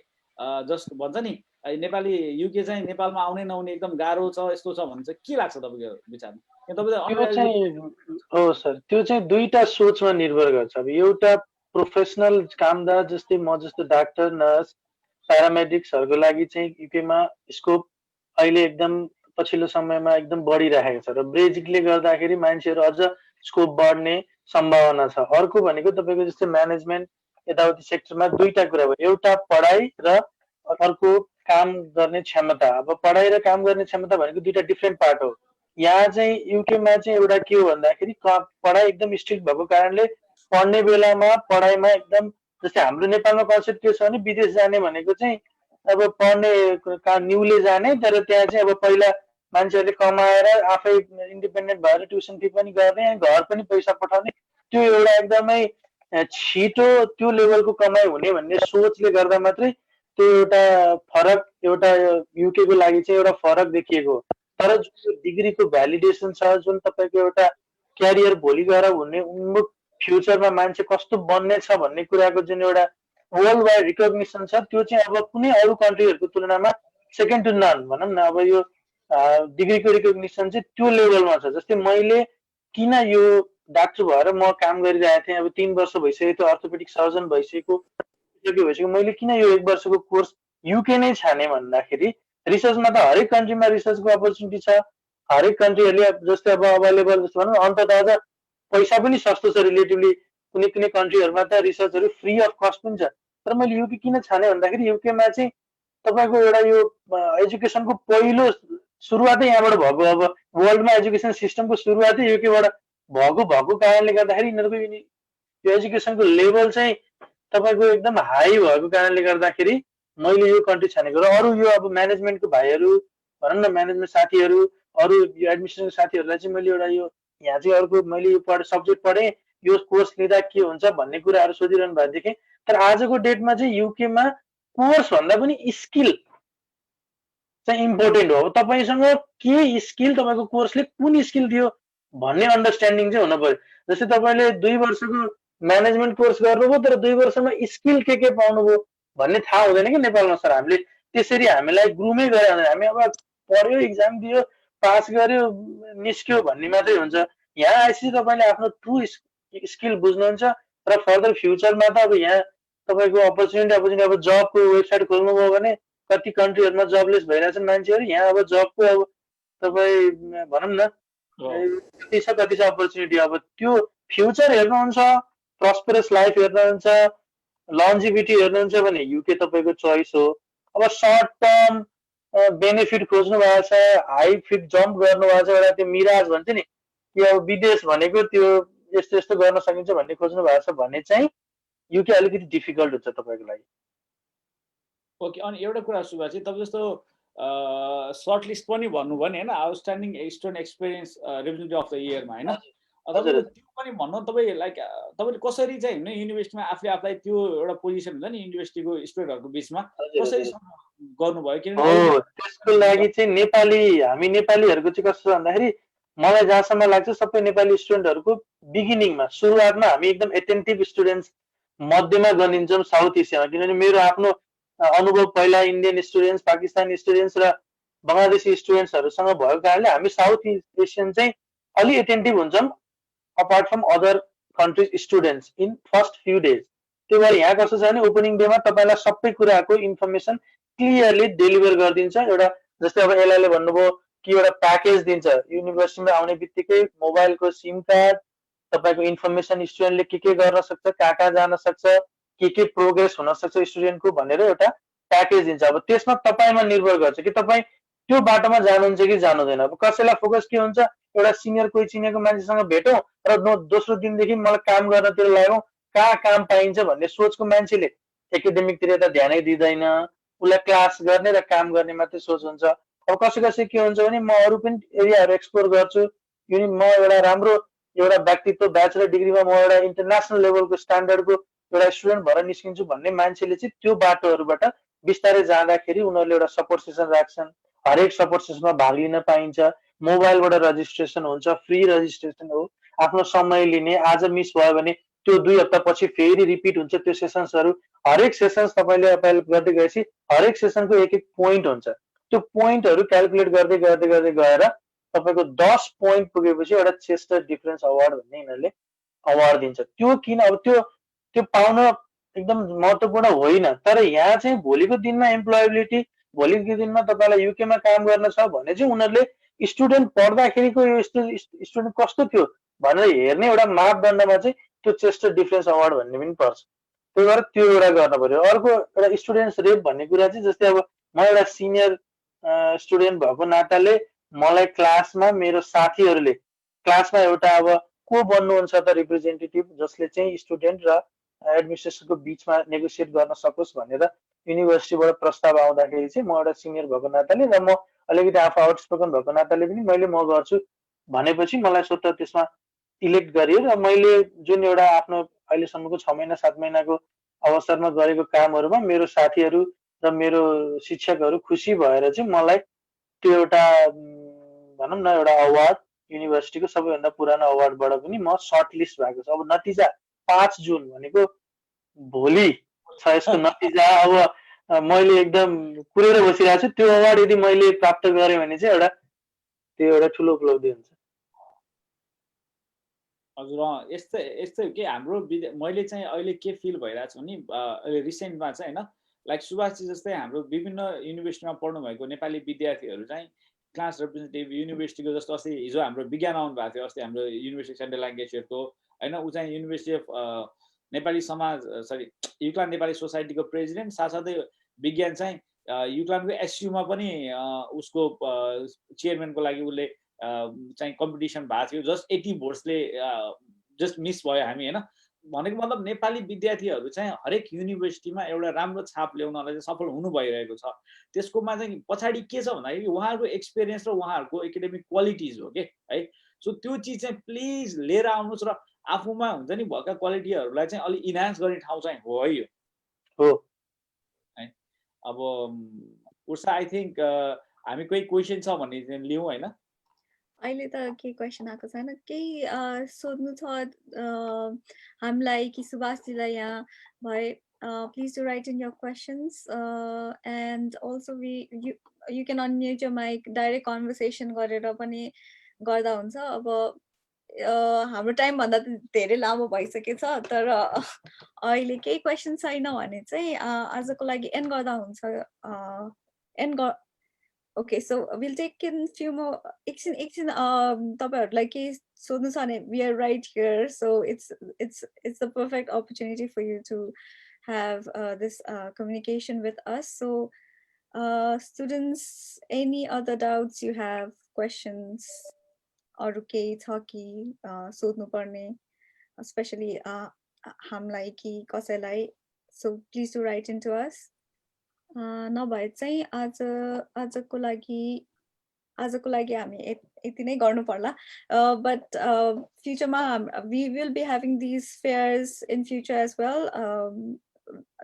जस्ट भन्छ नि नेपाली युके चाहिँ नेपालमा आउने नआउने एकदम गाह्रो छ यस्तो छ भन्छ, के लाग्छ तपाईँको विचारमा? हो सर, त्यो चाहिँ 2टा सोचमा निर्भर गर्छ। अब एउटा प्रोफेसनल कामदार जस्तै म जस्तो डाक्टर, नर्स, प्यारामेडिक्सहरूको लागि चाहिँ युकेमा स्कोप अहिले एकदम पछिल्लो समयमा एकदम बढिरहेको छ र ब्रेजिटले गर्दाखेरि मान्छेहरू अझ स्कोप बढ्ने सम्भावना छ। अर्को भनेको तपाईँको जस्तै म्यानेजमेन्ट यताउति सेक्टरमा 2टा कुरा भयो, एउटा पढाइ र अर्को काम गर्ने क्षमता। अब पढाइ र काम गर्ने क्षमता भनेको 2टा डिफ्रेन्ट पार्ट हो। यहाँ चाहिँ युकेमा चाहिँ एउटा के हो भन्दाखेरि पढाइ एकदम स्ट्रिक्ट भएको कारणले पढ्ने बेलामा पढाइमा एकदम, जस्तै हाम्रो नेपालमा कन्सेप्ट के छ भने विदेश जाने भनेको चाहिँ अब पढ्ने न्युले जाने, तर त्यहाँ चाहिँ अब पहिला मान्छेहरूले कमाएर आफै इन्डिपेन्डेन्ट भएर ट्युसन फी पनि गर्ने, घर पनि पैसा पठाउने, त्यो एउटा एकदमै छिटो त्यो लेभलको कमाइ हुने भन्ने सोचले गर्दा मात्रै त्यो एउटा फरक, एउटा युके को लागि चाहिँ एउटा फरक देखिएको। तर जुन डिग्रीको भ्यालिडेसन छ, जुन तपाईँको एउटा क्यारियर भोलि गएर हुने उन्मुख फ्युचरमा मान्छे कस्तो बन्ने छ भन्ने कुराको जुन एउटा वर्ल्ड वाइड रिकग्निसन छ, त्यो चाहिँ अब कुनै अरू कन्ट्रीहरूको तुलनामा सेकेन्ड टु नन भनौँ न। अब यो डिग्रीको रिकग्निसन चाहिँ त्यो लेभलमा छ। जस्तै मैले किन यो डाक्टर भएर म काम गरिरहेको थिएँ, अब 3 वर्ष भइसक्यो, त्यो अर्थोपेडिक सर्जन भइसक्यो, मैले किन यो 1 वर्षको कोर्स युके नै छाने भन्दाखेरि रिसर्चमा त हरेक कन्ट्रीमा रिसर्चको अपर्च्युनिटी छ। हरेक कन्ट्रीहरूले जस्तै अब अभाइलेबल जस्तो भनौँ अन्ततः अझ पैसा पनि सस्तो छ रिलेटिभली। कुनै कुनै कन्ट्रीहरूमा त रिसर्चहरू फ्री अफ कस्ट पनि छ। तर मैले युके किन छाने भन्दाखेरि युकेमा चाहिँ तपाईँको एउटा यो एजुकेसनको पहिलो सुरुवातै यहाँबाट भएको। अब वर्ल्डमा एजुकेसन सिस्टमको सुरुवातै युकेबाट भएको कारणले गर्दाखेरि यिनीहरूको यो एजुकेसनको लेभल चाहिँ तपाईँको एकदम हाई भएको कारणले गर्दाखेरि मैले यो कन्ट्री छानेको। र अरू यो अब म्यानेजमेन्टको भाइहरू भनौँ न, म्यानेजमेन्ट साथीहरू, अरू यो एडमिनिस्ट्रेसनको साथीहरूलाई चाहिँ मैले एउटा यो यहाँ चाहिँ अर्को मैले यो सब्जेक्ट पढेँ, यो कोर्स लिँदा के हुन्छ भन्ने कुराहरू सोधिरहनु भएको देखेँ। तर आजको डेटमा चाहिँ युकेमा कोर्स भन्दा पनि स्किल चाहिँ इम्पोर्टेन्ट हो। अब तपाईँसँग के स्किल, तपाईँको कोर्सले कुन स्किल दियो भन्ने अन्डरस्ट्यान्डिङ चाहिँ हुनु पर्यो। जस्तै तपाईँले 2 वर्षको म्यानेजमेन्ट कोर्स गर्नुभयो तर 2 वर्षमा स्किल के पाउनुभयो भन्ने थाहा हुँदैन कि नेपालमा सर। हामीले त्यसरी हामीलाई ग्रुमै गरे हुँदैन। हामी अब पढ्यो, इक्जाम दियो, पास गर्यो, निस्क्यो भन्ने मात्रै हुन्छ। यहाँ आएपछि तपाईँले आफ्नो ट्रु स्किल बुझ्नुहुन्छ र फर्दर फ्युचरमा त अब यहाँ तपाईँको अपर्च्युनिटी अब जबको वेबसाइट खोल्नुभयो भने कति कन्ट्रीहरूमा जबलेस भइरहेछन् मान्छेहरू। यहाँ अब जबको अब तपाईँ भनौँ न कति छ अपर्च्युनिटी। अब त्यो फ्युचर हेर्नुहुन्छ, प्रस्परस लाइफ हेर्नुहुन्छ, लन्जिभिटी हेर्नुहुन्छ भने युके तपाईँको चोइस हो। अब सर्ट टर्म बेनिफिट खोज्नु भएको छ, हाई फिट जम्प गर्नु भएको छ, एउटा त्यो मिराज भन्छ नि कि अब विदेश भनेको त्यो यस्तो यस्तो गर्न सकिन्छ भन्ने खोज्नु भएको छ भने चाहिँ युके अलिकति डिफिकल्ट हुन्छ तपाईँको लागि। ओके, अनि एउटा कुरा सुब्बा चाहिँ तपाईँ जस्तो सर्ट लिस्ट पनि भन्नुभयो नि होइन, outstanding student experience representative of the इयरमा होइन, तपाईँको त्यो पनि भन्नु तपाईँ लाइक तपाईँले कसरी चाहिँ होइन युनिभर्सिटीमा आफूलाई त्यो एउटा पोजिसन हुन्छ नि युनिभर्सिटीको स्टुडेन्टहरूको बिचमा कसरी गर्नुभयो? किनभने त्यसको लागि चाहिँ हामी नेपालीहरूको चाहिँ कस्तो भन्दाखेरि मलाई जहाँसम्म लाग्छ सबै नेपाली स्टुडेन्टहरूको बिगिनिङमा सुरुवातमा हामी एकदम एटेन्टिभ स्टुडेन्ट्स मध्येमा गनिन्छौँ साउथ एसियामा। किनभने मेरो आफ्नो अनुभव पहिला इन्डियन स्टुडेन्ट्स, पाकिस्तानी स्टुडेन्ट्स र बङ्गलादेशी स्टुडेन्ट्सहरूसँग भएको कारणले हामी साउथ एसियन चाहिँ अलि एटेन्टिभ हुन्छौँ apart from other countries students in first few days. त्यही भएर यहाँ कस्तो छ भने ओपनिङ डेमा तपाईँलाई सबै कुराको इन्फर्मेसन क्लियरली डेलिभर गरिदिन्छ। एउटा जस्तै अब एलआईले भन्नुभयो कि एउटा प्याकेज दिन्छ, युनिभर्सिटीमा आउने बित्तिकै मोबाइलको सिम कार्ड, तपाईँको इन्फर्मेसन स्टुडेन्टले के गर्न सक्छ, कहाँ जान सक्छ, के प्रोग्रेस हुन सक्छ स्टुडेन्टको भनेर एउटा प्याकेज दिन्छ। अब त्यसमा तपाईँमा निर्भर गर्छ कि तपाईँ त्यो बाटोमा जानुहुन्छ कि जानुहुँदैन। अब कसैलाई फोकस के हुन्छ, एउटा सिनियर कोही चिनेको मान्छेसँग भेटौँ र दोस्रो दिनदेखि मलाई काम गर्नतिर लागौँ, कहाँ काम पाइन्छ भन्ने सोचको मान्छेले एकाडेमिकतिर त ध्यानै दिँदैन, उसलाई क्लास गर्ने र काम गर्ने मात्रै सोच हुन्छ। अब कसै के हुन्छ भने म अरू पनि एरियाहरू एक्सप्लोर गर्छु, म एउटा राम्रो एउटा व्यक्तित्व ब्याचलर डिग्रीमा म एउटा इन्टरनेसनल लेभलको स्ट्यान्डर्डको एउटा स्टुडेन्ट भएर निस्किन्छु भन्ने मान्छेले चाहिँ त्यो बाटोहरूबाट बिस्तारै जाँदाखेरि उनीहरूले एउटा सपोर्ट सेसन राख्छन्। हरेक सपोर्ट सेसनमा भाग लिन पाइन्छ, मोबाइलबाट रजिस्ट्रेसन हुन्छ, फ्री रजिस्ट्रेसन हो, आफ्नो समय लिने, आज मिस भयो भने त्यो 2 हप्तापछि फेरि रिपिट हुन्छ त्यो सेसन्सहरू। हरेक सेसन्स तपाईँले एप्लाई गर्दै गएपछि हरेक सेसनको एक पोइन्ट हुन्छ, त्यो पोइन्टहरू क्यालकुलेट गर्दै गएर तपाईँको 10 पोइन्ट पुगेपछि एउटा चेस्टर डिफरेन्स अवार्ड भन्ने यिनीहरूले अवार्ड दिन्छ। त्यो किन अब त्यो पाउन एकदम महत्त्वपूर्ण होइन, तर यहाँ चाहिँ भोलिको दिनमा इम्प्लोएबिलिटी, भोलिको दिनमा तपाईँलाई युकेमा काम गर्न छ भने चाहिँ उनीहरूले स्टुडेन्ट पढ्दाखेरिको यो स्टुडेन्ट कस्तो थियो भनेर हेर्ने एउटा मापदण्डमा चाहिँ त्यो चेस्टर डिफरेन्स अवार्ड भन्ने पनि पर्छ। त्यही भएर त्यो एउटा गर्नु पर्यो। अर्को एउटा स्टुडेन्ट्स रेप भन्ने कुरा चाहिँ जस्तै अब म एउटा सिनियर स्टुडेन्ट भएको नाताले मलाई क्लासमा मेरो साथीहरूले क्लासमा एउटा अब को बन्नुहुन्छ त रिप्रेजेन्टेटिभ जसले चाहिँ स्टुडेन्ट र एडमिनिस्ट्रेसनको बिचमा नेगोसिएट गर्न सकोस् भनेर युनिभर्सिटीबाट प्रस्ताव आउँदाखेरि चाहिँ म एउटा सिनियर भएको नाताले र म अलिकति आफू आउटस्पोकन भएको नाताले पनि म गर्छु भनेपछि मलाई स्वतः त्यसमा इलेक्ट गरियो र मैले जुन एउटा आफ्नो अहिलेसम्मको 6 महिना 7 महिनाको अवसरमा गरेको कामहरूमा मेरो साथीहरू र मेरो शिक्षकहरू खुसी भएर चाहिँ मलाई त्यो एउटा भनौँ न एउटा अवार्ड युनिभर्सिटीको सबैभन्दा पुरानो अवार्डबाट पनि म सर्ट लिस्ट भएको छु। अब नतिजा 5 जुन भनेको भोलि छ यसको नतिजा। अब मैले एकदम कुरेर बसिरहेको छु। त्यो अवार्ड यदि मैले प्राप्त गरेँ भने चाहिँ त्यो एउटा ठुलो उपलब्धि हुन्छ। हजुर यस्तै हो कि हाम्रो मैले चाहिँ अहिले के फिल भइरहेको छु नि अहिले रिसेन्टमा चाहिँ होइन लाइक सुभाषजी जस्तै हाम्रो विभिन्न युनिभर्सिटीमा पढ्नु भएको नेपाली विद्यार्थीहरू चाहिँ क्लास रिप्रेजेन्टेटिभ युनिभर्सिटीको जस्तो अस्ति हिजो हाम्रो विज्ञान आउनु भएको थियो अस्ति हाम्रो युनिभर्सिटी सेन्ट्रल ल्याङ्ग्वेजको होइन ऊ चाहिँ युनिभर्सिटी अफ नेपाली समाज सरी युक्लान नेपाली सोसाइटीको प्रेसिडेन्ट साथसाथै विज्ञान चाहिँ युक्लानको एसयुमा पनि उसको चेयरम्यानको लागि उसले चाहिँ कम्पिटिसन भएको थियो जस्ट 80 भोट्सले जस्ट मिस भयो हामी होइन भनेको मतलब नेपाली विद्यार्थीहरू चाहिँ हरेक युनिभर्सिटीमा एउटा राम्रो छाप ल्याउनलाई चाहिँ सफल हुनु भइरहेको छ। त्यसकोमा चाहिँ पछाडि के छ भन्दाखेरि उहाँहरूको एक्सपिरियन्स र उहाँहरूको एकाडेमिक क्वालिटिज हो कि है। सो त्यो चिज चाहिँ प्लिज लिएर आउनुहोस् र आफूमा हुन्छ नि भएका क्वालिटीहरूलाई चाहिँ अलिक इन्हान्स गर्ने ठाउँ चाहिँ हो है यो हो है। अब उर्सा आई थिङ्क हामी कोही क्वेसन छ भने चाहिँ लिउँ होइन। अहिले त के क्वेसन आएको छैन केही सोध्नु छ हामीलाई कि सुभाषजीलाई यहाँ भए please do write in your questions and also you can unmute your mic direct conversation गरेर पनि गर्दा हुन्छ। अब हाम्रो टाइमभन्दा धेरै लामो भइसकेछ तर अहिले केही क्वेसन छैन भने चाहिँ आजको लागि एन्ड गर्दा हुन्छ। Okay, so we'll take in few more. एकछिन तपाईहरुलाई के सोध्नु छ भने we are right here, so it's the perfect opportunity for you to have this communication with us. So students, any other doubts you have, questions, अरु केही छ कि सोध्नु पर्ने, especially हामीलाई कि कसैलाई, so please do write into us. नभए चाहिँ आजको लागि हामी यति नै गर्नु पर्ला। But futureमा we will be having these fairs in future as well.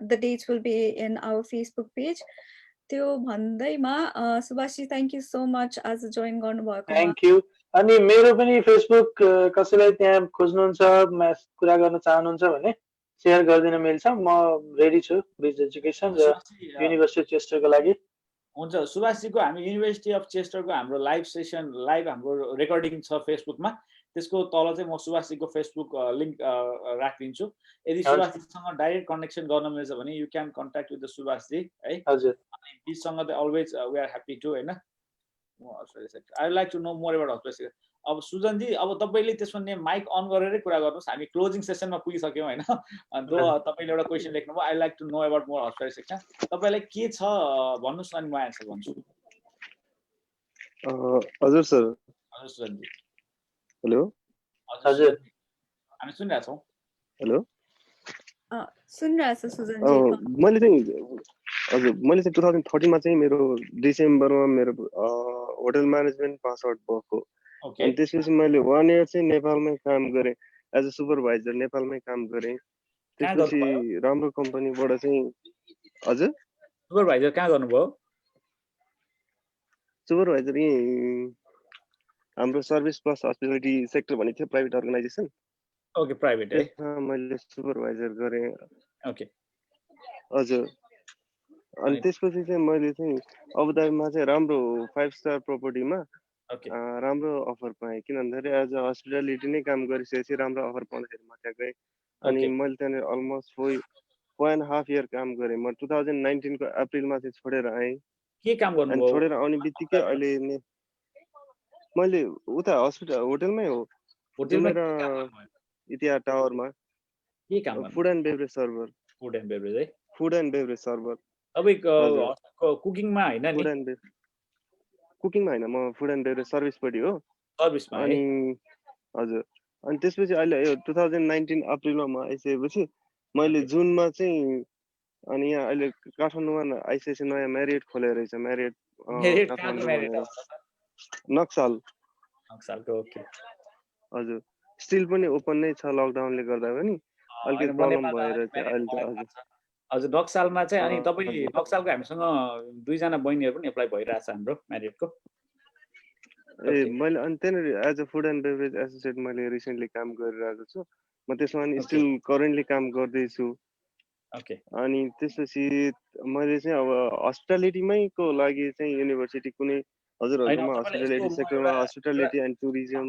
The dates will be in our Facebook page. त्यो भन्दैमा Subhashji thank you so much आज join गर्नु भएको। Thank you. अनि मेरो पनि फेसबुक कसैलाई त्यहाँ खोज्नुहुन्छ कुरा गर्न चाहनुहुन्छ भने शेयर गरिदिन मिल्छ। म रेडी छु बिज एजुकेसन र युनिभर्सिटी चेस्टरको लागि। हुन्छ सुभाषजीको हामी युनिभर्सिटी अफ चेस्टरको हाम्रो लाइभ सेसन लाइभ हाम्रो रेकर्डिङ छ फेसबुकमा, त्यसको तल चाहिँ म सुभाषजीको फेसबुक लिंक राखिदिन्छु। यदि सुभाषजीसँग डाइरेक्ट कनेक्सन गर्न मिल्छ भने you can contact with the सुभाषजी है। हजुर अनि बिजसँग त always we are happy to हैन। I would like to know more about hospital. अब सुजनजी अब तपाईले त्यसमा माइक अन गरेरै कुरा गर्नुहोस्, हामी क्लोजिङ सेसनमा पुगिसक्यौँ हैन। तपाईले एउटा क्वेसन लेख्नु भयो, I like to know about more hospital section. तपाईलाई के छ भन्नुस् अनि म एन्सर गर्छु। हजुर सर। हजुर सुजनजी। हेलो हजुर हामी सुनिरहेका छौँ। हेलो सुनिरहेछ सुजनजी। मैले चाहिँ 2013 मा चाहिँ मेरो डिसेम्बरमा मेरो होटल म्यानेजमेन्ट पास आउट भएको। अनि त्यसपछि मैले 1 इयर चाहिँ नेपालमै काम गरेँ एज अ सुपरभाइजर, नेपालमै काम गरेँ। त्यसपछि राम्रो कम्पनीबाट चाहिँ। हजुर सुपरभाइजर कहाँ गर्नुभयो? सुपरभाइजर यही हाम्रो सर्भिस प्लस हस्पिटालिटी सेक्टर भन्ने थियो प्राइभेट अर्गनाइजेसन। ओके प्राइभेट है। मैले सुपरभाइजर गरेँ। ओके हजुर। अनि त्यसपछि चाहिँ मैले चाहिँ अबुधाबीमा चाहिँ राम्रो 5 स्टार प्रपर्टीमा राम्रो अफर पाएँ। किन भन्दाखेरि एज अ हस्पिटालिटी नै काम गरिसकेपछि राम्रो अफर पाउँदाखेरि म त्यहाँ गएँ। अनि मैले त्यहाँनिर अलमोस्ट 4.5 इयर काम गरेँ। म 2019 को अप्रिलमा चाहिँ छोडेर आएँ। के काम गर्नुभयो? अनि छोडेर आउने बित्तिकै अहिले मैले उता हस्पिटल होटलमै हो। होटलमा इतिहास टावरमा के काम? Food and beverage server. Food and beverage है। Food and beverage server. तपाईको कुकिङमा हैन नि? फुड एन्ड कुकिङमा हैन, म फुड एन्ड बेभरेज सर्भिसपट्टि हो। सर्भिसमा है। अनि हजुर। अनि त्यसपछि अहिले यो 2019 अप्रिलमा म आइसकेपछि मैले जुनमा चाहिँ अनि यहाँ अहिले काठमाडौँमा आइसकेपछि नयाँ म्यारियट खोलेर रहेछ। म्यारियट नक्सालको। ओके हजुर। स्टिल पनि ओपन नै छ लकडाउनले गर्दा पनि अलिकति प्रब्लम भएर चाहिँ अहिले त। हजुर हजुर नक्सालमा चाहिँ अनि तपाईँ नक्सालको हामीसँग 2 जना बहिनीहरु पनि एप्लाई भइरहेछ हाम्रो म्यारियटको। ए मैले अनि त्यहाँनिर as a food and beverage associate मैले रिसेन्टली काम गरिरहेको छु। म त्यसमा अनि स्टिल करेन्टली काम गर्दैछु। ओके। अनि त्यसपछि मैले चाहिँ अब हस्पिटालिटीमै को लागि चाहिँ युनिभर्सिटी कुनै हजुरहरुकोमा हस्पिटालिटी सेक्टरमा हस्पिटालिटी एन्ड टुरिज्म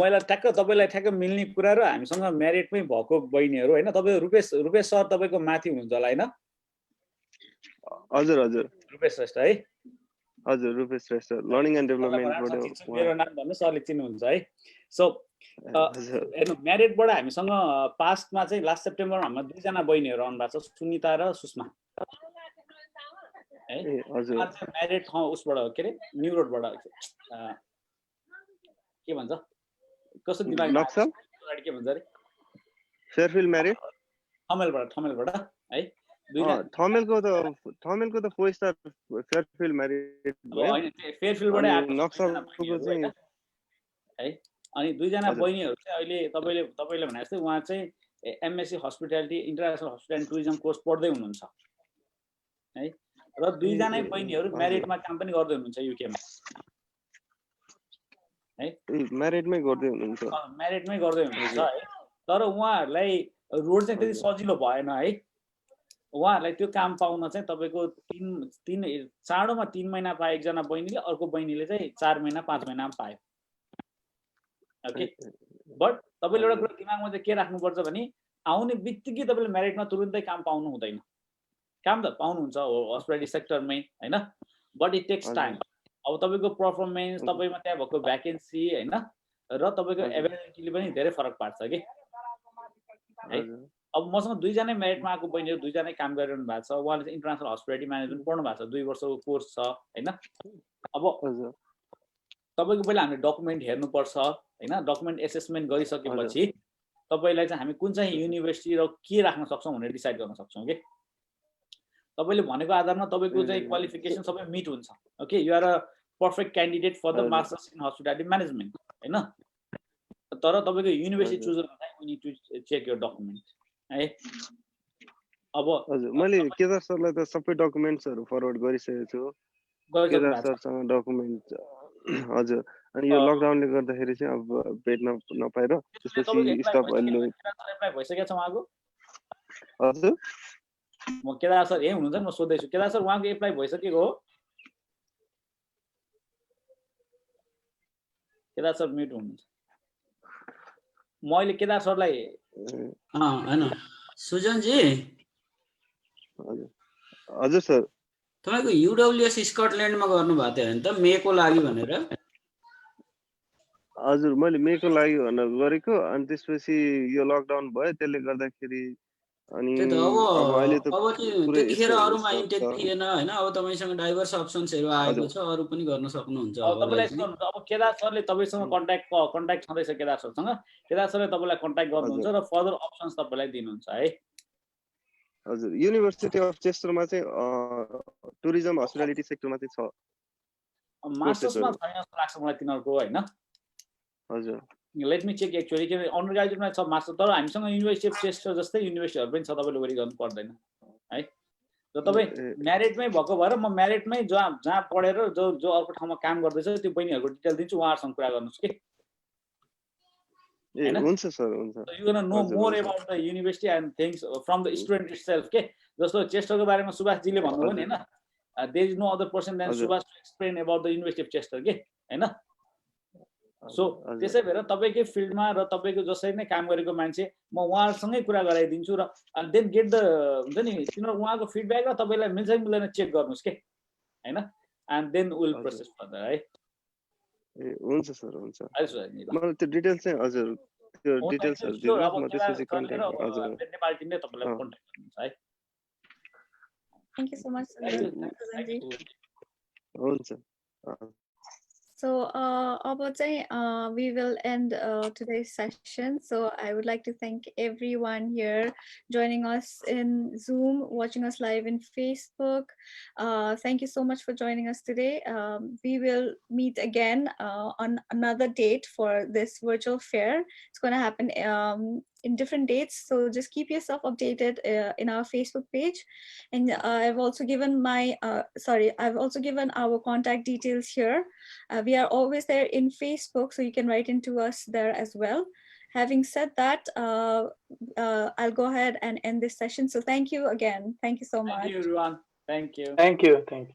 मैले ठ्याक्क तपाईलाई ठ्याक्क मिल्ने कुरा र हामीसँग म्यारिटमै भएको बहिनीहरु हैन तपाई रुपेश सर तपाईको माथि हुनुहुन्छ होला हैन हजुर हजुर रुपेश श्रेष्ठ है हजुर रुपेश श्रेष्ठ लर्निङ एन्ड डेभलपमेन्टबाट मेरो नाम भन्नु सरले चिन्नुहुन्छ है सो हेर्नु म्यारिटबाट हामीसँग पास्टमा चाहिँ लास्ट सेप्टेम्बरमा हाम्रो दुई जना बहिनीहरु आउनु भएको छ सुनिता र सुषमा है हजुर म्यारिट ठाउँ उसबाट के रे न्यू रोडबाट के भन्छ कस्तो दिमाग नक्सल के भन्छ रे फेयरफिल्ड म्यारिट थमेलबाट है थमेलको त 4 स्टार फेयरफिल्ड म्यारिट भयो फेयरफिल्डबाट नक्सलको चाहिँ है अनि दुई जना बहिनीहरु चाहिँ अहिले तपाईले भने जस्तै उहाँ चाहिँ MSc hospitality international hospitality tourism course पढ्दै हुनुहुन्छ है र दुई जना बहिनीहरु म्यारिटमा काम पनि गर्दै हुनुहुन्छ युकेमा है म्यारिटमै गर्दै हुनुहुन्छ है तर उहाँहरुलाई रोड चाहिँ त्यति सजिलो भएन है उहाँहरुलाई त्यो काम पाउन चाहिँ तपाईको 3 चाँडोमा 3 महिना पाए एकजना बहिनीले अर्को बहिनीले चाहिँ 4 महिना 5 महिनामा पायो ओके बट तपाईले एउटा कुरा दिमागमा चाहिँ के राख्नुपर्छ भने आउने बित्तिकै तपाईले म्यारिटमा तुरुन्तै काम पाउनु हुँदैन काम त पाउनुहुन्छ हस्पिटालिटी सेक्टरमै हैन बट इट टेक्स टाइम अब तपाईको परफर्मेन्स तपाईमा त्यहाँ भएको भ्याकेन्सी हैन र तपाईको एबिलिटीले पनि धेरै फरक पार्छ के है अब मसँग दुई जना म्यारिटमा आएको बहिनीहरु दुई जनै काम गरिरहनु भएको छ उहाँले चाहिँ इन्टरनेशनल हस्पिटालिटी म्यानेजमेन्ट पढ्नु भएको छ 2 वर्षको कोर्स छ हैन अब तपाईको पहिला हामीले डकुमेन्ट हेर्नु पर्छ हैन डकुमेन्ट एसेसमेन्ट गरिसकेपछि तपाईलाई चाहिँ हामी कुन चाहिँ युनिभर्सिटी र के राख्न सक्छौं भनेर डिसाइड गर्न सक्छौं के तपाईले भनेको आधारमा तपाईको चाहिँ क्वालिफिकेसन सबै मिट हुन्छ okay you are a perfect candidate for the master's in hospitality management हैन तर तपाईको युनिभर्सिटी चुज गर्न चाहिँ we need to check your document है अब हजुर मैले केदार सरलाई त सबै डकुमेन्ट्सहरु फरवर्ड गरिसकेको छु केदार सरसँग डकुमेन्ट हजुर अनि यो लकडाउनले गर्दाखेरि चाहिँ अब भेट्न नपाएर त्यसपछि स्टप अहिले एप्लाई भइसकेछ उहाँको हजुर म केदार सर यही हुनुहुन्छ म सोध्दैछु केदार सर उहाँको एप्लाई भइसकेको हो केदार सर म्युट हुनुहुन्छ म अहिले केदार सरलाई हैन सुजन जी हजुर सर तपाईको युडब्ल्युएस स्कटल्यान्डमा गर्नु भएको थियो नि त मेको लागि भनेर हजुर मैले मेको लागि भनेर गरेको अनि त्यसपछि यो लकडाउन भयो त्यसले गर्दाखेरि अनि अब त्यतिखेर अरुमा इन्टेक थिएन हैन अब तपाईसँग डाइभर्स अप्सन्सहरु आएको छ अरु पनि गर्न सक्नुहुन्छ अब केदार सरले तपाईसँग कन्ट्याक्ट छँदैछ केदार सरसँग केदार सरले तपाईलाई कन्ट्याक्ट गर्नुहुन्छ र फर्दर अप्सन्स तपाईलाई दिनुहुन्छ है हजुर युनिभर्सिटी अफ चेस्टरमा चाहिँ टुरिज्म हस्पिटालिटी सेक्टरमा चाहिँ छ मास्टर्समा छैन जस्तो लाग्छ मलाई तिनीहरुको हैन हजुर लेट मी चेक एक्चुअली के अन्डर ग्रेजुएटमा छ मास्टर तर हामीसँग युनिभर्सिटी अफ चेस्टर जस्तै युनिभर्सिटीहरु पनि छ तपाईले वरि गर्नु पर्दैन है र तपाई म्यारिटमै भएको भएर म म्यारिटमै जहाँ पढेर जो अर्को ठाउँमा काम गर्दैछ त्यो बहिनीहरुको डिटेल दिन्छु उहाँहरुसँग कुरा गर्नुस् के हुन्छ सर हुन्छ you gonna know more about the university and things from the student itself के जस्तो चेस्टरको बारेमा सुभाष जीले भन्नुभयो नि हैन there is no other person than Subhash to explain about the university of Chester के हैन सो त्यसै भएर तपाईकै फिल्डमा र तपाईको जसरी नै काम गरेको मान्छे म उहाँहरुसँगै कुरा गराइदिन्छु र देन गेट द हुन्छ नि तिनीहरु उहाँको फिडब्याक र तपाईलाई मिल्छ कि मिल्दैन चेक गर्नुस् के हैन and then will process further है हुन्छ सर हुन्छ मलाई त्यो डिटेल्स चाहिँ हजुर त्यो डिटेल्सहरु दिनु म त्यसपछि कन्ट्याक्ट हजुर नेपाल टिमले तपाईलाई कन्ट्याक्ट गर्नुहुन्छ है थ्यांक यू सो मच हुन्छ So we will end today's session. So I would like to thank everyone here joining us in Zoom, watching us live in Facebook. Thank you so much for joining us today. We will meet again on another date for this virtual fair. It's going to happen in different dates. So just keep yourself updated in our Facebook page. And I've also given I've also given our contact details here. We are always there in Facebook, so you can write into us there as well. Having said that, I'll go ahead and end this session. So thank you again. Thank you so much. Thank you, everyone. Thank you. Thank you. Thank you.